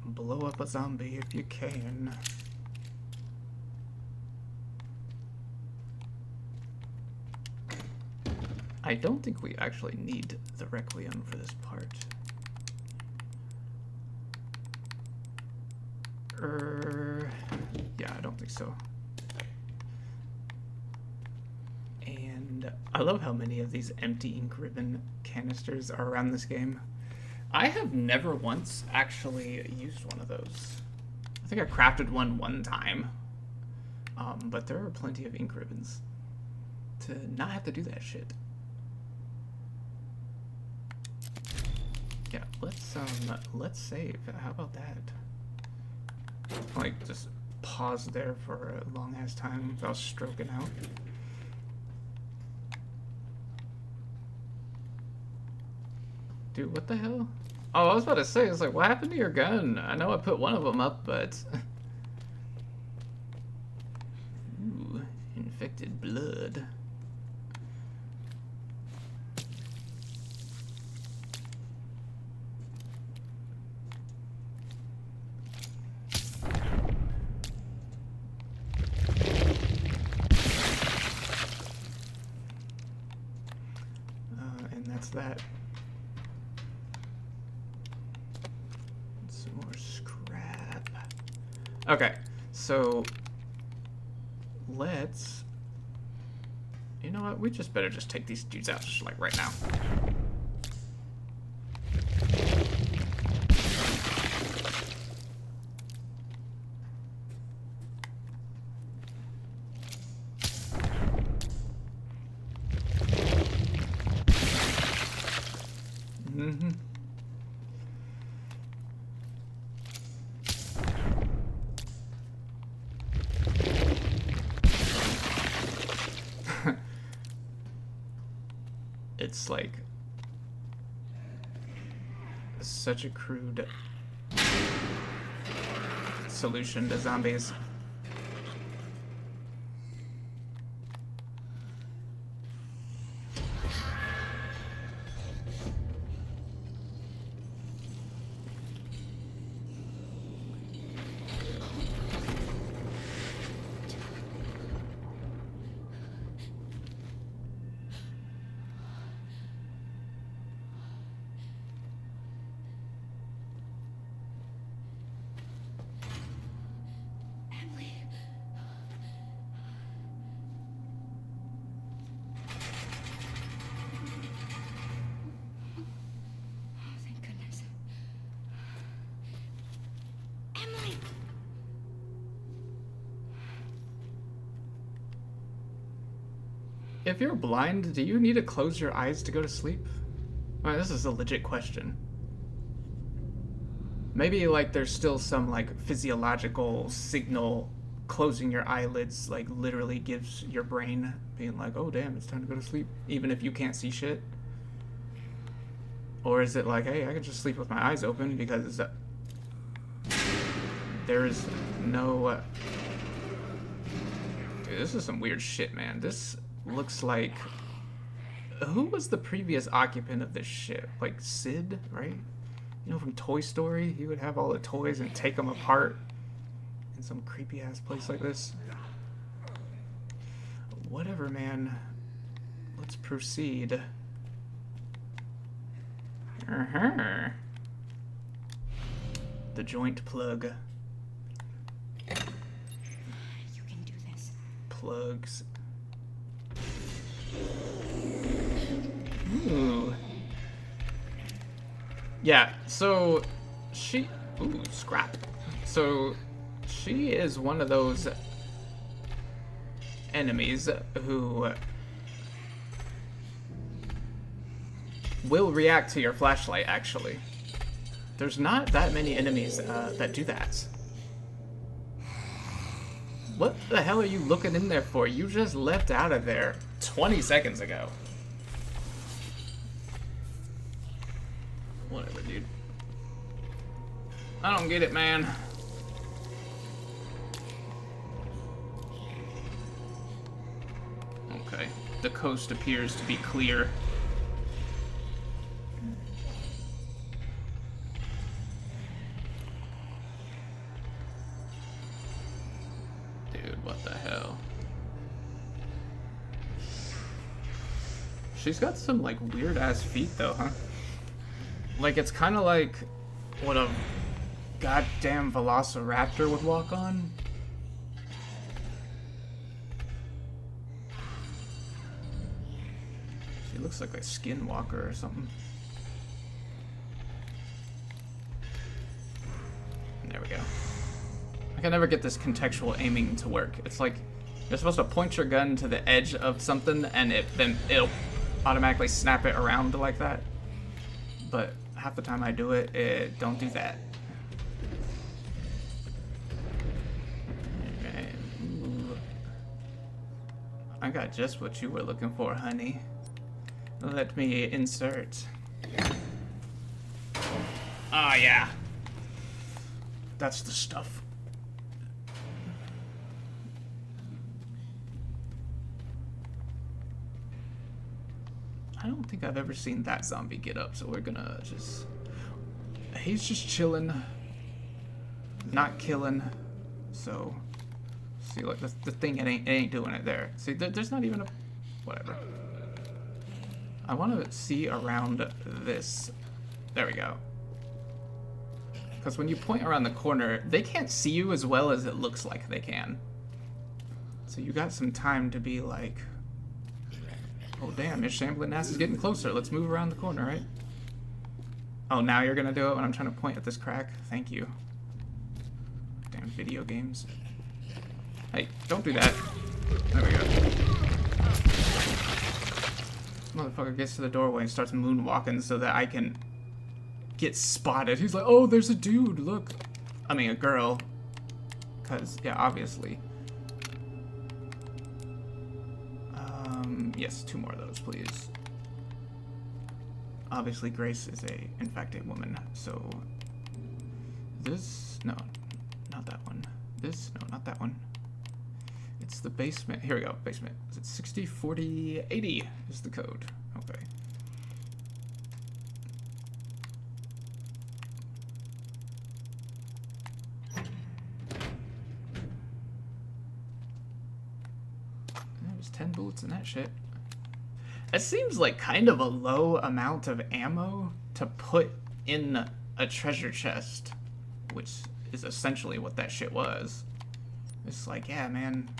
Blow up a zombie if you can. I don't think we actually need the Requiem for this part. Yeah, I don't think so. And I love how many of these empty ink ribbon canisters are around this game. I have never once actually used one of those. I think I crafted one time. But there are plenty of ink ribbons to not have to do that shit. Yeah, let's save. How about that? Like, just pause there for a long ass time without stroking out. Dude, what the hell? Oh, I was about to say, it's like, what happened to your gun? I know I put one of them up, but... Ooh, infected blood. And that's that. Okay, so let's. You know what? We just better just take these dudes out just like right now. Mm-hmm. It's like such a crude solution to zombies.
Thank goodness. Emily!
If you're blind, do you need to close your eyes to go to sleep? Well, this is a legit question. Maybe like there's still some like physiological signal closing your eyelids like literally gives your brain being like, oh damn, it's time to go to sleep, even if you can't see shit. Or is it like, hey, I can just sleep with my eyes open because there's no... Dude, this is some weird shit, man. This looks like... Who was the previous occupant of this ship? Like Sid, right? You know, from Toy Story? He would have all the toys and take them apart in some creepy-ass place like this. Whatever, man. Let's proceed. Uh-huh. The joint plug.
You can do this.
Plugs. Ooh. Yeah, so she... Ooh, scrap. So she is one of those enemies who will react to your flashlight, actually. There's not that many enemies that do that. What the hell are you looking in there for? You just left out of there 20 seconds ago. Whatever, dude. I don't get it, man. Okay. The coast appears to be clear. Dude, what the hell? She's got some, like, weird-ass feet, though, huh? Like, it's kind of like what a goddamn velociraptor would walk on. She looks like a skinwalker or something. There we go. I can never get this contextual aiming to work. It's like you're supposed to point your gun to the edge of something and then it'll automatically snap it around like that. But half the time I do it, it don't do that. Alright. Ooh. I got just what you were looking for, honey. Let me insert. Ah, yeah. That's the stuff. I don't think I've ever seen that zombie get up, so we're gonna just... He's just chilling, not killing, so... See, like, the thing, it ain't doing it there. See, there's not even a... Whatever. I want to see around this. There we go. Because when you point around the corner, they can't see you as well as it looks like they can. So you got some time to be like, oh damn, Miss Shambling Ass is getting closer. Let's move around the corner, right? Oh, now you're gonna do it when I'm trying to point at this crack? Thank you. Damn video games. Hey, don't do that. There we go. Motherfucker gets to the doorway and starts moonwalking so that I can get spotted. He's like, oh, there's a dude, look. I mean, a girl. Because, yeah, obviously. Yes, 2 more of those, please. Obviously, Grace is in fact, a woman. So, this, no, not that one. This, no, not that one. It's the basement. Here we go, basement. Is it 60, 40, 80 is the code. Okay. There's 10 bullets in that shit. It seems like kind of a low amount of ammo to put in a treasure chest, which is essentially what that shit was. It's like, yeah, man.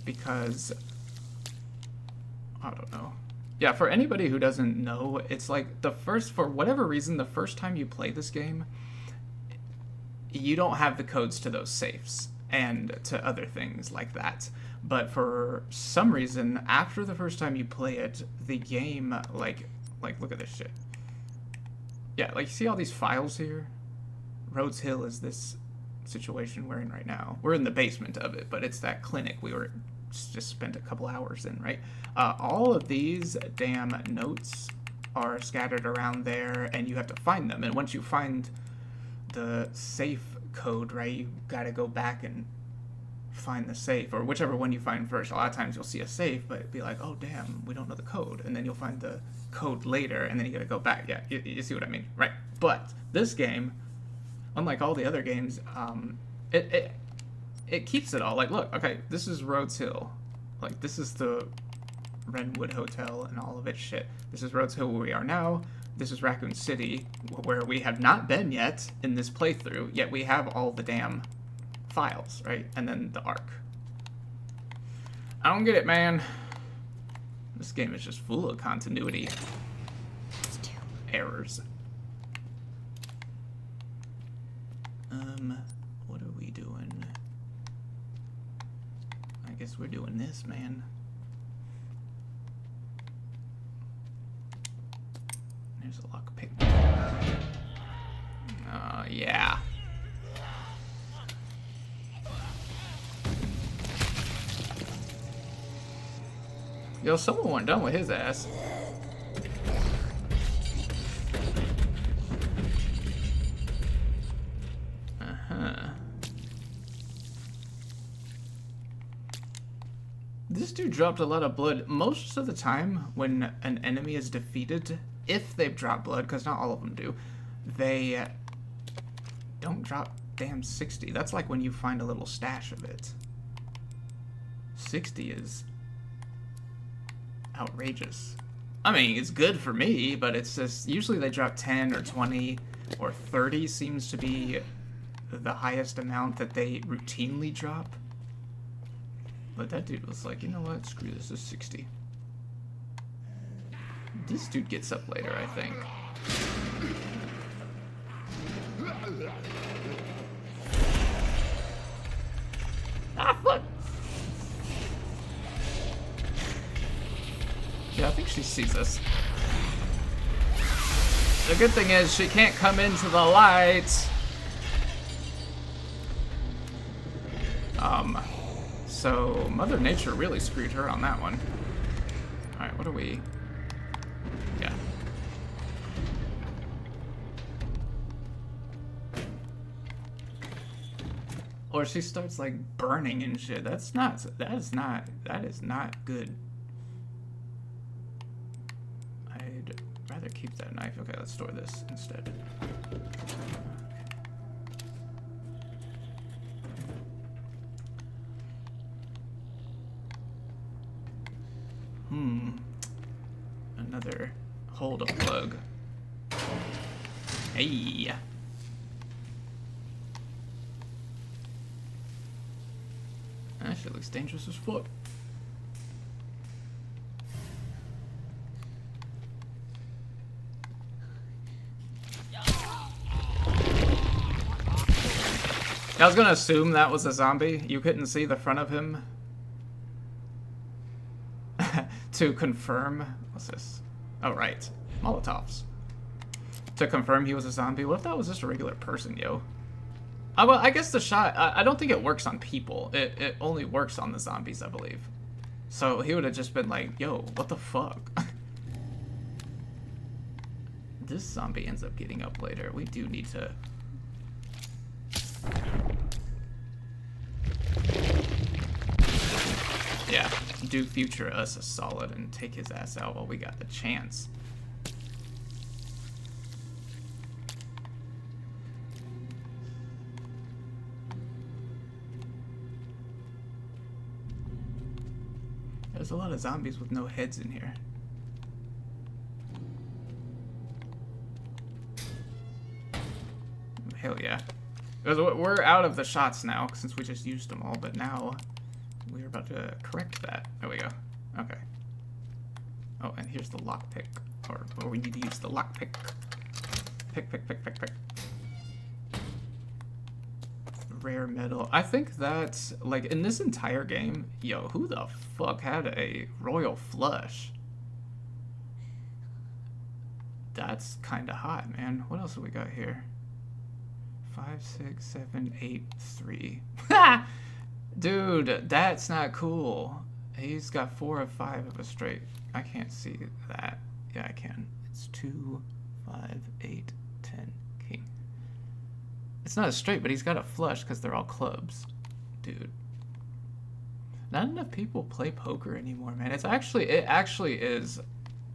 Because, I don't know. Yeah, for anybody who doesn't know, it's like for whatever reason, the first time you play this game, you don't have the codes to those safes and to other things like that. But for some reason, after the first time you play it, the game, like look at this shit. Yeah, like, see all these files here? Rhodes Hill is this situation we're in right now. We're in the basement of it, but it's that clinic we were just spent a couple hours in, right? All of these damn notes are scattered around there, and you have to find them. And once you find the safe code, right, you gotta go back and find the safe, or whichever one you find first. A lot of times you'll see a safe, but it'd be like, oh damn, we don't know the code, and then you'll find the code later, and then you gotta go back. Yeah, you see what I mean, right? But this game, unlike all the other games, it keeps it all. Like, look, okay, this is Rhodes Hill, like this is the Renwood Hotel and all of its shit. This is Rhodes Hill where we are now. This is Raccoon City, where we have not been yet in this playthrough, yet we have all the damn files, right? And then the Ark. I don't get it, man. This game is just full of continuity errors. What are we doing? I guess we're doing this, man. There's a lockpick. Yeah. Yo, someone wasn't done with his ass. This dude dropped a lot of blood. Most of the time when an enemy is defeated, if they've dropped blood, because not all of them do, they don't drop damn 60. That's like when you find a little stash of it. 60 is outrageous. I mean, it's good for me, but it's just, usually they drop 10 or 20 or 30 seems to be the highest amount that they routinely drop. But that dude was like, you know what, screw this is 60. This dude gets up later, I think. Ah, fuck! Yeah, I think she sees us. The good thing is she can't come into the light. So Mother Nature really screwed her on that one. Alright, what are we? Yeah. Or she starts like burning and shit. That is not good. I'd rather keep that knife. Okay, let's store this instead. Another hole to plug. Hey. That shit looks dangerous as fuck. I was gonna assume that was a zombie. You couldn't see the front of him. To confirm... What's this? Oh, right. Molotovs. To confirm he was a zombie. What if that was just a regular person, yo? Well, I guess the shot... I don't think it works on people. It only works on the zombies, I believe. So he would have just been like, yo, what the fuck? This zombie ends up getting up later. We do need to... Yeah, do future us a solid and take his ass out while we got the chance. There's a lot of zombies with no heads in here. Hell yeah. Because we're out of the shots now, since we just used them all, but now we're about to correct that. There we go. Okay. Oh, and here's the lockpick. Or we need to use the lockpick. Pick. Rare metal. I think that's, like, in this entire game, yo, who the fuck had a royal flush? That's kind of hot, man. What else have we got here? 5, 6, 7, 8, 3. Ha! Dude, that's not cool. He's got 4 of 5 of a straight. I can't see that. Yeah, I can. It's 2, 5, 8, 10, king. It's not a straight, but he's got a flush because they're all clubs. Dude. Not enough people play poker anymore, man. It actually is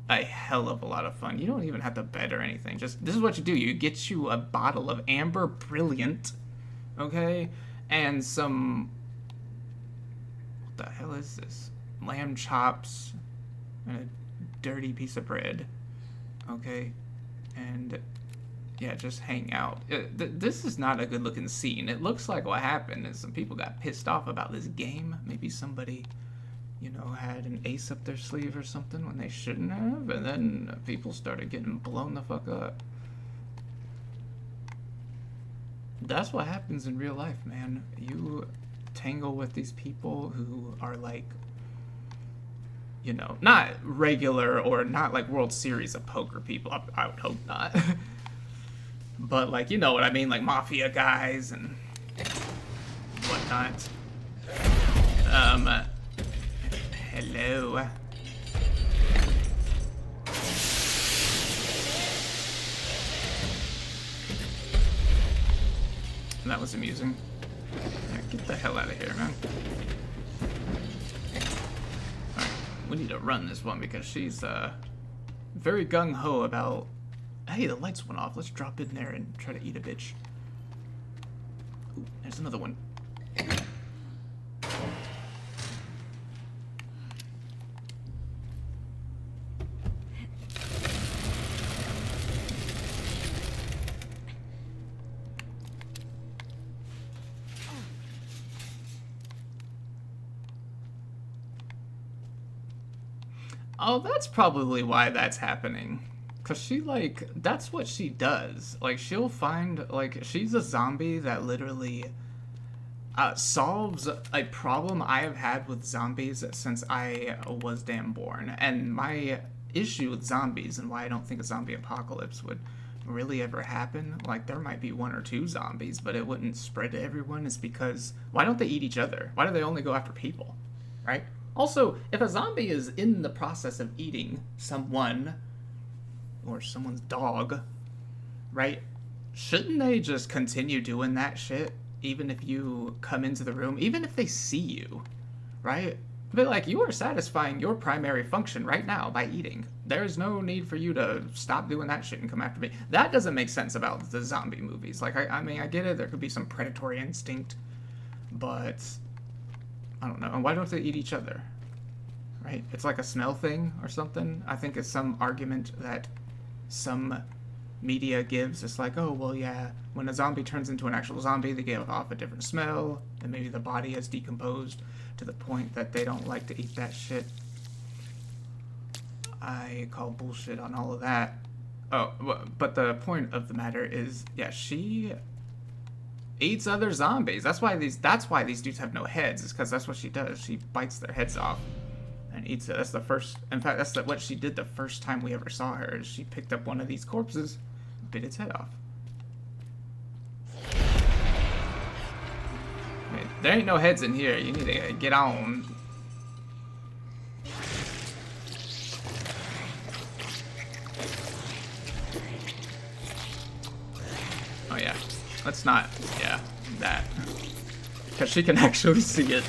a hell of a lot of fun. You don't even have to bet or anything. Just, this is what you do. You get you a bottle of Amber Brilliant, okay? And some... What the hell is this? Lamb chops and a dirty piece of bread, okay? And yeah, just hang out. This is not a good looking scene. It looks like what happened is some people got pissed off about this game. Maybe somebody, you know, had an ace up their sleeve or something when they shouldn't have, and then people started getting blown the fuck up. That's what happens in real life, man. You tangle with these people who are like, you know, not regular or not like World Series of Poker people. I would hope not. But like, you know what I mean, like mafia guys and whatnot. Hello. That was amusing. Yeah, get the hell out of here, man. Alright, we need to run this one because she's very gung-ho about... Hey, the lights went off. Let's drop in there and try to eat a bitch. Ooh, there's another one. Oh, that's probably why that's happening. Cause she, like, that's what she does. Like, she'll find, like, she's a zombie that literally solves a problem I have had with zombies since I was damn born. And my issue with zombies and why I don't think a zombie apocalypse would really ever happen, like, there might be 1 or 2 zombies, but it wouldn't spread to everyone, is because why don't they eat each other? Why do they only go after people, right? Also, if a zombie is in the process of eating someone or someone's dog, right, shouldn't they just continue doing that shit even if you come into the room, even if they see you, right? But like, you are satisfying your primary function right now by eating. There's no need for you to stop doing that shit and come after me. That doesn't make sense about the zombie movies. Like, I mean, I get it, there could be some predatory instinct, but I don't know. And why don't they eat each other? Right? It's like a smell thing or something. I think it's some argument that some media gives. It's like, oh, well, yeah, when a zombie turns into an actual zombie, they give off a different smell, and maybe the body has decomposed to the point that they don't like to eat that shit. I call bullshit on all of that. Oh, but the point of the matter is, yeah, she eats other zombies. That's why these dudes have no heads, is because that's what she does. She bites their heads off and eats it. That's the first, in fact, that's what she did the first time we ever saw her, is she picked up one of these corpses, bit its head off. I mean, there ain't no heads in here. You need to get on. Oh yeah, let's not, yeah, that. Because she can actually see it.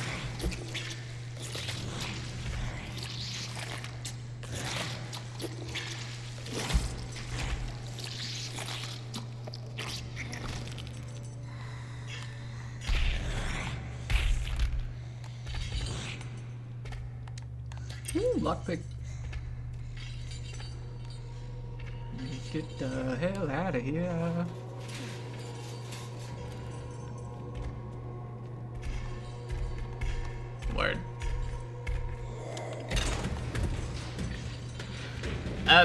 Ooh, lockpick. Get the hell out of here. Word.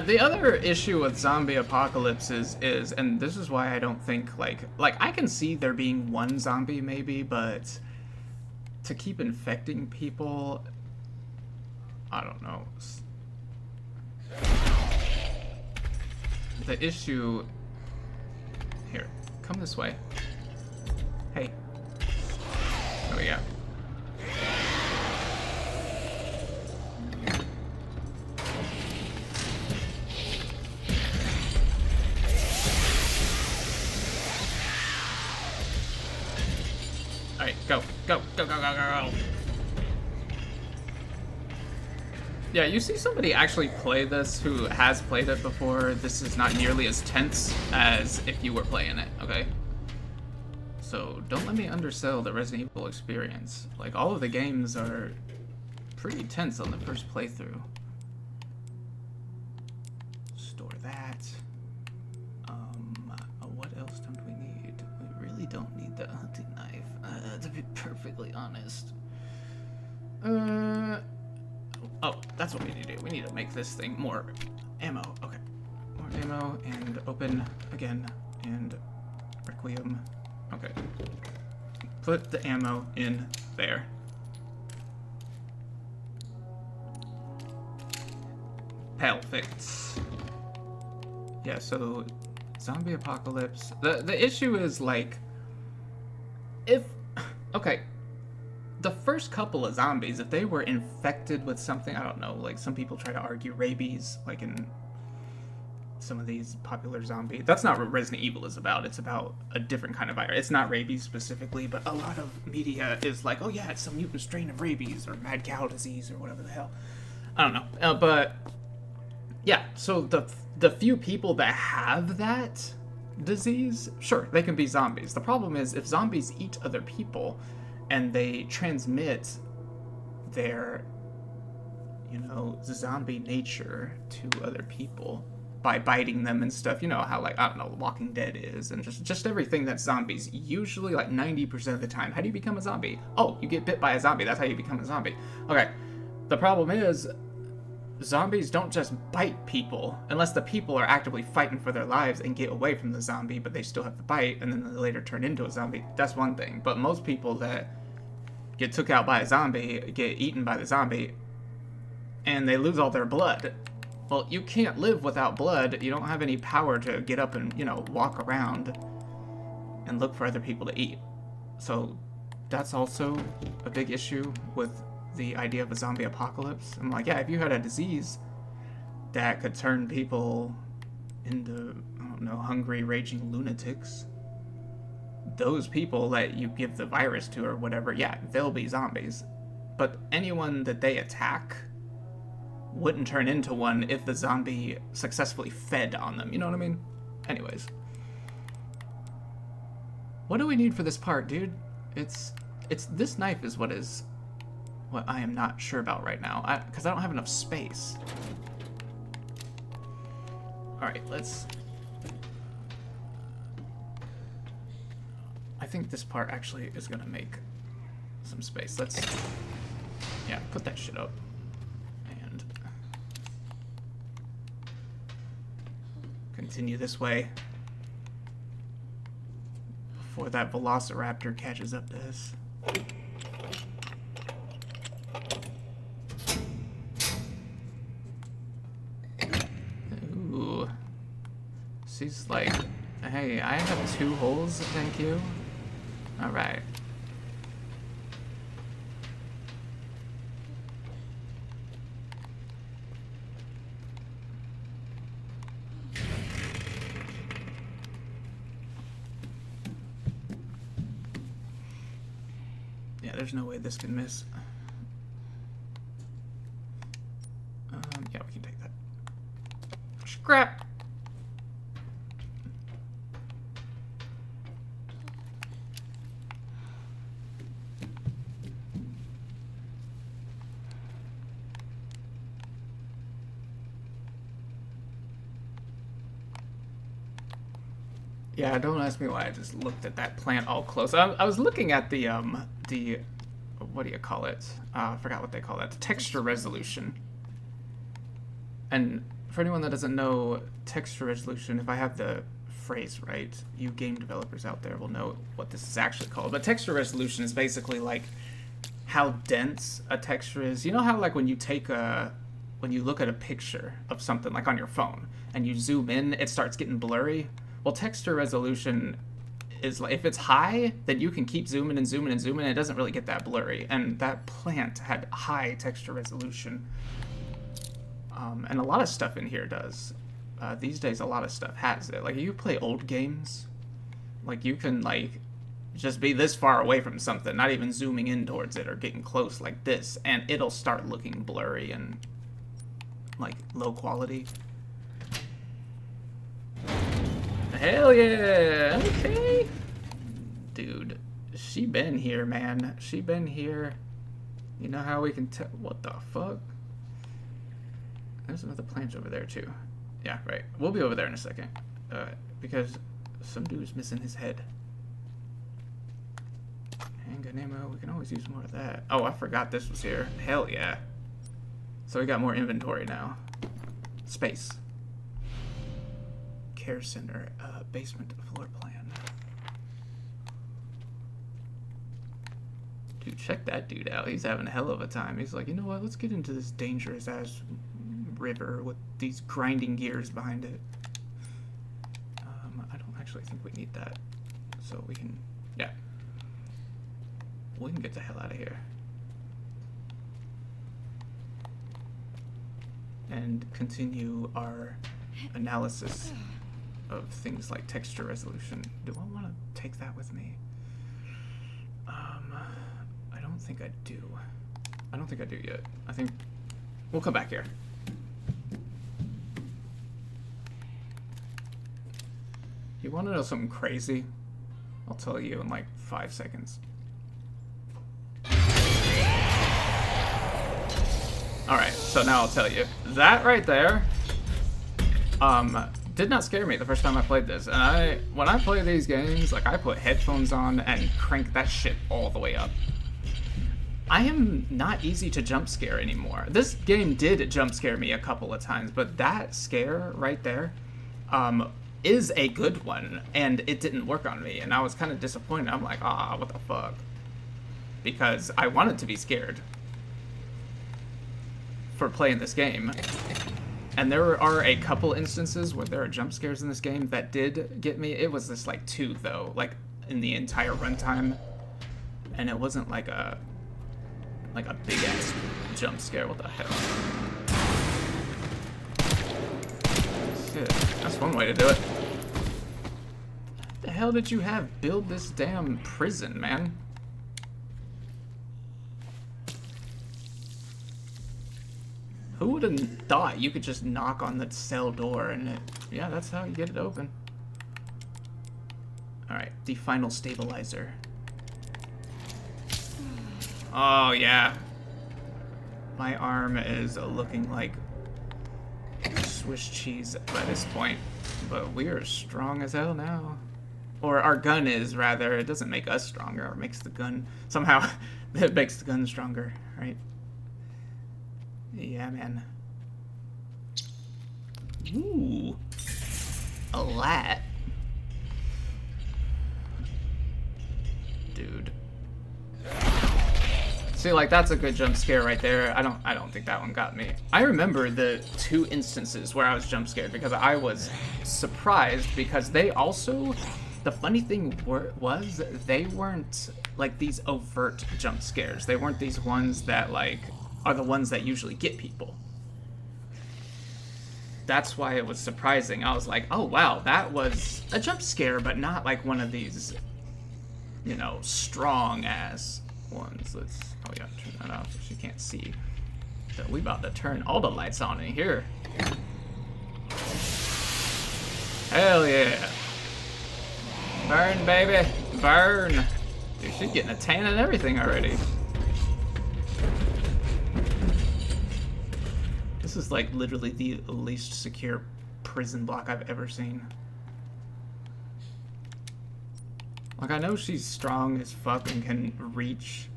The other issue with zombie apocalypse is, and this is why I don't think, like I can see there being one zombie maybe, but to keep infecting people, I don't know. The issue... Here, come this way. Hey. There we go. Alright, go, go, go, go, go, go, go. Yeah, you see somebody actually play this who has played it before. This is not nearly as tense as if you were playing it, okay? So don't let me undersell the Resident Evil experience. Like, all of the games are pretty tense on the first playthrough. Store that. What else don't we need? We really don't need the hunting knife, to be perfectly honest. Oh, that's what we need to do. We need to make this thing more ammo. Okay. More ammo, and open again, and Requiem. Okay. Put the ammo in there. Perfect. Yeah, so zombie apocalypse. The issue is, like, if... Okay. The first couple of zombies, if they were infected with something, I don't know, like some people try to argue rabies, like in some of these popular zombies. That's not what Resident Evil is about. It's about a different kind of virus. It's not rabies specifically, but a lot of media is like, oh yeah, it's some mutant strain of rabies or mad cow disease or whatever the hell. I don't know. But yeah, so the few people that have that disease, sure, they can be zombies. The problem is if zombies eat other people, and they transmit their, you know, zombie nature to other people by biting them and stuff. You know how, like, I don't know, Walking Dead is, and just everything that's zombies. Usually, like, 90% of the time. How do you become a zombie? Oh, you get bit by a zombie. That's how you become a zombie. Okay. The problem is, zombies don't just bite people, unless the people are actively fighting for their lives and get away from the zombie, but they still have to bite, and then they later turn into a zombie. That's one thing. But most people that get took out by a zombie get eaten by the zombie, and they lose all their blood. Well, you can't live without blood. You don't have any power to get up and, you know, walk around and look for other people to eat. So that's also a big issue with the idea of a zombie apocalypse. I'm like, yeah, if you had a disease that could turn people into, I don't know, hungry, raging lunatics, those people that you give the virus to or whatever, yeah, they'll be zombies. But anyone that they attack wouldn't turn into one if the zombie successfully fed on them. You know what I mean? Anyways. What do we need for this part, dude? It's this knife is what I am not sure about right now, because I don't have enough space. Alright, let's think this part actually is gonna make some space. Let's, yeah, put that shit up. And continue this way before that velociraptor catches up to us. Ooh. She's like, hey, I have 2 holes, thank you. Alright. Yeah, there's no way this can miss. Yeah, we can take that. Scrap! Yeah, don't ask me why I just looked at that plant all close. I was looking at the what do you call it? I forgot what they call that. The texture resolution. And for anyone that doesn't know texture resolution, if I have the phrase right, you game developers out there will know what this is actually called. But texture resolution is basically like how dense a texture is. You know how like when you look at a picture of something like on your phone and you zoom in, it starts getting blurry? Well, texture resolution is like, if it's high, then you can keep zooming and zooming and zooming, and it doesn't really get that blurry. And that plant had high texture resolution. And a lot of stuff in here does. These days, a lot of stuff has it. Like, you play old games, like, you can, like, just be this far away from something, not even zooming in towards it or getting close like this, and it'll start looking blurry and, like, low quality. Hell yeah! Okay! Dude, she been here, man. She been here. You know how we can tell? What the fuck? There's another plant over there, too. Yeah, right. We'll be over there in a second. Because some dude's missing his head. Hangin ammo. We can always use more of that. Oh, I forgot this was here. Hell yeah. So we got more inventory now. Space. Care center, basement floor plan. Dude, check that dude out. He's having a hell of a time. He's like, you know what? Let's get into this dangerous ass river with these grinding gears behind it. I don't actually think we need that. So we can, yeah. We can get the hell out of here. And continue our analysis of things like texture resolution. Do I want to take that with me? I don't think I do. I don't think I do yet. I think we'll come back here. You want to know something crazy? I'll tell you in like 5 seconds. Alright, so now I'll tell you. That right there, did not scare me the first time I played this. And when I play these games, like, I put headphones on and crank that shit all the way up. I am not easy to jump scare anymore. This game did jump scare me a couple of times, but that scare right there is a good one, and it didn't work on me, and I was kind of disappointed. I'm like, what the fuck? Because I wanted to be scared for playing this game. And there are a couple instances where there are jump scares in this game that did get me. It was just like 2 though, like in the entire runtime, and it wasn't like a big ass jump scare. What the hell? Shit, that's one way to do it. What the hell did you have build this damn prison, man? Who would have thought you could just knock on that cell door and it... Yeah, that's how you get it open. Alright, the final stabilizer. Oh, yeah. My arm is looking like Swiss cheese by this point. But we are strong as hell now. or our gun is, rather. It doesn't make us stronger, or makes the gun, somehow, it makes the gun stronger, right? Yeah, man. Ooh. A lat. Dude. See, like, that's a good jump scare right there. I don't think that one got me. I remember the 2 instances where I was jump scared because I was surprised because they also, the funny thing was they weren't like these overt jump scares. They weren't these ones that like are the ones that usually get people. That's why it was surprising. I was like, oh wow, that was a jump scare, but not like one of these, you know, strong ass ones. Let's, oh yeah, turn that off so she can't see. So we about to turn all the lights on in here. Hell yeah. Burn, baby, burn. Dude, she's getting a tan and everything already. This is like literally the least secure prison block I've ever seen. Like, I know she's strong as fuck and can reach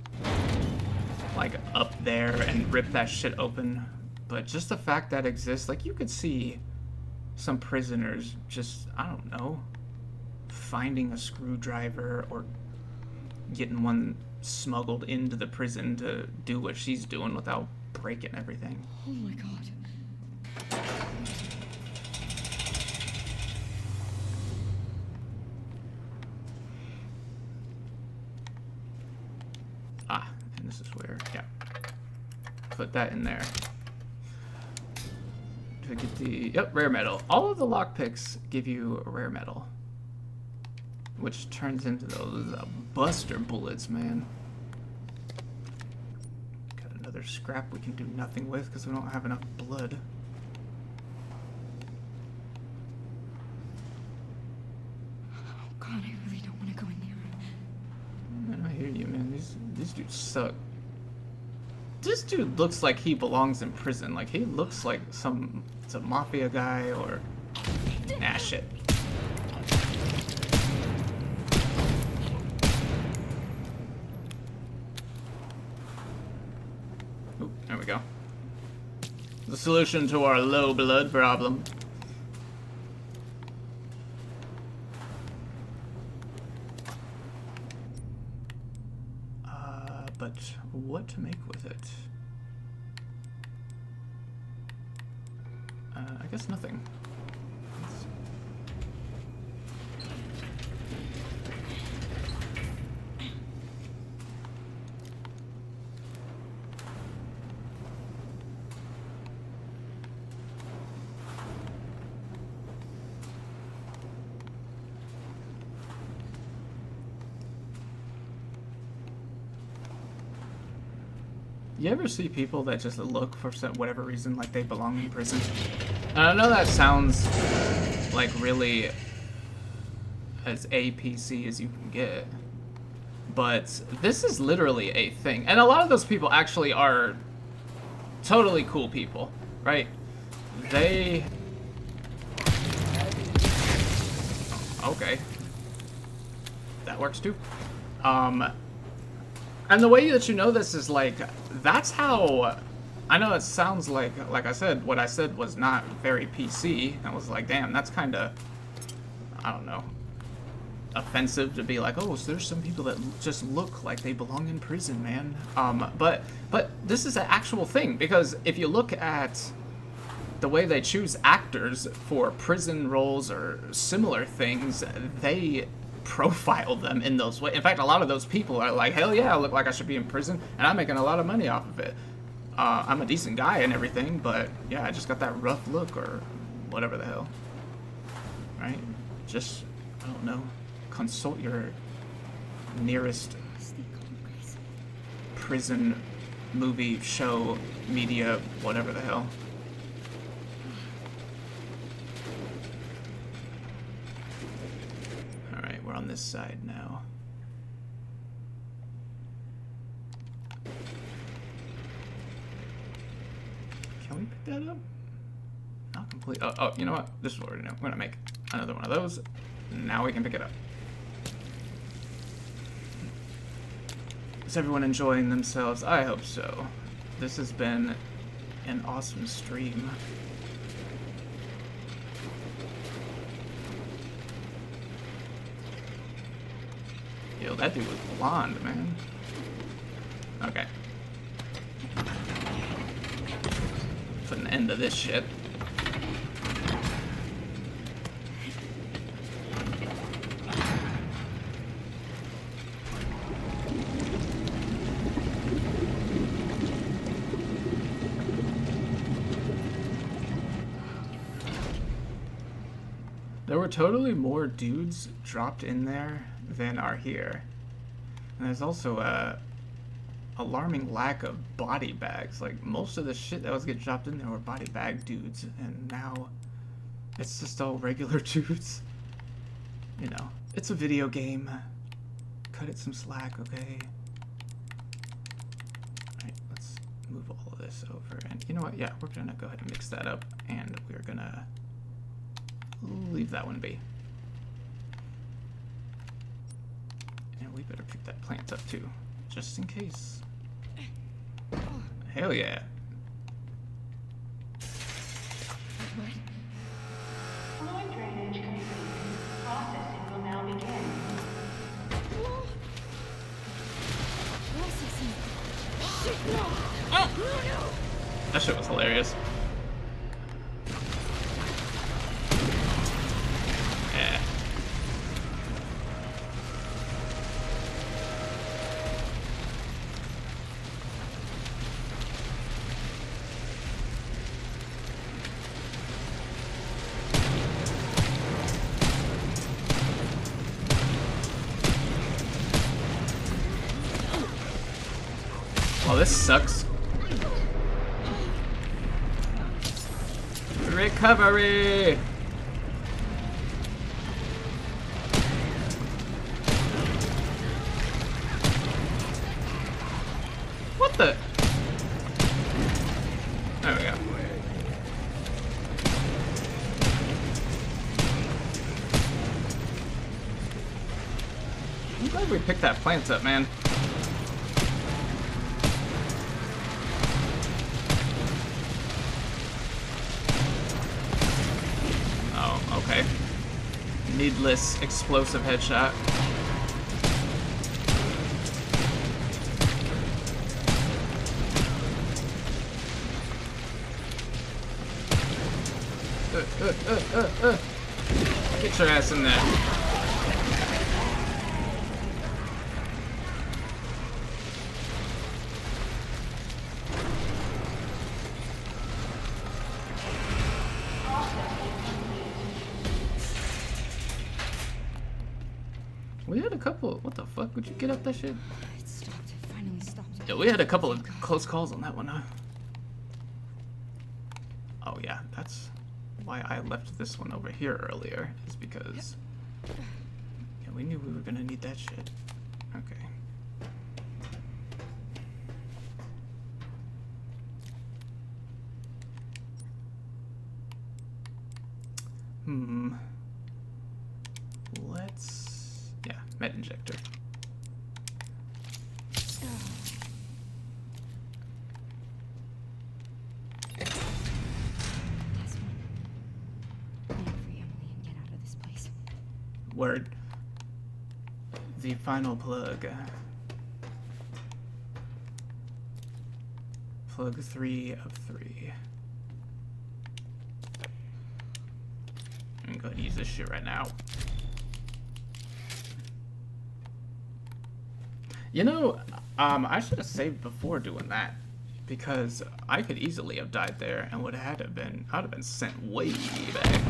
like up there and rip that shit open, but just the fact that exists, like, you could see some prisoners just, I don't know, finding a screwdriver or getting one smuggled into the prison to do what she's doing without breaking everything.
Oh my god.
Ah, and this is where, yeah. Put that in there. To get the, yep, rare metal. All of the lockpicks give you a rare metal, which turns into those buster bullets, man. Got another scrap we can do nothing with because we don't have enough blood.
Oh god, I really don't want to go in there.
Man, I hear you, man. These dudes suck. This dude looks like he belongs in prison. Like, he looks like it's a mafia guy or... Nah, shit. Oop, there we go. The solution to our low blood problem. But what to make with it? I guess nothing. You ever see people that just look for whatever reason like they belong in prison? And I know that sounds like really as APC as you can get, but this is literally a thing. And a lot of those people actually are totally cool people, right? They... Okay. That works too. And the way that you know this is like, that's how, I know it sounds like I said, what I said was not very PC. I was like, damn, that's kind of, I don't know, offensive to be like, oh, so there's some people that just look like they belong in prison, man. But this is an actual thing, because if you look at the way they choose actors for prison roles or similar things, they profile them in those ways. In fact, a lot of those people are like, hell yeah, I look like I should be in prison, and I'm making a lot of money off of it. I'm a decent guy and everything, but yeah, I just got that rough look or whatever the hell. Right? Just, I don't know, consult your nearest prison movie, show, media, whatever the hell. We're on this side now. Can we pick that up? Not complete. Oh, you know what? This is what we're gonna do. We're gonna make another one of those. Now we can pick it up. Is everyone enjoying themselves? I hope so. This has been an awesome stream. Yo, that dude was blonde, man. Okay. Put an end to this shit. There were totally more dudes dropped in there than are here. And there's also a alarming lack of body bags. Like, most of the shit that was getting dropped in there were body bag dudes, and now it's just all regular dudes. You know, it's a video game. Cut it some slack, okay? Alright, let's move all of this over. And you know what? Yeah, we're gonna go ahead and mix that up, and we're gonna leave that one be. And we better pick that plant up too, just in case. Hell yeah.
Fluid drainage complete. Processing will now begin.
Processing.
That shit was hilarious. Yeah. Well, this sucks. Recovery! What the? There we go. I'm glad we picked that plant up, man. Oh, okay. Needless explosive headshot. Get your ass in there. We had a couple. What the fuck? Would you get up that shit?
It stopped. It finally stopped.
Yeah, we had a couple of close calls on that one, huh? Oh yeah, that's why I left this one over here earlier, is because yeah, we knew we were gonna need that shit. Okay. Let's, yeah, med injector. Word. The final plug. Plug 3 of 3. I'm gonna use this shit right now. You know, I should have saved before doing that, because I could easily have died there and would have been, I'd have been sent way back.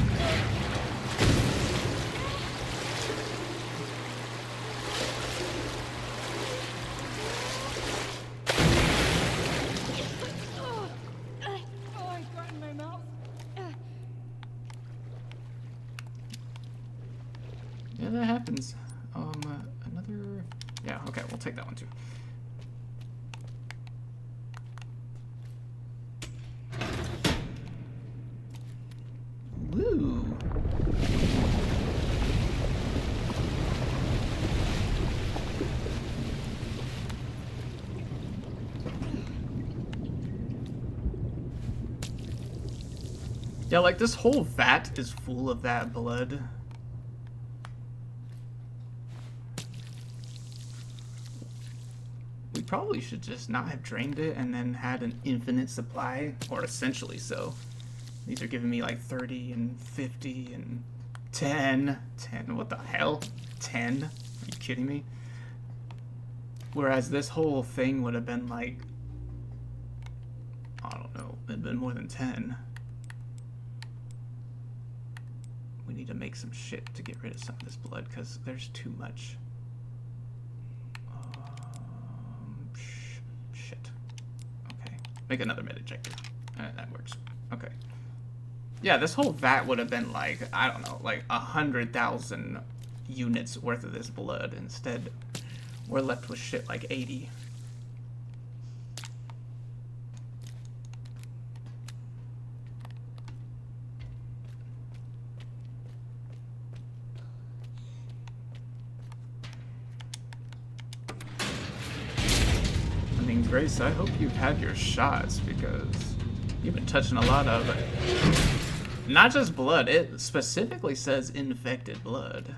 Yeah, that happens. Another... Yeah, okay, we'll take that one too. Woo! Yeah, like this whole vat is full of that blood. We probably should just not have drained it and then had an infinite supply, or essentially so. These are giving me like 30 and 50 and 10. 10, what the hell? 10? Are you kidding me? Whereas this whole thing would have been like, I don't know, it'd been more than 10. We need to make some shit to get rid of some of this blood, because there's too much. Shit. Okay. Make another med ejector. That works. Okay. Yeah, this whole vat would have been like, I don't know, like 100,000 units worth of this blood. Instead, we're left with shit like 80. Grace, I hope you've had your shots, because you've been touching a lot of not just blood, it specifically says infected blood.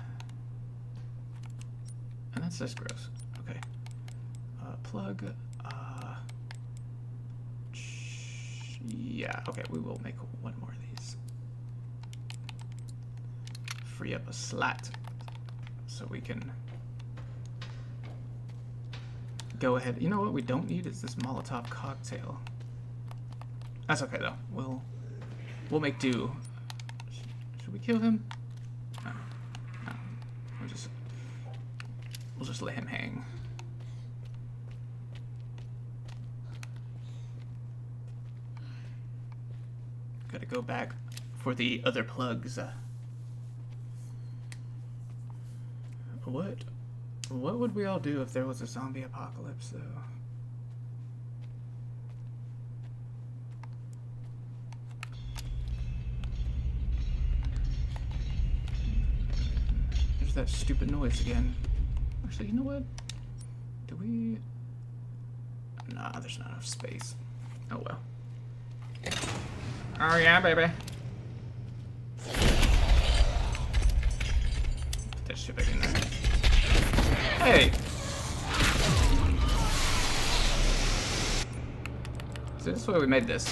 And that's just gross. Okay. Plug. Yeah, okay, we will make one more of these. Free up a slot so we can go ahead. You know what we don't need is this Molotov cocktail. That's okay though. We'll make do. Should we kill him? No. No. We'll just let him hang. Gotta go back for the other plugs. What would we all do if there was a zombie apocalypse, though? There's that stupid noise again. Actually, you know what? Do we... Nah, there's not enough space. Oh well. Oh yeah, baby. Put that shit back in there. Hey! So this is why we made this.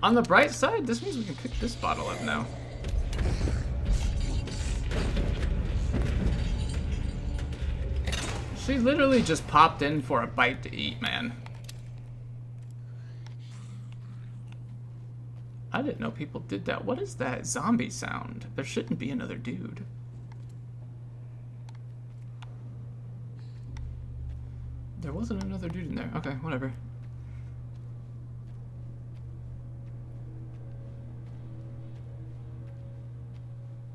On the bright side, this means we can pick this bottle up now. She literally just popped in for a bite to eat, man. I didn't know people did that. What is that zombie sound? There shouldn't be another dude. There wasn't another dude in there. Okay, whatever.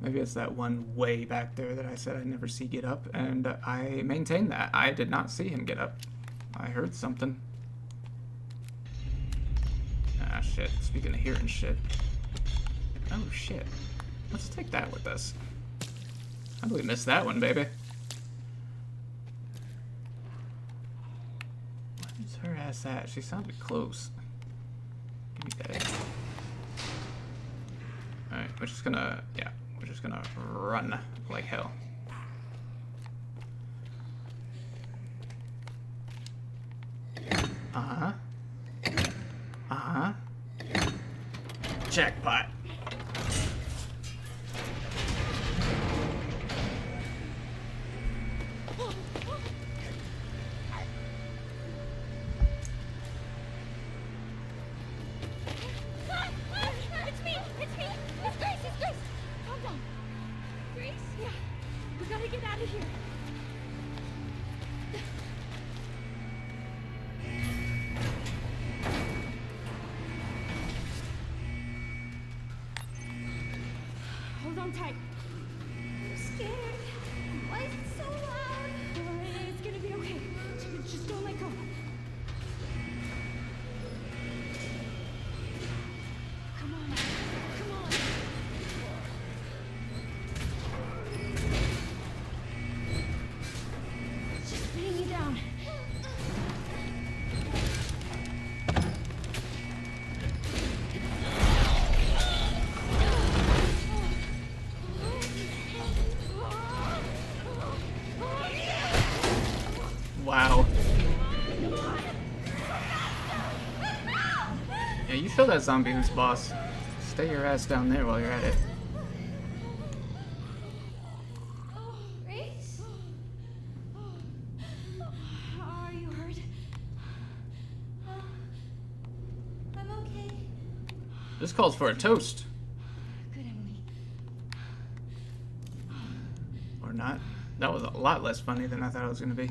Maybe it's that one way back there that I said I'd never see get up, and I maintain that. I did not see him get up. I heard something. Ah, shit. Speaking of hearing shit. Oh, shit. Let's take that with us. How do we miss that one, baby? Where's her ass at? She sounded close. Give me that. Alright, we're just gonna... Yeah, we're just gonna run like hell. Uh-huh. Uh-huh. Jackpot.
It's me! It's me! It's Grace! It's Grace! Calm down. Grace? Yeah. We gotta get out of here. Hold on tight. I'm scared. Why is it so loud? It's gonna be okay. Just don't let go. Come on. Come on. Just bring me down.
Yeah, you show that zombie who's boss. Stay your ass down there while you're at it.
Grace? Are you hurt? I'm okay.
This calls for a toast.
Good, Emily.
Or not. That was a lot less funny than I thought it was going to be.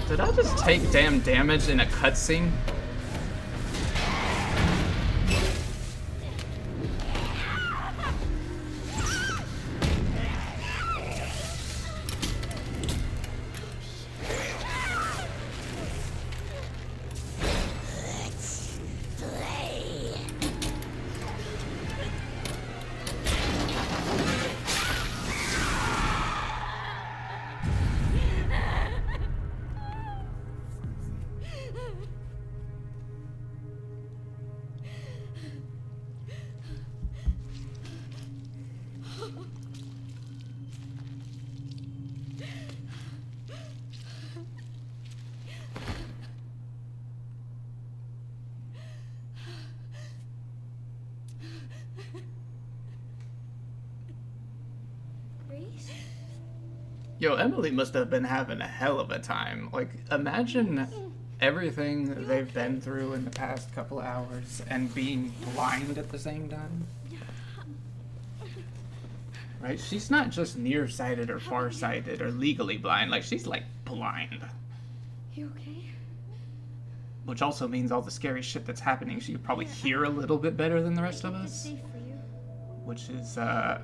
Did I just take damn damage in a cutscene?
Grace?
Yo, Emily must have been having a hell of a time. Like, imagine everything they've been through in the past couple hours and being blind at the same time. Right? She's not just nearsighted or farsighted or legally blind. Like, she's, like, blind.
You okay?
Which also means all the scary shit that's happening, she could probably hear a little bit better than the rest of
It's
us.
safe for you.
Which is,
Thank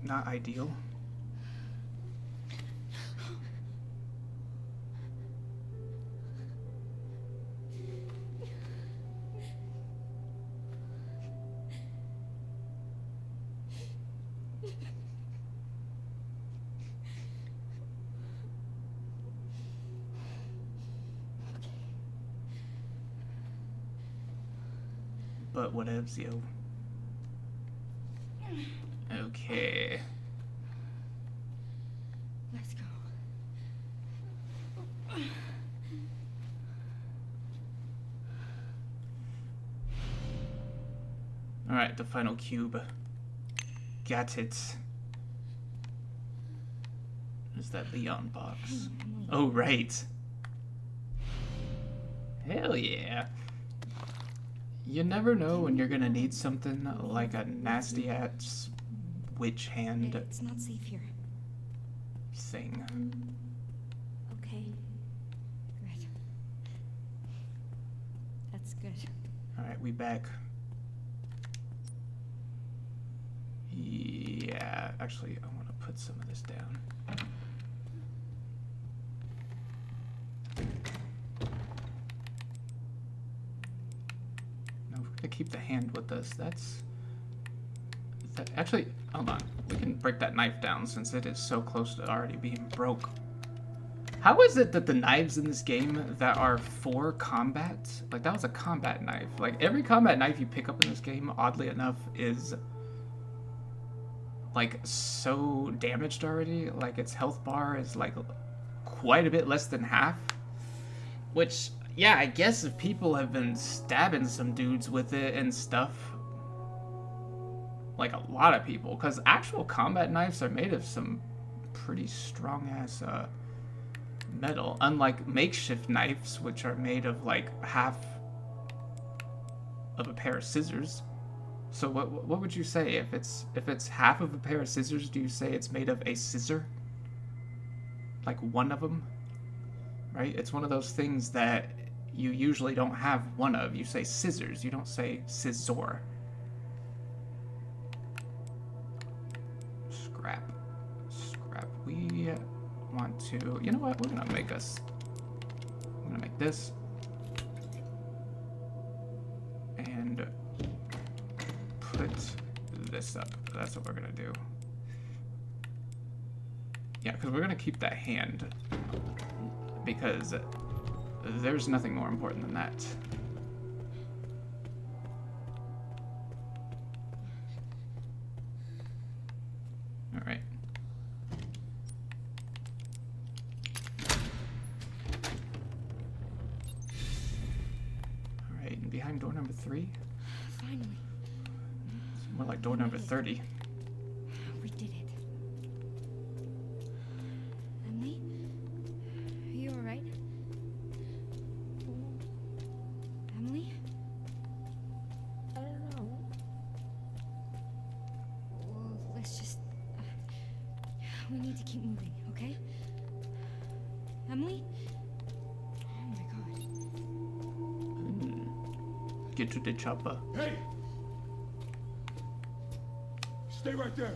you.
not ideal. But whatevs, yo. Okay.
Let's go.
Alright, the final cube. Got it. There's that Leon box. Oh, right. Hell yeah. You never know when you're gonna need something like a nasty ass witch hand
It's not safe here.
thing.
Okay.
Good. That's good.
Alright, we back. Yeah, actually, I want to put some of this down. No, we're gonna keep the hand with us. That's... Actually, hold on. We can break that knife down since it is so close to already being broke. How is it that the knives in this game that are for combat, like that was a combat knife. Like every combat knife you pick up in this game, oddly enough, is like so damaged already. Like its health bar is like quite a bit less than half. Which, yeah, I guess if people have been stabbing some dudes with it and stuff, like a lot of people, because actual combat knives are made of some pretty strong ass metal, unlike makeshift knives, which are made of like half of a pair of scissors. So what would you say if it's half of a pair of scissors? Do you say it's made of a scissor? Like one of them, right? It's one of those things that you usually don't have one of. You say scissors. You don't say scissor. Scrap. We want to... You know what? We're going to make us gonna make this. And put this up. That's what we're gonna do. Yeah, because we're gonna keep that hand. Because there's nothing more important than that. Alright. Alright, and behind door number 3?
Finally.
It's more like door number 30.
We did it. Emily? Are you alright? Emily?
I don't know.
Well, let's just... we need to keep moving, okay? Emily? Oh my god.
Get to the chopper.
Hey! Stay right there.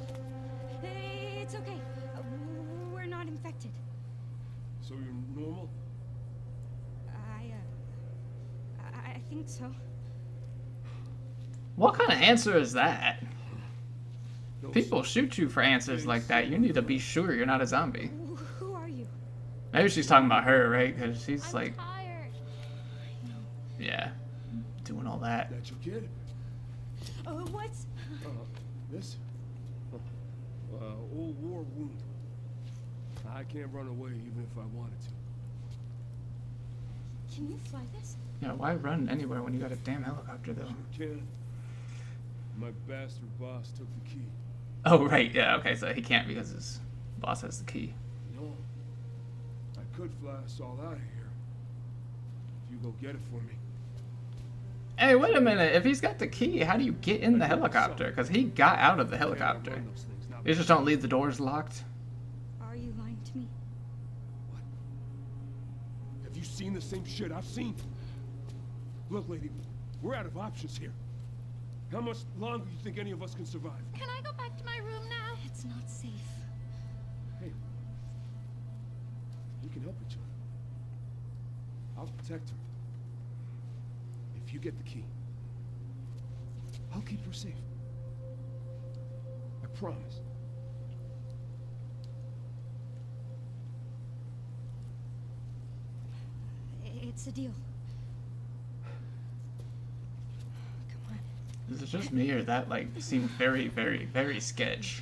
Hey, it's okay. We're not infected.
So you're normal?
I think so.
What kind of answer is that?
No,
People shoot you for answers like that. You need to be sure you're not a zombie.
Who are you?
Maybe she's talking about her, right? Because she's
I'm
like,
tired.
yeah, doing all that.
That's your kid?
What's...
This? Old war wound. I can't run away even if I wanted to.
Can you fly this?
Yeah, why run anywhere when you got a damn helicopter, though?
Sure can. My bastard boss took the key.
Oh, right, yeah, okay, so he can't because his boss has the key.
No. I could fly us all out of here. If you go get it for me.
Hey, wait a minute. If he's got the key, how do you get in the helicopter? Because he got out of the helicopter.
Run those things, not
You just don't leave the doors locked?
Are you lying to me?
What? Have you seen the same shit I've seen? Look, lady, we're out of options here. How much longer do you think any of us can survive?
Can I go back to my room now?
It's not safe.
Hey, we can help each other. I'll protect her. If you get the key, I'll keep her safe. I promise.
It's a deal. Come on.
Is it just me or that, like, seemed very, very, very sketch?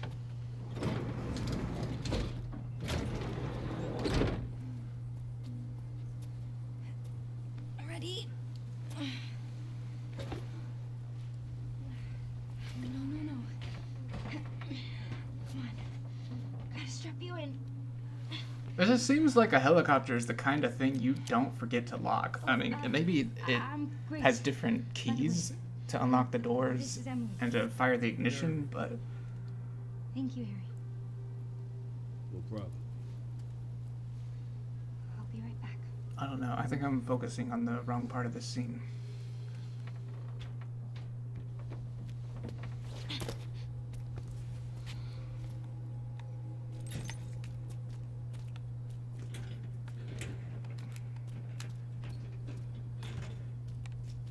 Ready? No. Come on. Gotta strap you in.
It just seems like a helicopter is the kind of thing you don't forget to lock. I mean, maybe it
I'm Grace.
has different keys to unlock the
This
doors
is Emily.
and to fire the ignition, but
Thank you, Harry.
No problem.
I'll be right back.
I don't know. I think I'm focusing on the wrong part of this scene.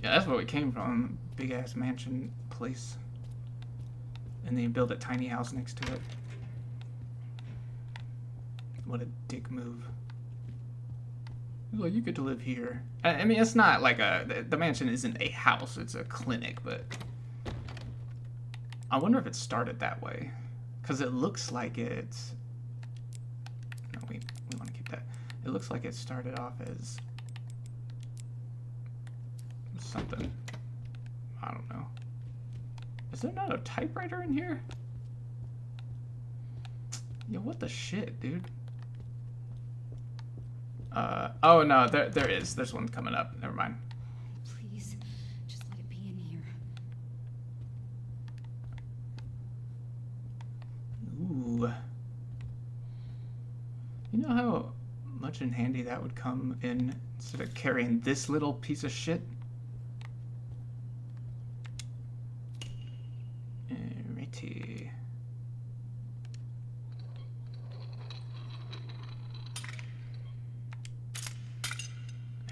Yeah, that's where we came from. Big ass mansion place. And then you build a tiny house next to it. What a dick move. Well, you get to live here. I mean, it's not like the mansion isn't a house, it's a clinic, but I wonder if it started that way. Because it looks like it's... No, we want to keep that. It looks like it started off as something. I don't know. Is there not a typewriter in here? Yo, what the shit, dude? Oh no, there is. There's one coming up. Never mind.
Please, just let it be in here.
Ooh. You know how much in handy that would come in instead of carrying this little piece of shit? Alrighty.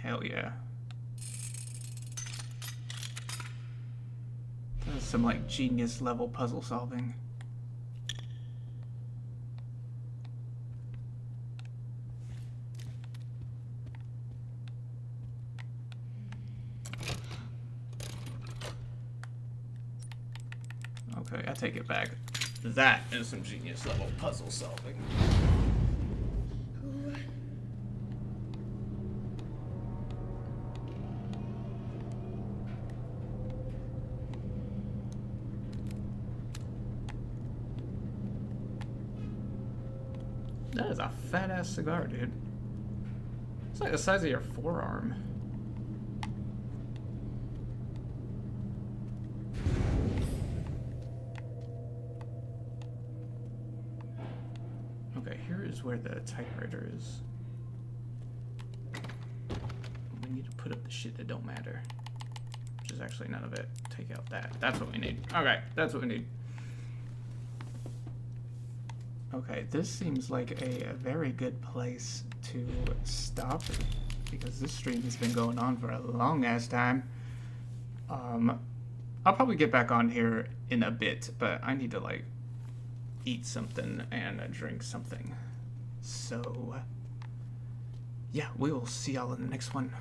Hell yeah. That's some like genius level puzzle solving. Okay, I take it back. That is some genius level puzzle solving. That is a fat ass cigar, dude. It's like the size of your forearm. Okay, here is where the typewriter is. We need to put up the shit that don't matter. Which is actually none of it. Take out that. That's what we need. Okay, that's what we need. Okay, this seems like a very good place to stop because this stream has been going on for a long ass time. I'll probably get back on here in a bit, but I need to like eat something and drink something. So yeah, we will see y'all in the next one.